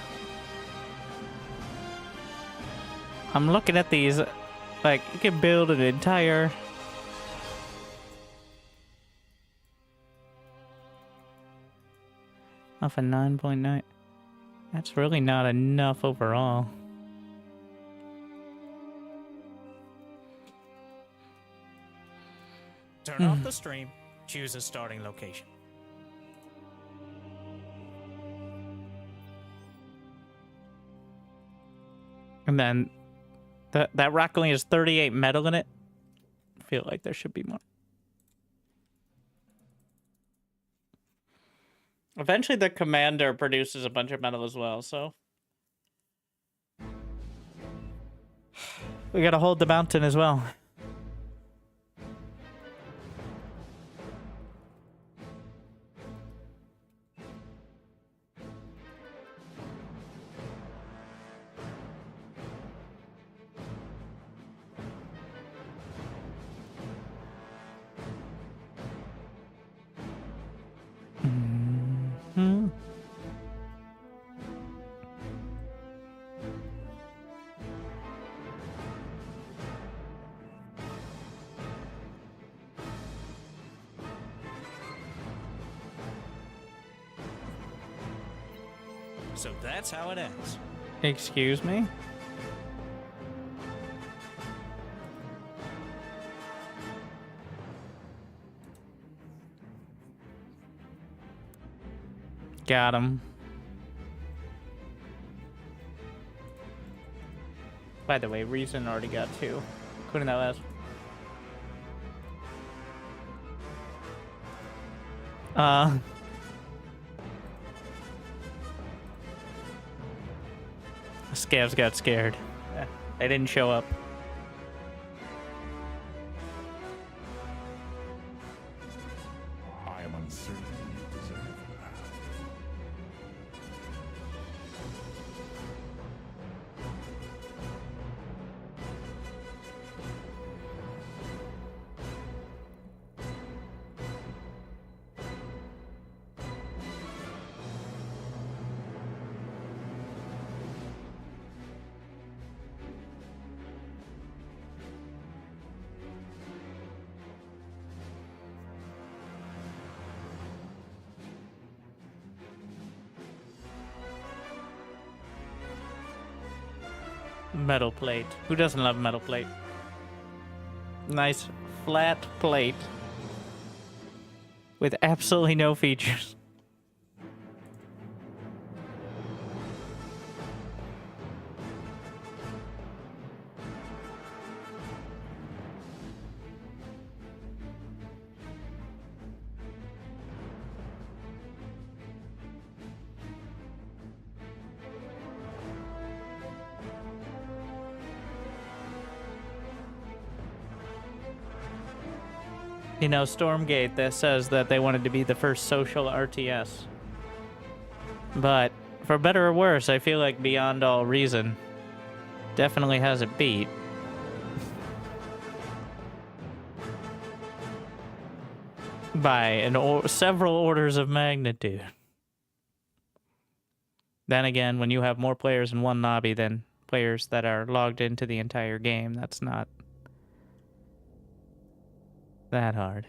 I'm looking at these, like, you can build an entire... Off a 9.9. That's really not enough overall. Turn off the stream. Choose a starting location. And then that rock only has 38 metal in it. I feel like there should be more. Eventually the commander produces a bunch of metal as well, so we gotta hold the mountain as well. So that's how it ends. Excuse me? Got him. By the way, Reason already got 2, including that last one. The scavs got scared. They didn't show up. I am uncertain you deserve that. Metal plate. Who doesn't love metal plate? Nice flat plate with absolutely no features. You know, Stormgate that says that they wanted to be the first social RTS. But for better or worse, I feel like Beyond All Reason definitely has it beat. By several orders of magnitude. Then again, when you have more players in one lobby than players that are logged into the entire game, that's not that hard.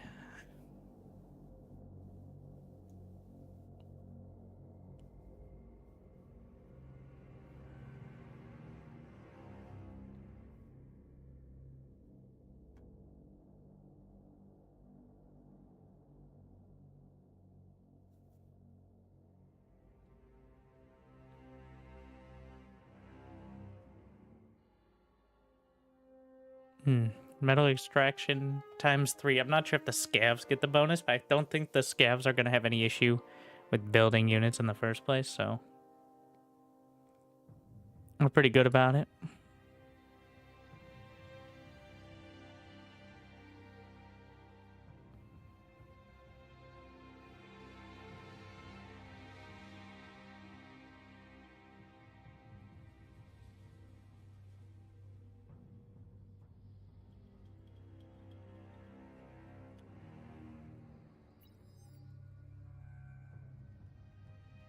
Metal extraction ×3. I'm not sure if the scavs get the bonus, but I don't think the scavs are going to have any issue with building units in the first place, so we're pretty good about it.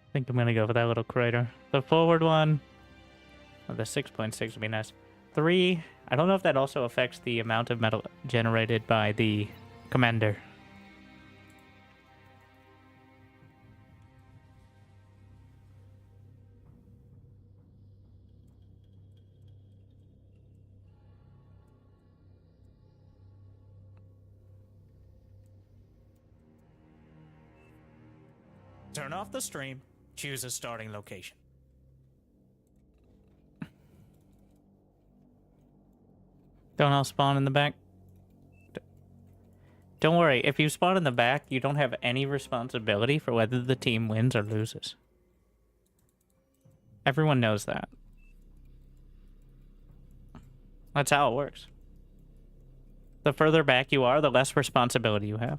I think I'm going to go for that little crater. The forward one, oh, the 6.6 would be nice. 3, I don't know if that also affects the amount of metal generated by the commander. Turn off the stream. Choose a starting location. Don't all spawn in the back? Don't worry, if you spawn in the back, you don't have any responsibility for whether the team wins or loses. Everyone knows that. That's how it works. The further back you are, the less responsibility you have.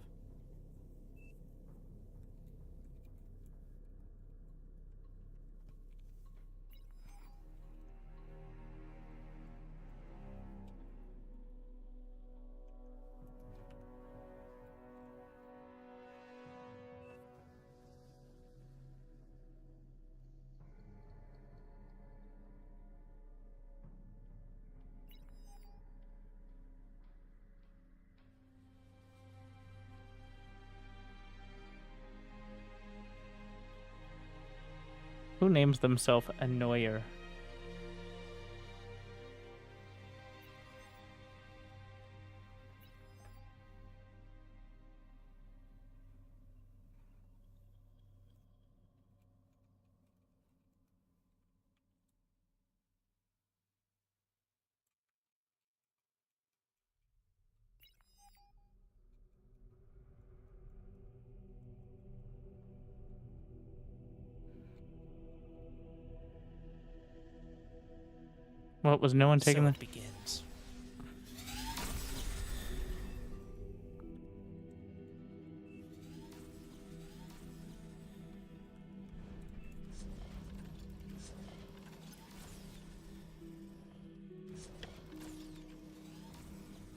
Who names themselves Annoyer? What, was no one taking So the... it begins.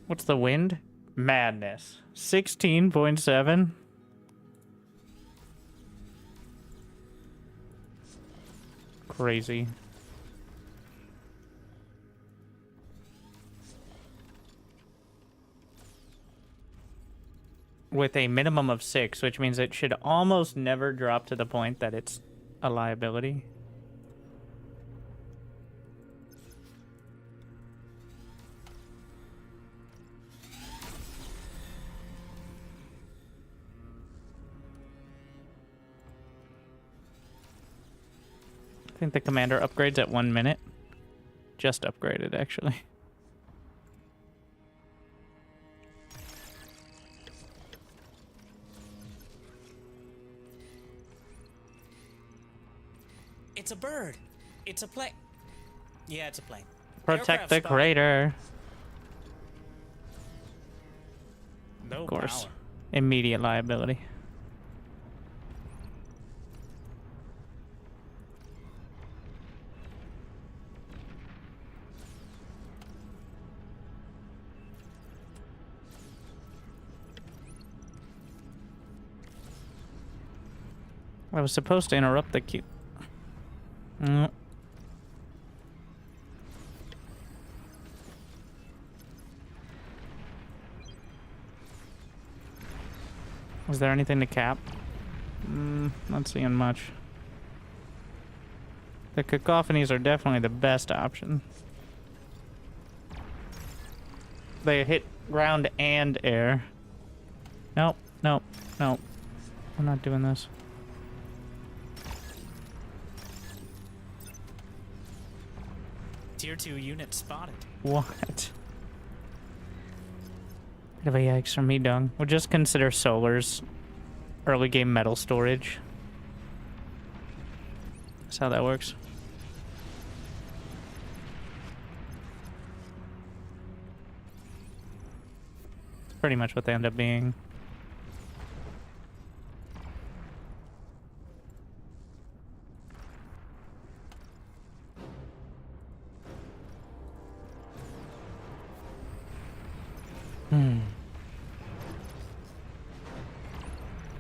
What's the wind? Madness. 16.7? Crazy. With a minimum of 6, which means it should almost never drop to the point that it's a liability. I think the commander upgrades at 1 minute. Just upgraded, actually. It's a bird. It's a plane. Yeah, it's a plane. Protect Aircraft the spotted. crater. No Of course. power. immediate liability. I was supposed to interrupt the queue. No. Was there anything to cap? Not seeing much. The cacophonies are definitely the best option. They hit ground and air. Nope, nope, nope. I'm not doing this. Tier 2 unit spotted. What? Bit of a yikes from me, Dung. We'll just consider Solar's early game metal storage. That's how that works. It's pretty much what they end up being.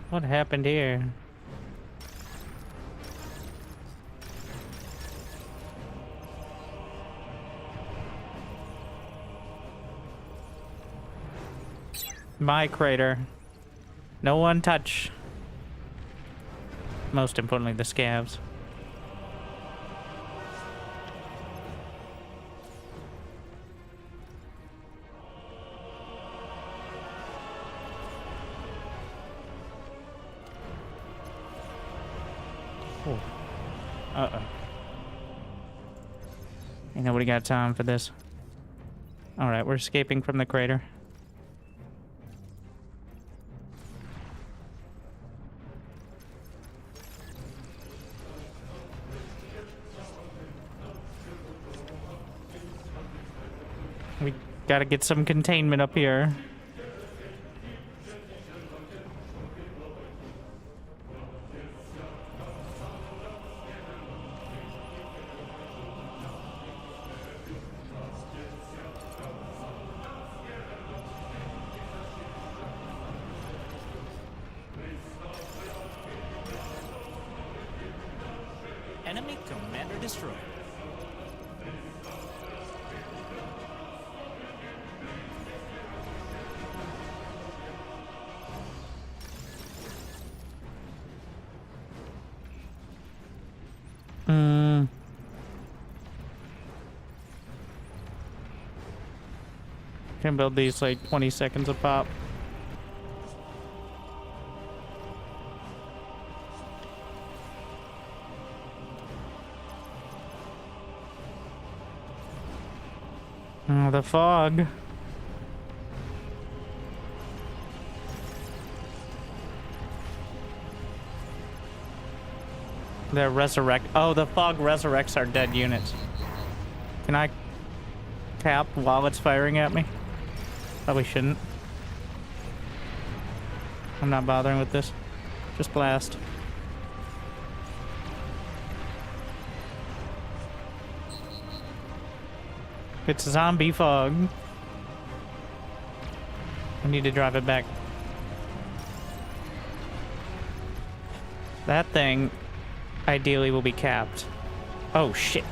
What happened here? My crater. No one touch. Most importantly, the scavs. Uh-oh. Ain't nobody got time for this. Alright, we're escaping from the crater. We gotta get some containment up here. Enemy commander destroyed. Can build these like 20 seconds a pop. Oh, the fog. They're resurrect. Oh, the fog resurrects our dead units. Can I cap while it's firing at me? Probably shouldn't. I'm not bothering with this. Just blast. It's zombie fog. I need to drive it back. That thing ideally will be capped. Oh shit.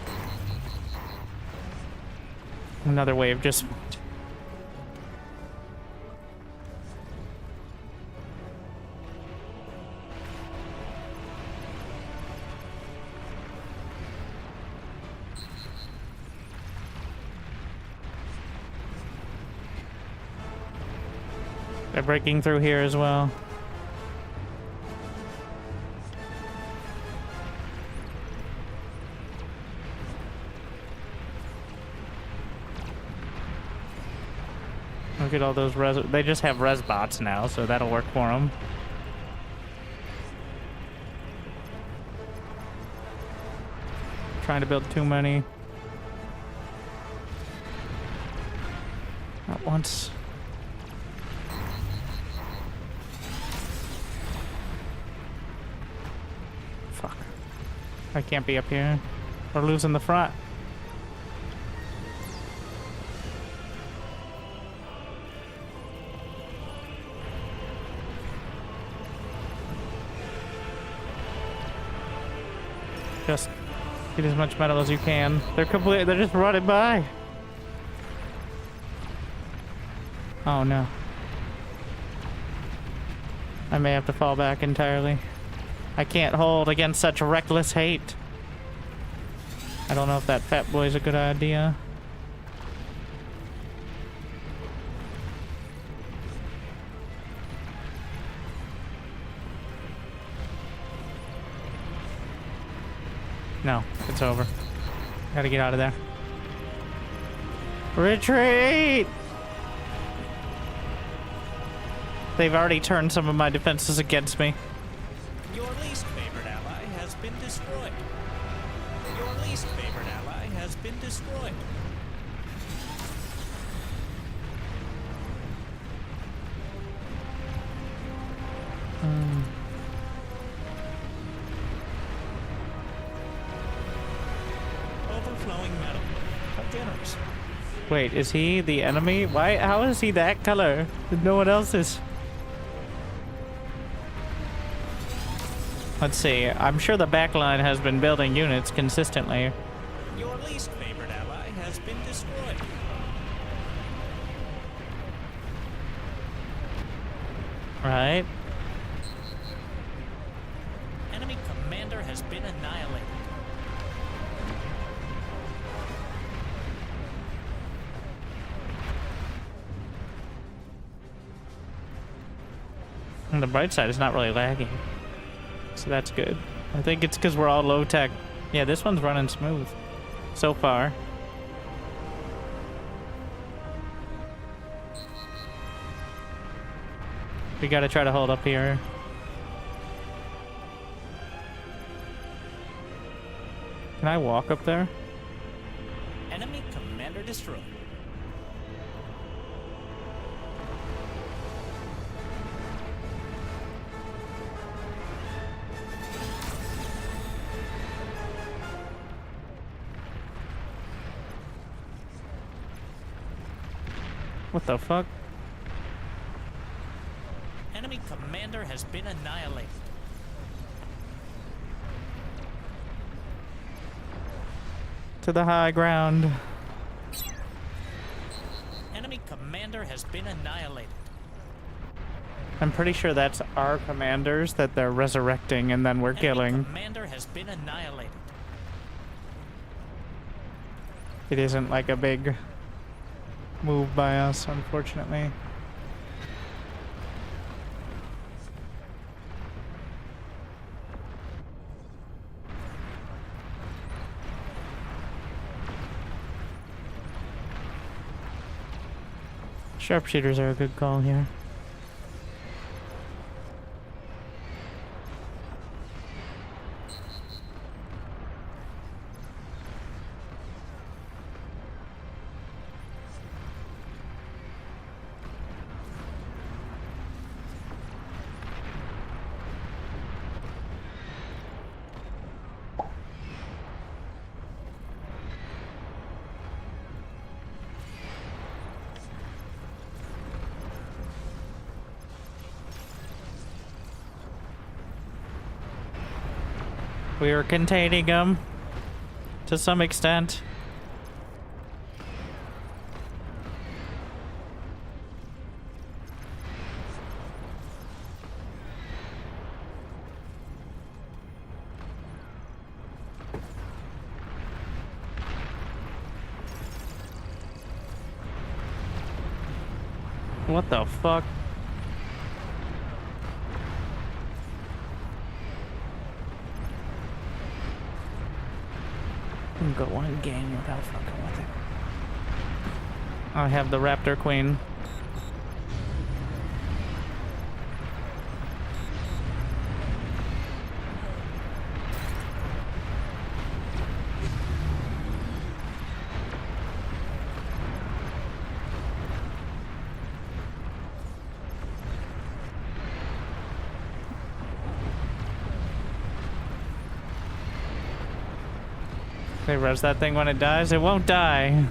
Another wave just... They're breaking through here as well. Look at all those res... They just have res bots now, so that'll work for them. Trying to build too many. Not once. I can't be up here. We're losing the front. Just get as much metal as you can. They're just running by. Oh no. I may have to fall back entirely. I can't hold against such reckless hate. I don't know if that fat boy's a good idea. No, it's over. Gotta get out of there. Retreat! They've already turned some of my defenses against me. Your least favorite ally has been destroyed. Your least favorite ally has been destroyed. Overflowing metal. How generous. Wait, is he the enemy? Why? How is he that color? No one else is. Let's see. I'm sure the backline has been building units consistently. Your least favorite ally has been destroyed. Right? Enemy commander has been annihilated. And the bright side is not really lagging. So that's good. I think it's because we're all low tech. Yeah, this one's running smooth. So far. We gotta try to hold up here. Can I walk up there? Enemy commander destroyed. What the fuck? Enemy commander has been annihilated. To the high ground. Enemy commander has been annihilated. I'm pretty sure that's our commanders that they're resurrecting and then we're Enemy killing. commander has been annihilated. It isn't like a big move by us, unfortunately. Sharpshooters are a good call here. We are containing them to some extent. What the fuck? Go one game without fucking with it. I have the Raptor Queen. They res that thing when it dies. It won't die.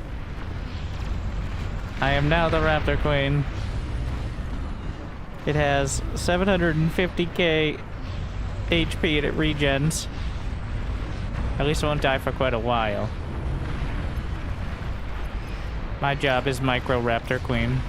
I am now the Raptor Queen. It has 750k HP and it regens. At least it won't die for quite a while. My job is Micro Raptor Queen.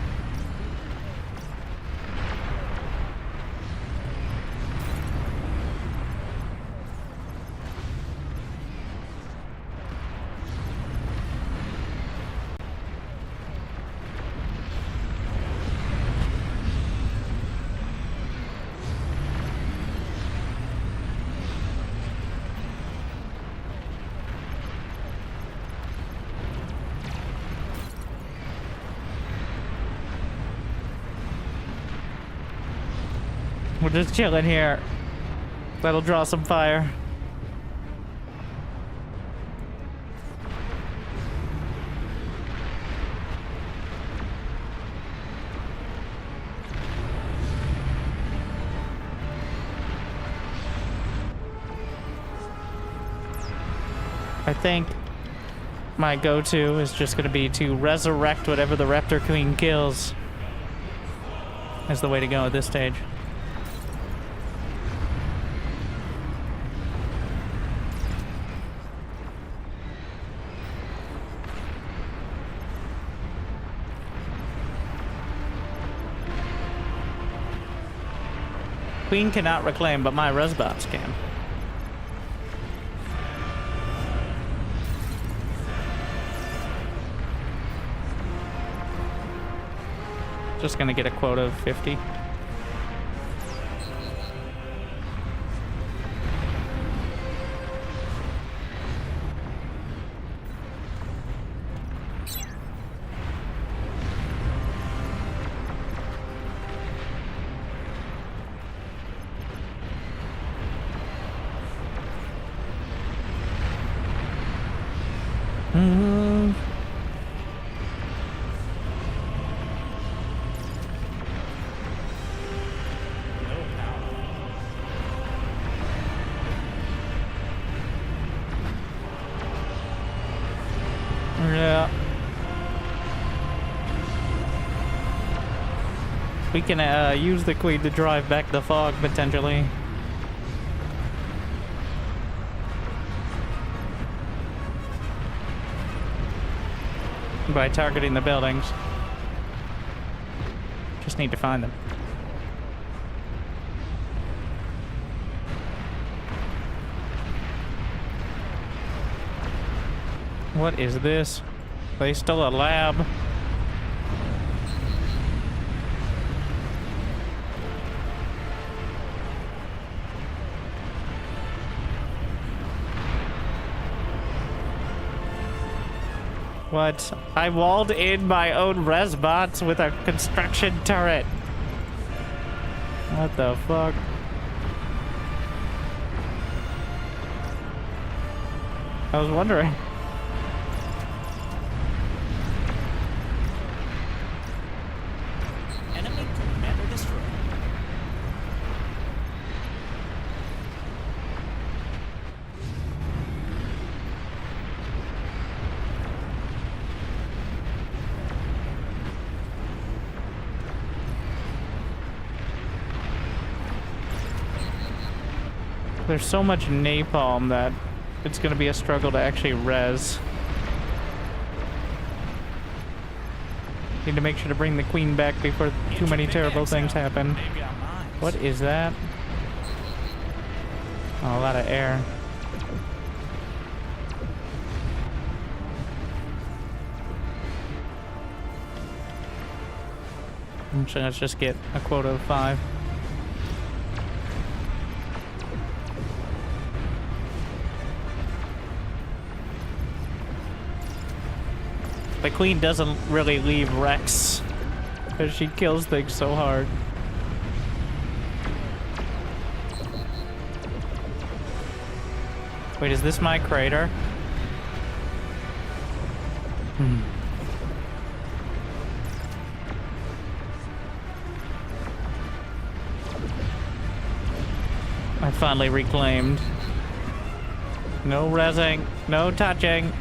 We're just chilling here. That'll draw some fire. I think my go-to is just gonna be to resurrect whatever the Raptor Queen kills. Is the way to go at this stage. Queen cannot reclaim, but my Resbots can. Just gonna get a quota of 50. Yeah. We can use the Queen to drive back the fog, potentially. By targeting the buildings. Just need to find them. What is this? They stole a lab. What? I walled in my own Resbots with a construction turret. What the fuck? I was wondering. Enemy commander destroyed. There's so much napalm that it's gonna be a struggle to actually res. Need to make sure to bring the Queen back before too many terrible things happen. Maybe on mine. What is that? Oh, a lot of air. So let's just get a quota of 5. The Queen doesn't really leave Rex because she kills things so hard. Wait, is this my crater? I finally reclaimed. No rezzing. No touching.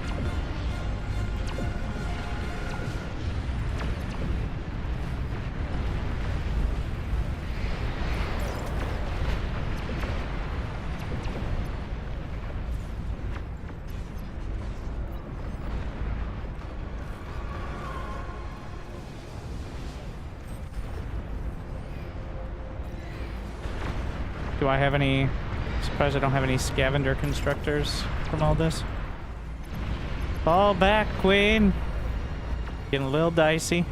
Do I have any... Surprised I don't have any scavenger constructors from all this. Fall back, Queen. Getting a little dicey.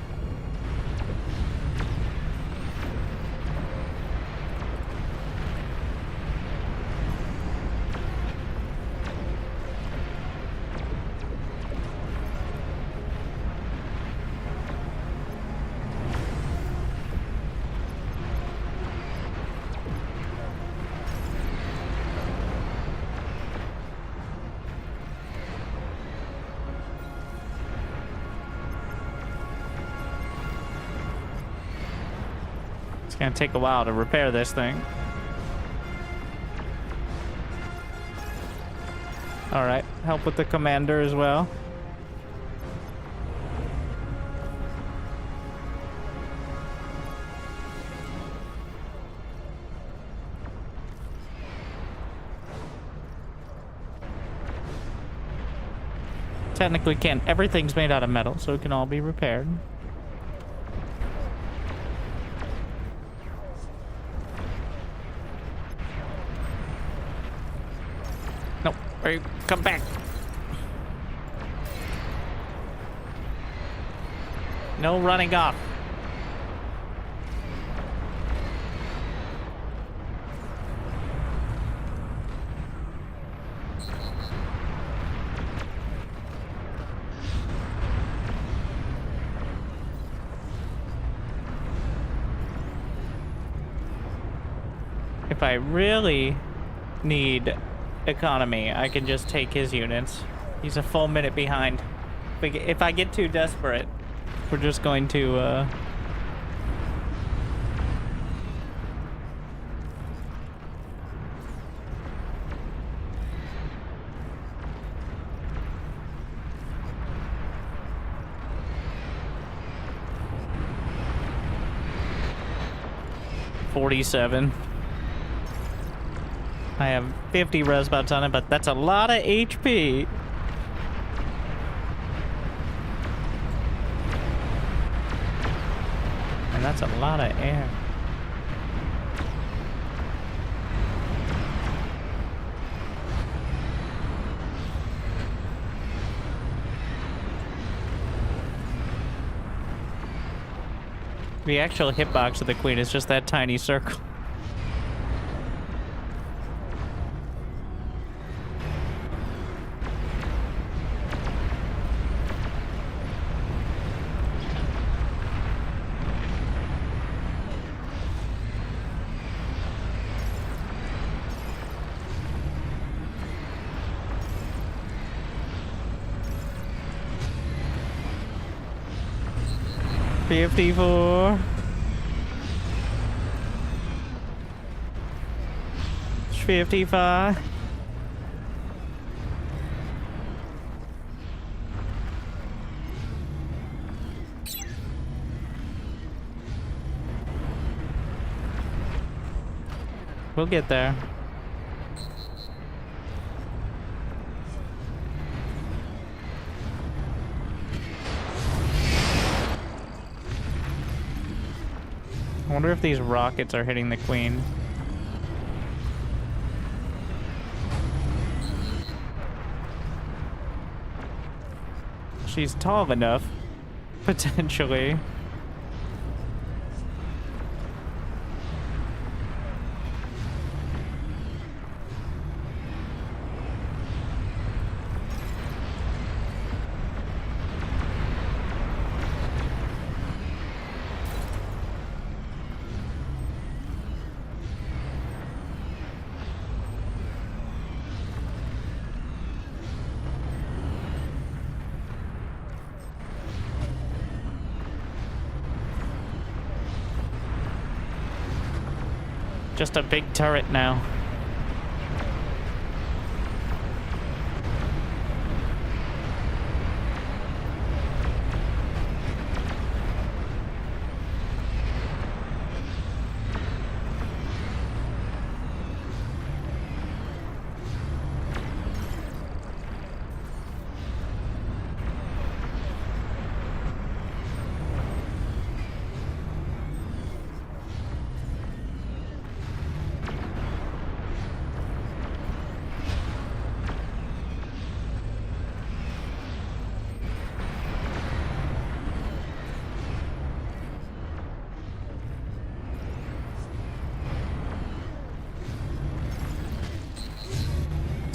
It's gonna take a while to repair this thing. All right, help with the commander as well. Technically can't. Everything's made out of metal, so it can all be repaired. Nope. Come back. No running off. If I really need economy, I can just take his units. He's a full minute behind. If I get too desperate, we're just going to $47. I have 50 res bots on it, but that's a lot of HP. And that's a lot of air. The actual hitbox of the Queen is just that tiny circle. $54. 55. We'll get there. I wonder if these rockets are hitting the Queen. She's tall enough, potentially. Just a big turret now.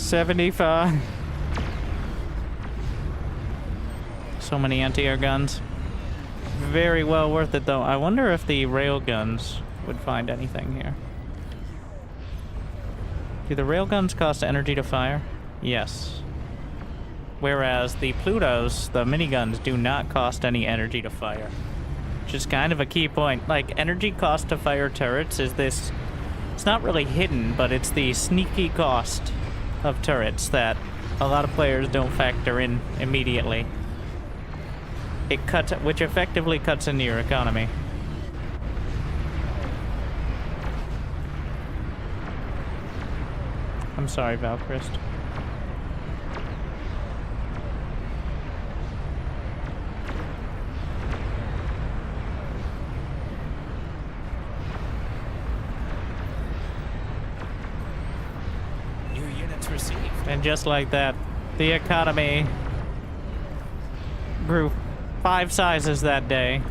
75. So many anti-air guns. Very well worth it, though. I wonder if the rail guns would find anything here. Do the rail guns cost energy to fire? Yes. Whereas the Plutos, the miniguns, do not cost any energy to fire. Which is kind of a key point. Like, energy cost to fire turrets is this... It's not really hidden, but it's the sneaky cost of turrets that a lot of players don't factor in immediately. It cuts, which effectively cuts into your economy. I'm sorry, Valkyrie. New units received. And just like that, the economy grew 5 sizes that day.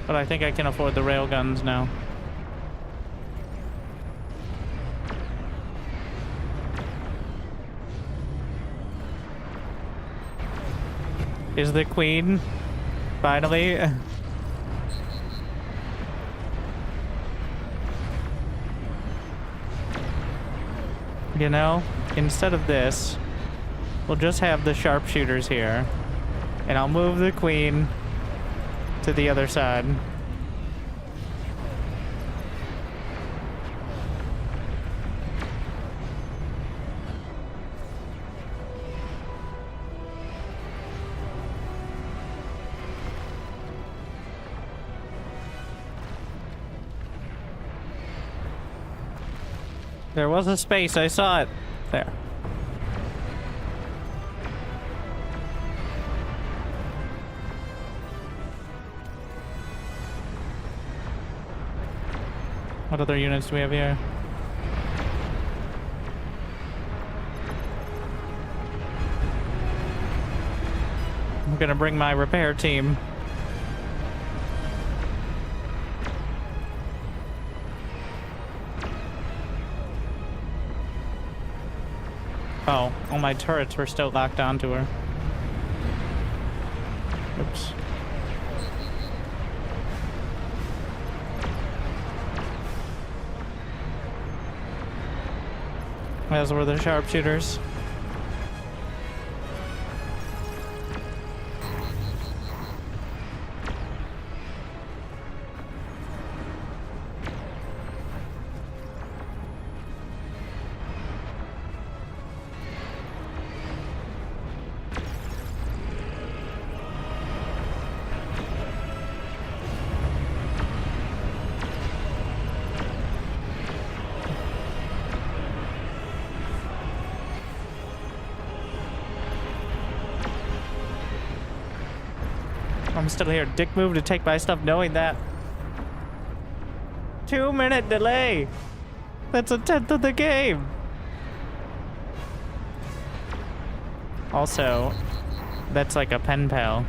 But I think I can afford the railguns now. Is the queen finally? You know, instead of this, we'll just have the sharpshooters here, and I'll move the queen to the other side. There was a space, I saw it. There. What other units do we have here? I'm gonna bring my repair team. Oh, all my turrets were still locked onto her. Oops. As were the sharpshooters. I'm still here. Dick move to take my stuff knowing that. 2-minute delay. That's 1/10 of the game. Also, that's like a pen pal.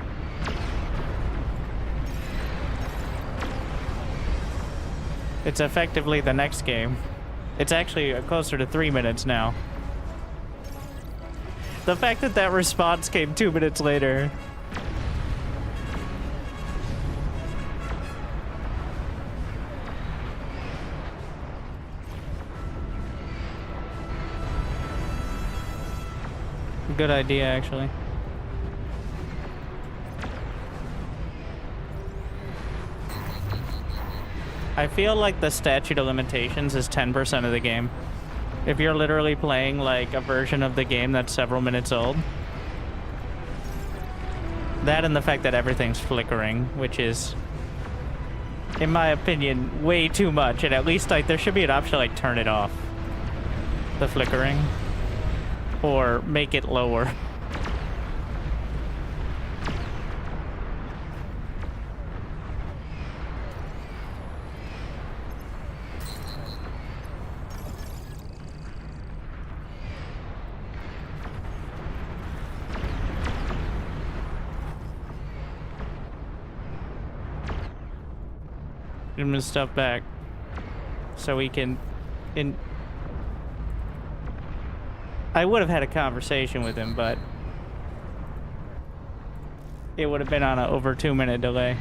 It's effectively the next game. It's actually closer to 3 minutes now. The fact that that response came 2 minutes later. Good idea, actually. I feel like the statute of limitations is 10% of the game. If you're literally playing like a version of the game that's several minutes old. That and the fact that everything's flickering, which is, in my opinion, way too much. And at least like there should be an option to like turn it off. The flickering. Or make it lower. him his stuff back so he can... I would have had a conversation with him, but it would have been on an over 2-minute delay.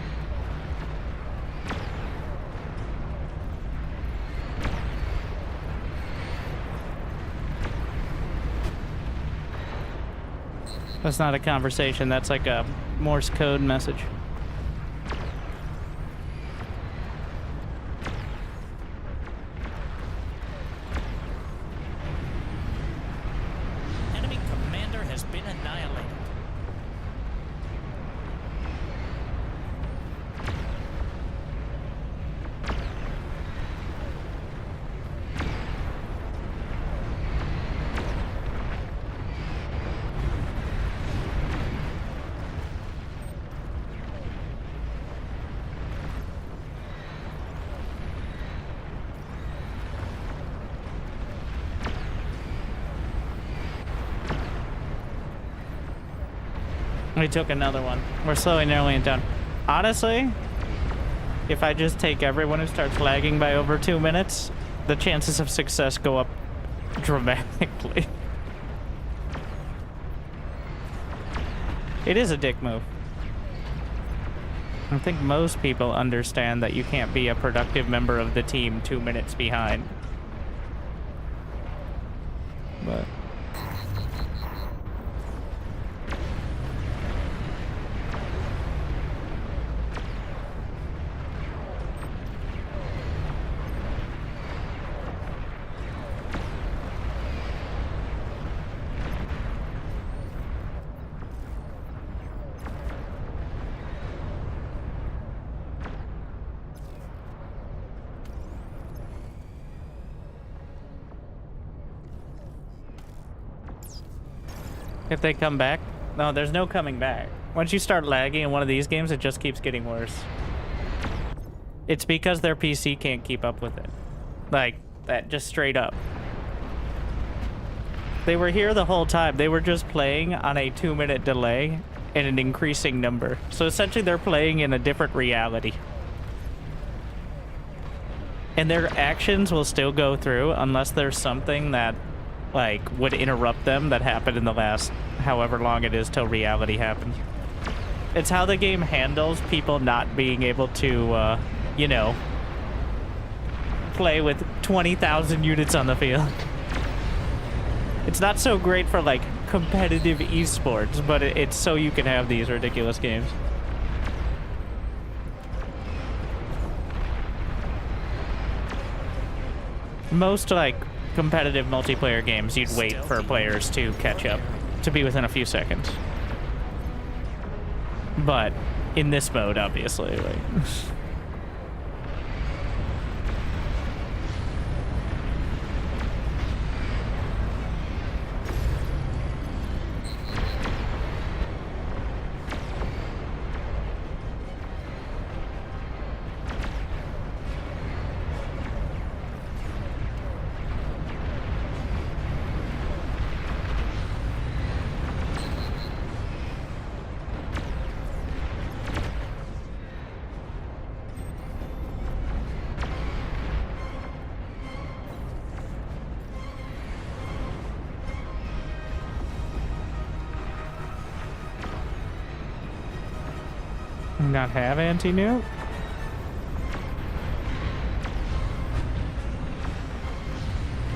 That's not a conversation, that's like a Morse code message. Enemy commander has been annihilated. We took another one. We're slowly narrowing it down. Honestly, if I just take everyone who starts lagging by over 2 minutes, the chances of success go up dramatically. It is a dick move. I think most people understand that you can't be a productive member of the team 2 minutes behind. But... if they come back? No, there's no coming back. Once you start lagging in one of these games, it just keeps getting worse. It's because their PC can't keep up with it. Like, that, just straight up. They were here the whole time. They were just playing on a 2-minute delay and an increasing number. So essentially they're playing in a different reality. And their actions will still go through unless there's something that like would interrupt them that happened in the last however long it is till reality happens. It's how the game handles people not being able to you know, play with 20,000 units on the field. It's not so great for like competitive esports, but it's so you can have these ridiculous games. Most like competitive multiplayer games, you'd wait for players to catch up, to be within a few seconds. But in this mode, obviously, like... Not have anti-nuke?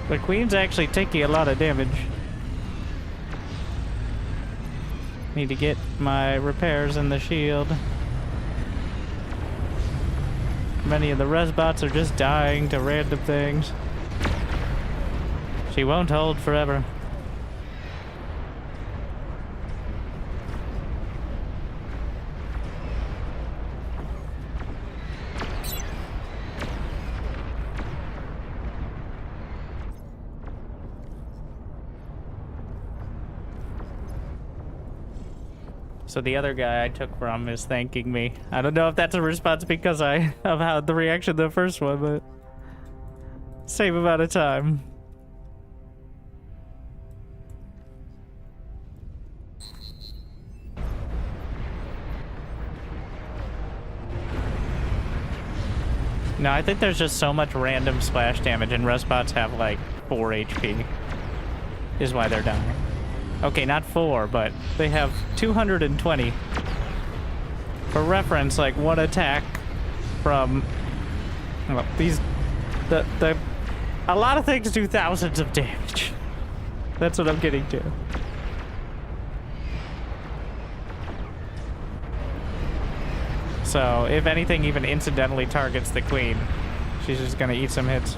The Queen's actually taking a lot of damage. Need to get my repairs in the shield. Many of the res bots are just dying to random things. She won't hold forever. So the other guy I took from is thanking me. I don't know if that's a response because of how the reaction to the first one, but same amount of time. No, I think there's just so much random splash damage, and Resbots have like 4 HP. Is why they're dying. Okay, not 4, but they have 220. For reference, like one attack from well, these a lot of things do thousands of damage. That's what I'm getting to. So, if anything even incidentally targets the queen, she's just gonna eat some hits.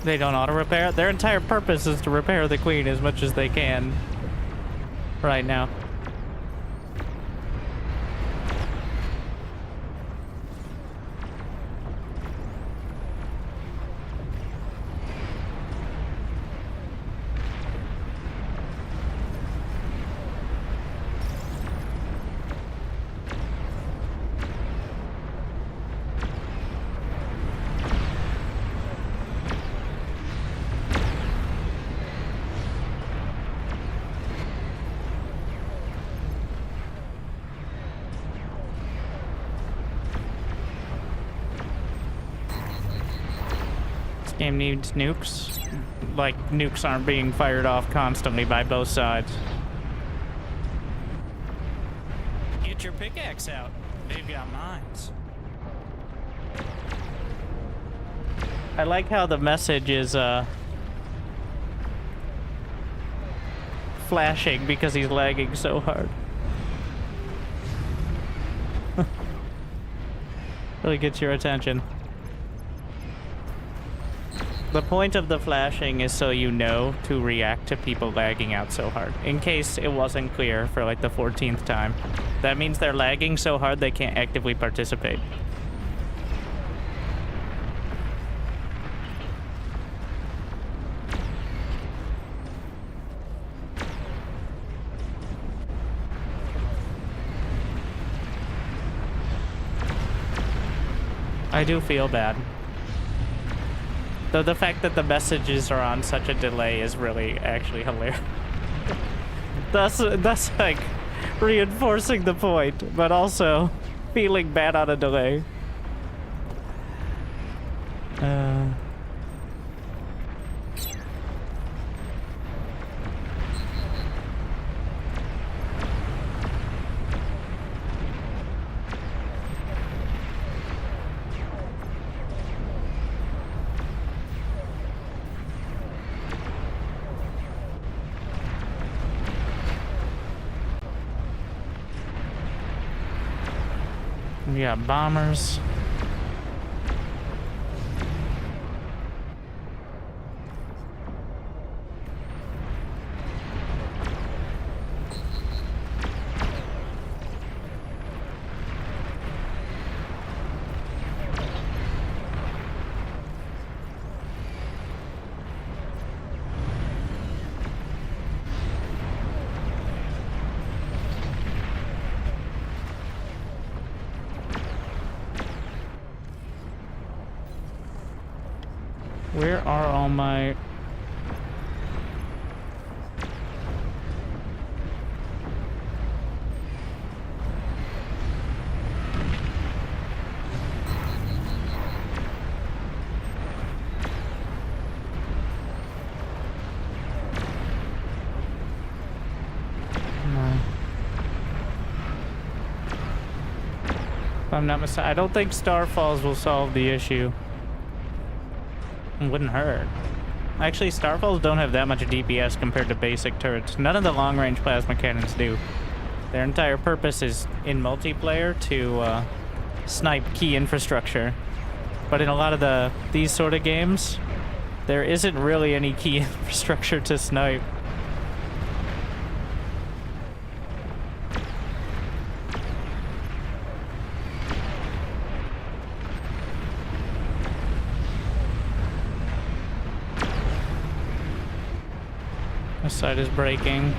They don't auto-repair. Their entire purpose is to repair the queen as much as they can right now. Game needs nukes. Like, nukes aren't being fired off constantly by both sides. Get your pickaxe out. They've got mines. I like how the message is, flashing because he's lagging so hard. Really gets your attention. The point of the flashing is so you know to react to people lagging out so hard. In case it wasn't clear for like the 14th time. That means they're lagging so hard they can't actively participate. I do feel bad. Though the fact that the messages are on such a delay is really actually hilarious. That's like reinforcing the point, but also feeling bad on a delay. We got bombers. Where are all my... If I'm not mistaken, I don't think Starfalls will solve the issue. It wouldn't hurt. Actually, Starfalls don't have that much DPS compared to basic turrets. None of the long-range plasma cannons do. Their entire purpose is, in multiplayer, to snipe key infrastructure. But in a lot of these sort of games, there isn't really any key infrastructure to snipe. This side is breaking.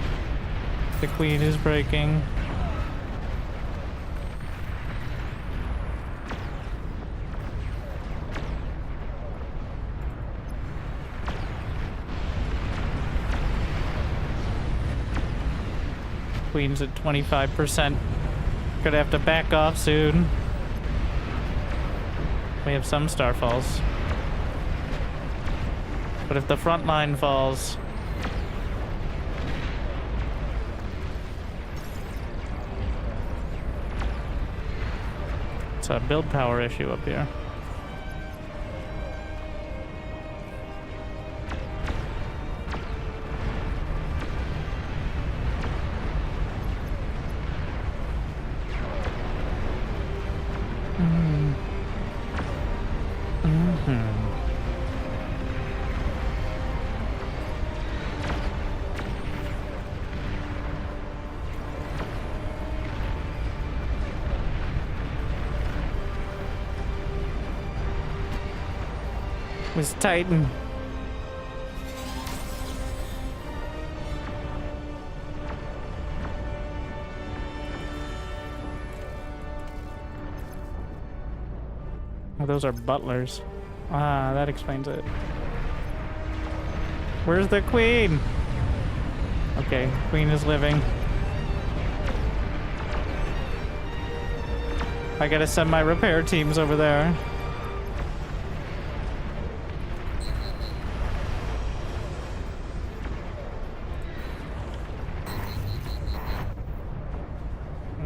The queen is breaking. Queen's at 25%. Gonna have to back off soon. We have some starfalls. But if the front line falls... It's a build power issue up here. Was Titan. Oh, those are butlers. Ah, that explains it. Where's the queen? Okay, queen is living. I gotta send my repair teams over there.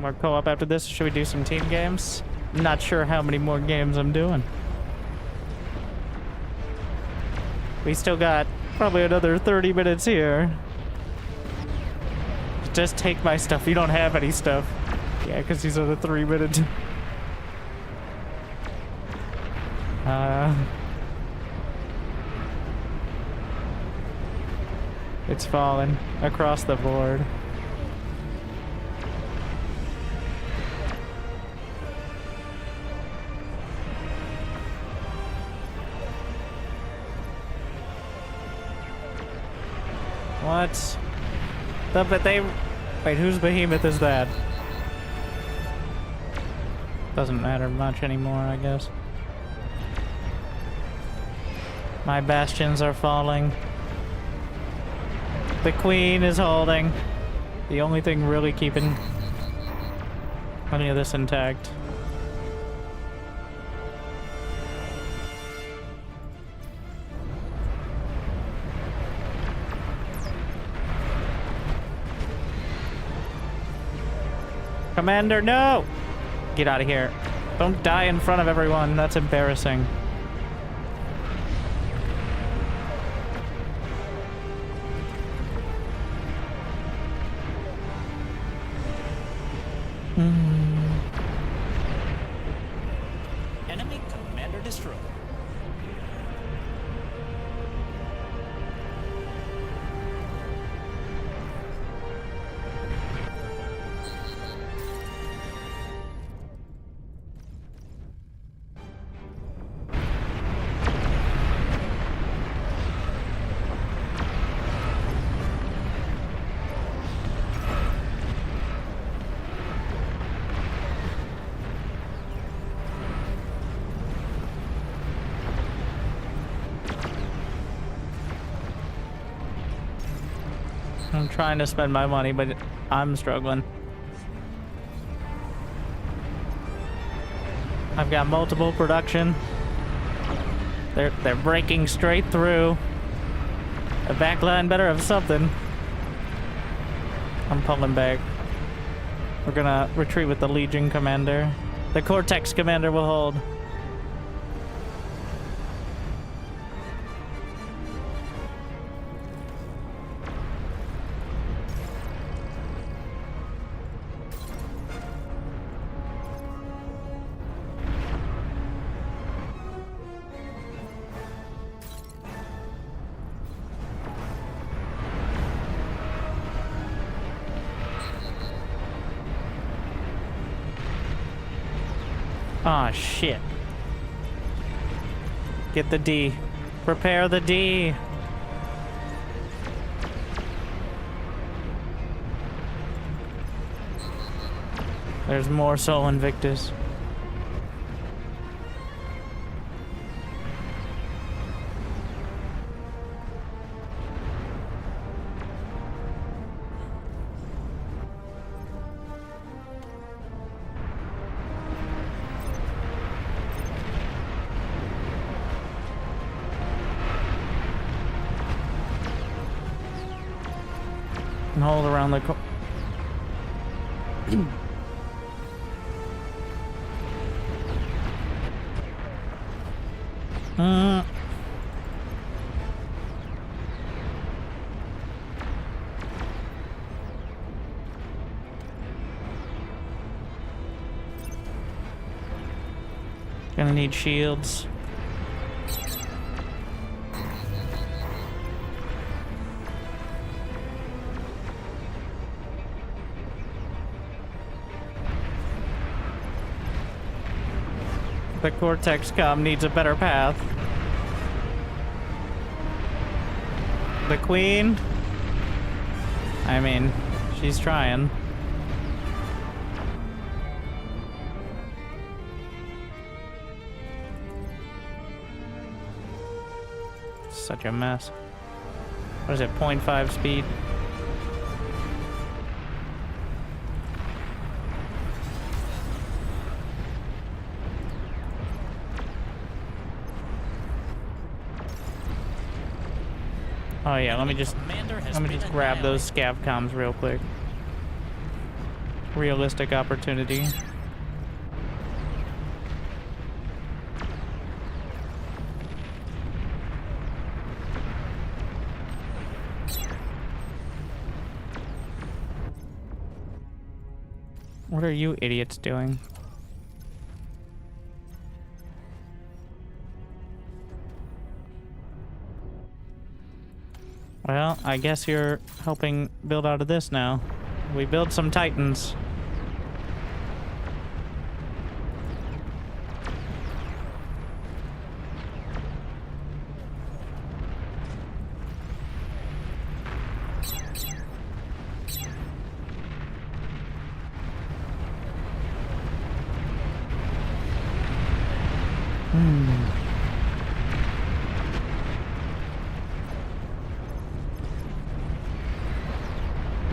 More co-op after this. Should we do some team games? Not sure how many more games I'm doing. We still got probably another 30 minutes here. Just take my stuff. You don't have any stuff. Yeah, because he's on a 3-minute. It's falling across the board. What? But they... Wait, whose behemoth is that? Doesn't matter much anymore, I guess. My bastions are falling. The queen is holding. The only thing really keeping any of this intact. Commander, no! Get out of here. Don't die in front of everyone. That's embarrassing. Enemy commander destroyed. I'm trying to spend my money, but I'm struggling. I've got multiple production. They're breaking straight through. A backline better have something. I'm pulling back. We're gonna retreat with the Legion commander. The Cortex commander will hold. Aw, shit. Get the D. Prepare the D. There's more Sol Invictus. And hold around the Gonna need shields. The Cortex Com needs a better path. The Queen? I mean, she's trying. Such a mess. What is it, 0.5 speed? Oh yeah, let me just grab those scav comms real quick. Realistic opportunity. What are you idiots doing? Well, I guess you're helping build out of this now. We build some Titans.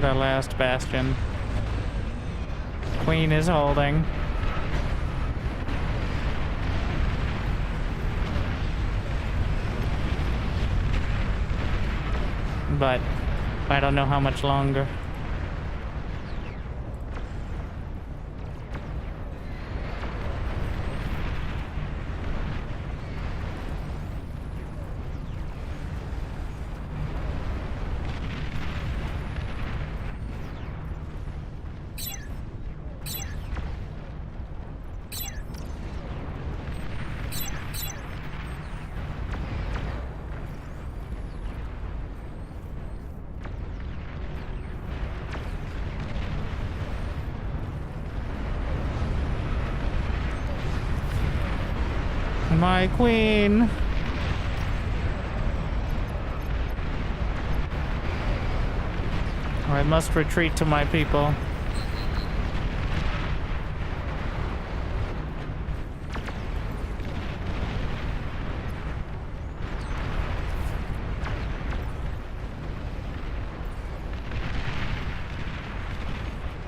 The last bastion. Queen is holding. But I don't know how much longer. My queen. I must retreat to my people.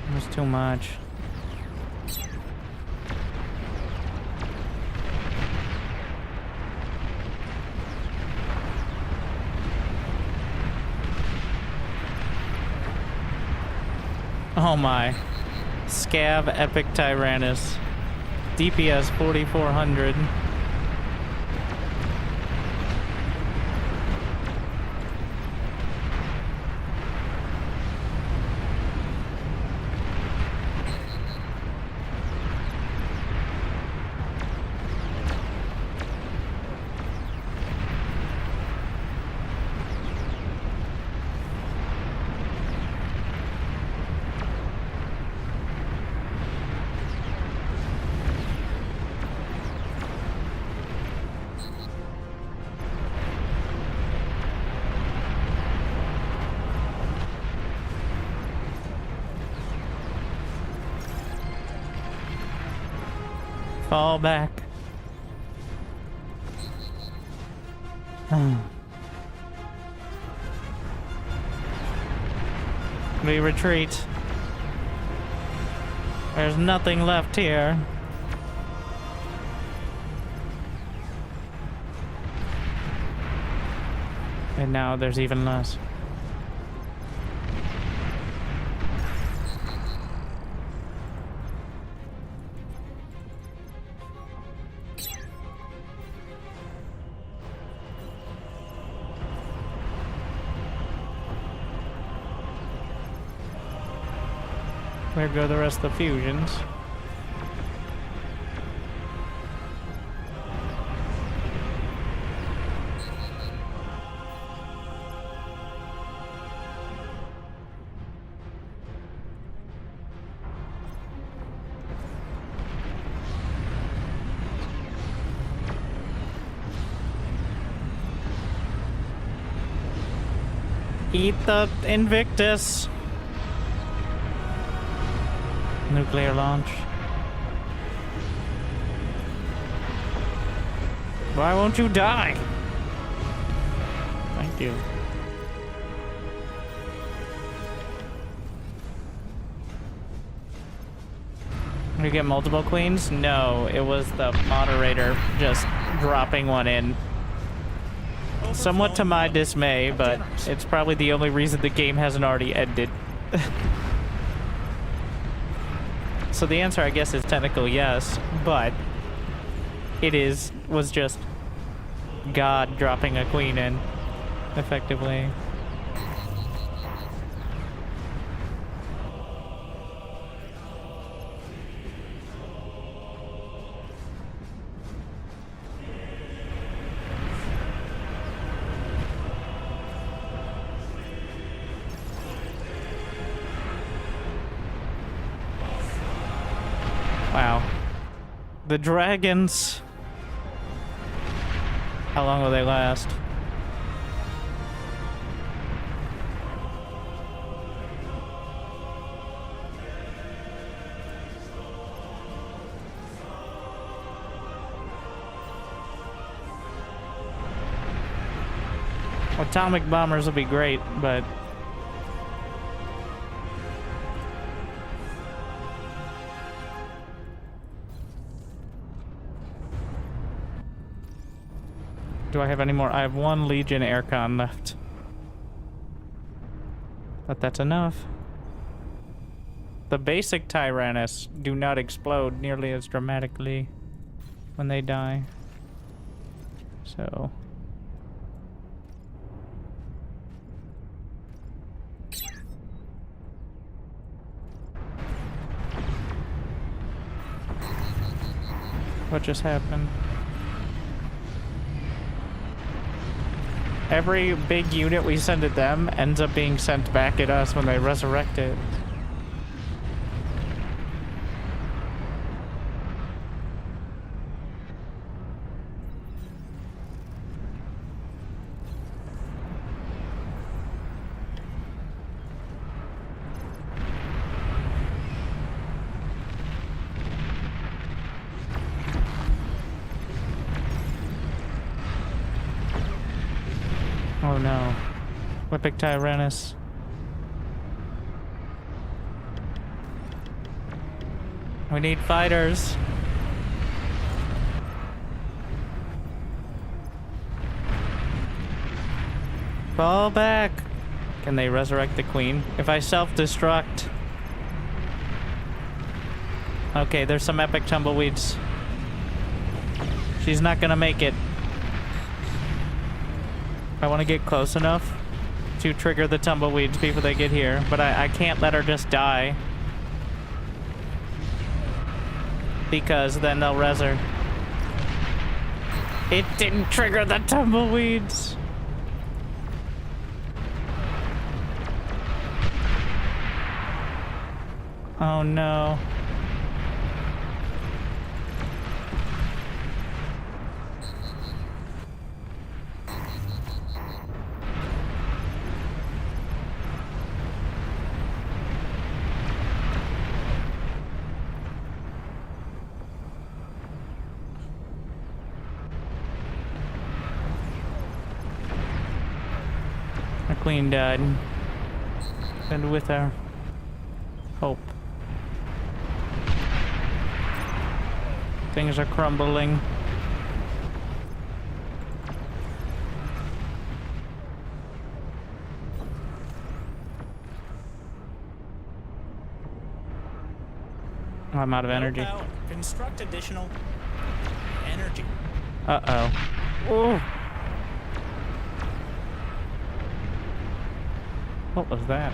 There's too much. Oh my. Scav Epic Tyrannus. DPS 4400. Fall back. We retreat. There's nothing left here. And now there's even less. Where'd go the rest of the fusions? Eat the Invictus. Nuclear launch. Why won't you die? Thank you. Did you get multiple queens? No, it was the moderator just dropping one in. Somewhat to my dismay, but it's probably the only reason the game hasn't already ended. So the answer, I guess, is technical yes, but it was just God dropping a queen in, effectively. Wow. The dragons. How long will they last? Atomic bombers will be great, but do I have any more? I have one Legion aircon left. But that's enough. The basic Tyrannus do not explode nearly as dramatically when they die. So what just happened? Every big unit we send at them ends up being sent back at us when they resurrect it. Oh no. Epic Tyrannus. We need fighters. Fall back. Can they resurrect the queen? If I self-destruct. Okay, there's some epic tumbleweeds. She's not gonna make it. I want to get close enough to trigger the tumbleweeds before they get here, but I can't let her just die. Because then they'll res her. It didn't trigger the tumbleweeds! Oh no. Queen died. And with her, hope. Things are crumbling. I'm out of energy. Power. Construct additional energy. Uh-oh. Oh. What was that?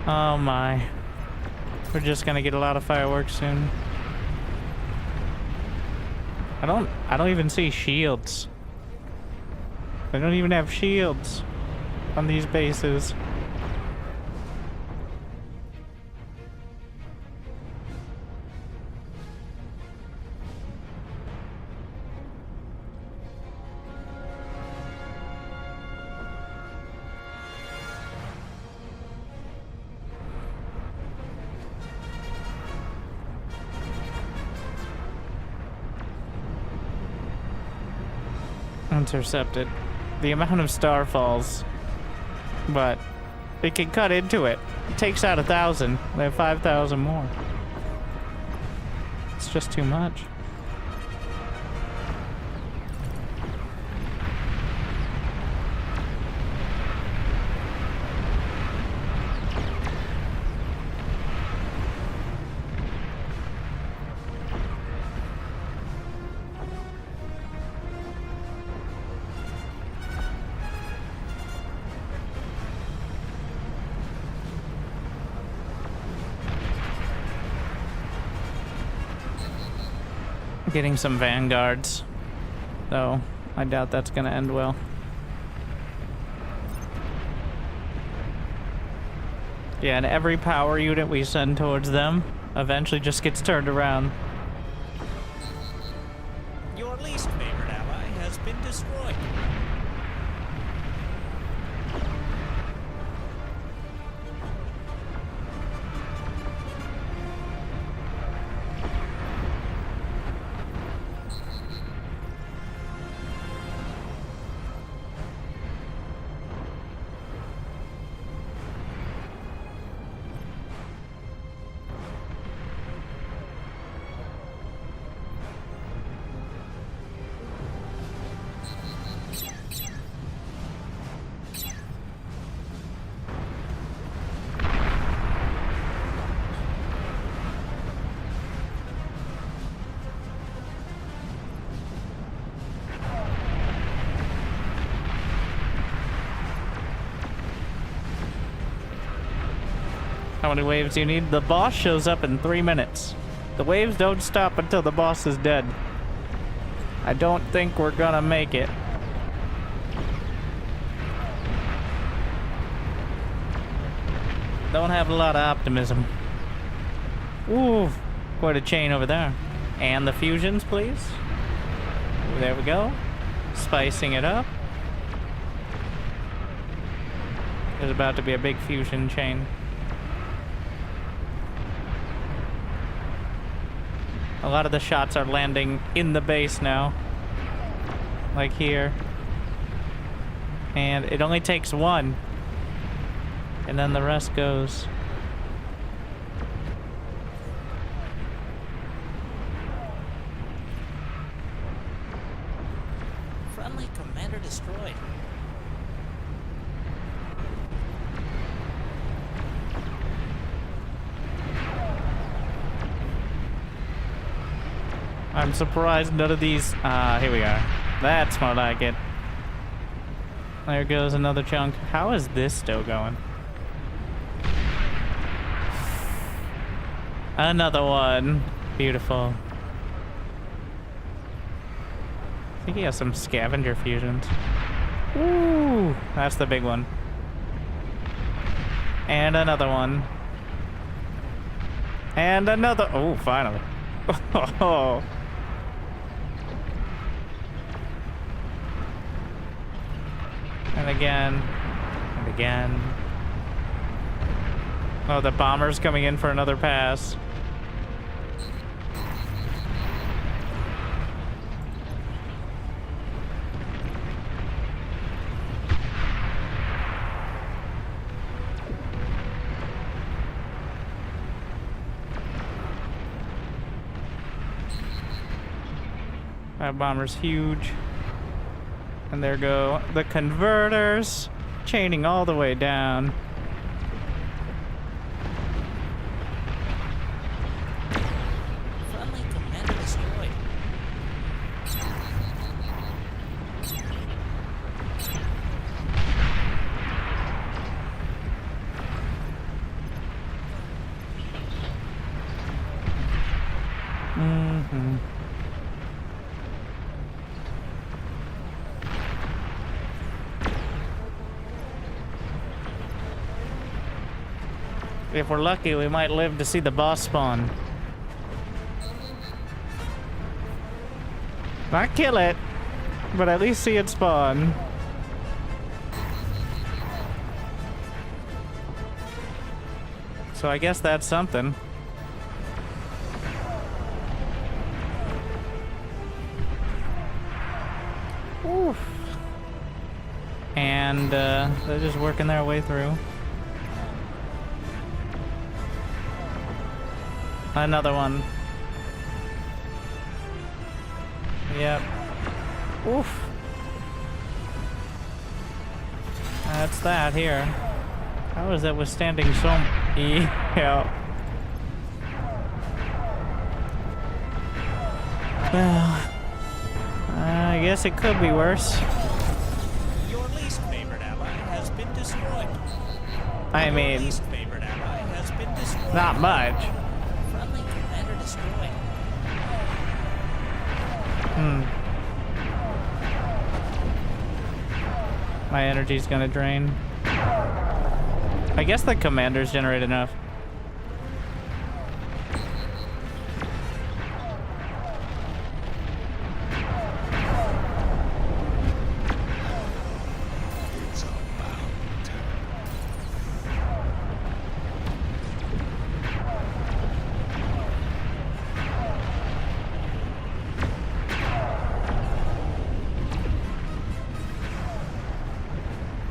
Oh my. We're just gonna get a lot of fireworks soon. I don't even see shields. I don't even have shields on these bases. Intercepted. The amount of starfalls, but it can cut into it. It takes out 1,000. They have 5,000 more. It's just too much. Getting some vanguards, though I doubt that's gonna end well. Yeah, and every power unit we send towards them eventually just gets turned around. Your least favorite ally has been destroyed. How many waves do you need? The boss shows up in 3 minutes. The waves don't stop until the boss is dead. I don't think we're gonna make it. Don't have a lot of optimism. Ooh, quite a chain over there. And the fusions, please. There we go. Spicing it up. There's about to be a big fusion chain. A lot of the shots are landing in the base now. Like here. And it only takes one. And then the rest goes. Friendly commander destroyed. I'm surprised none of these... here we are. That's more like it. There goes another chunk. How is this still going? Another one. Beautiful. I think he has some scavenger fusions. Ooh, that's the big one. And another one. And another... Oh, finally. Oh. And again. And again. Oh, the bomber's coming in for another pass. That bomber's huge. And there go the converters, chaining all the way down. Friendly commander destroyed. Mm-hmm. If we're lucky, we might live to see the boss spawn. Not kill it, but at least see it spawn. So I guess that's something. Oof. And they're just working their way through. Another one. Yep. Oof. That's that here. How is that withstanding so... Yeah. Well, I guess it could be worse. Your least favorite ally has been destroyed. I Your mean, least favorite ally has been destroyed. not much. Friendly commander destroyed. My energy's gonna drain. I guess the commanders generate enough.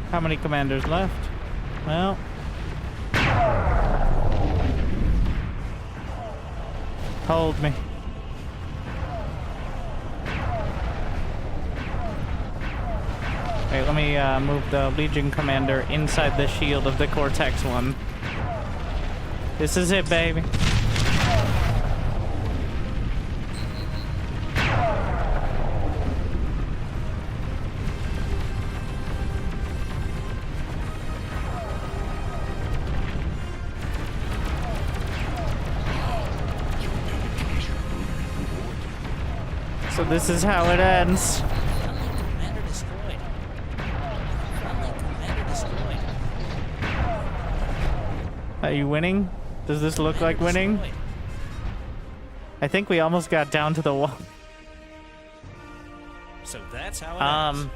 How many commanders left? Well, hold me. Wait, let me move the Legion commander inside the shield of the Cortex one. This is it, baby. So this is how it ends. Friendly commander destroyed. Friendly commander destroyed. Are you winning? Does this look like winning? Destroyed. I think we almost got down to the wall. So that's how it ends.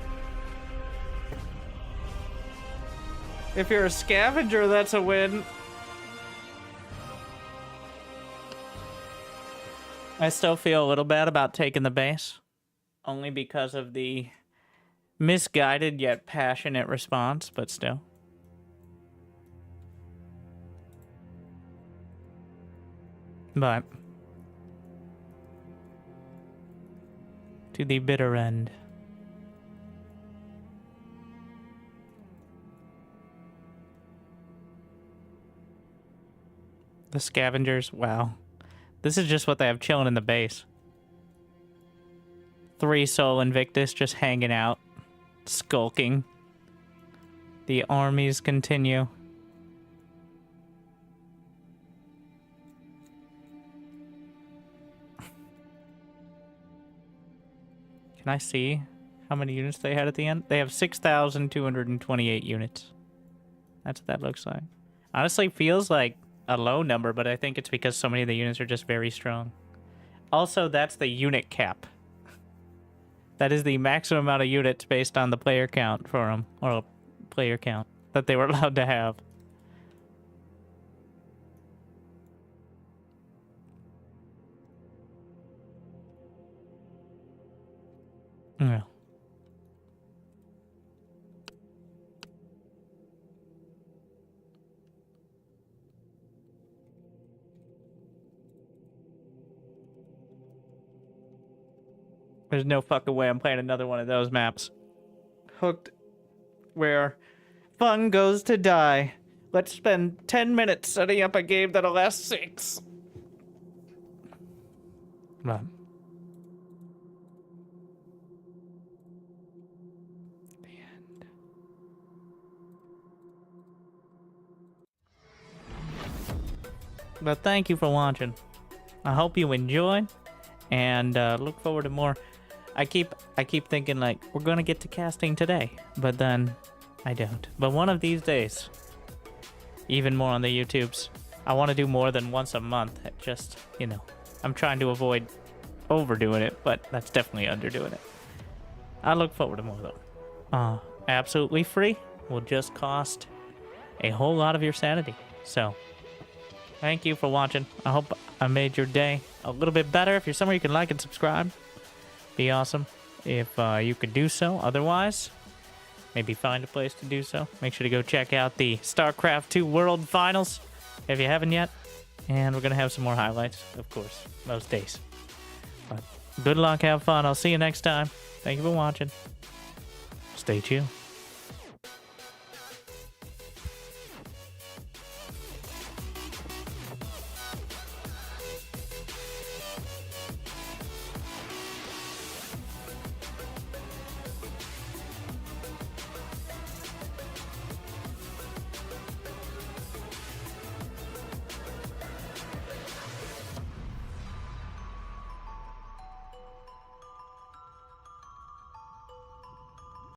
If you're a scavenger, that's a win. I still feel a little bad about taking the base. Only because of the misguided yet passionate response, but still. But to the bitter end. The scavengers, wow. This is just what they have chilling in the base. 3 Sol Invictus just hanging out, skulking. The armies continue. Can I see how many units they had at the end? They have 6,228 units. That's what that looks like. Honestly, feels like a low number, but I think it's because so many of the units are just very strong. Also, that's the unit cap. That is the maximum amount of units based on the player count for them, or player count that they were allowed to have. Yeah. There's no fucking way I'm playing another one of those maps. Hooked, where fun goes to die. Let's spend 10 minutes setting up a game that'll last 6. Come on. The end. But thank you for watching. I hope you enjoyed, and look forward to more. I keep thinking like we're gonna get to casting today, but then I don't. But one of these days, even more on the YouTubes. I want to do more than once a month. It just, you know, I'm trying to avoid overdoing it, but that's definitely underdoing it. I look forward to more though. Absolutely free will just cost a whole lot of your sanity. So, thank you for watching. I hope I made your day a little bit better. If you're somewhere you can like and subscribe, be awesome if you could do so. Otherwise, maybe find a place to do so. Make sure to go check out the StarCraft 2 World Finals if you haven't yet. And we're going to have some more highlights, of course, most days. But good luck, have fun. I'll see you next time. Thank you for watching. Stay chill.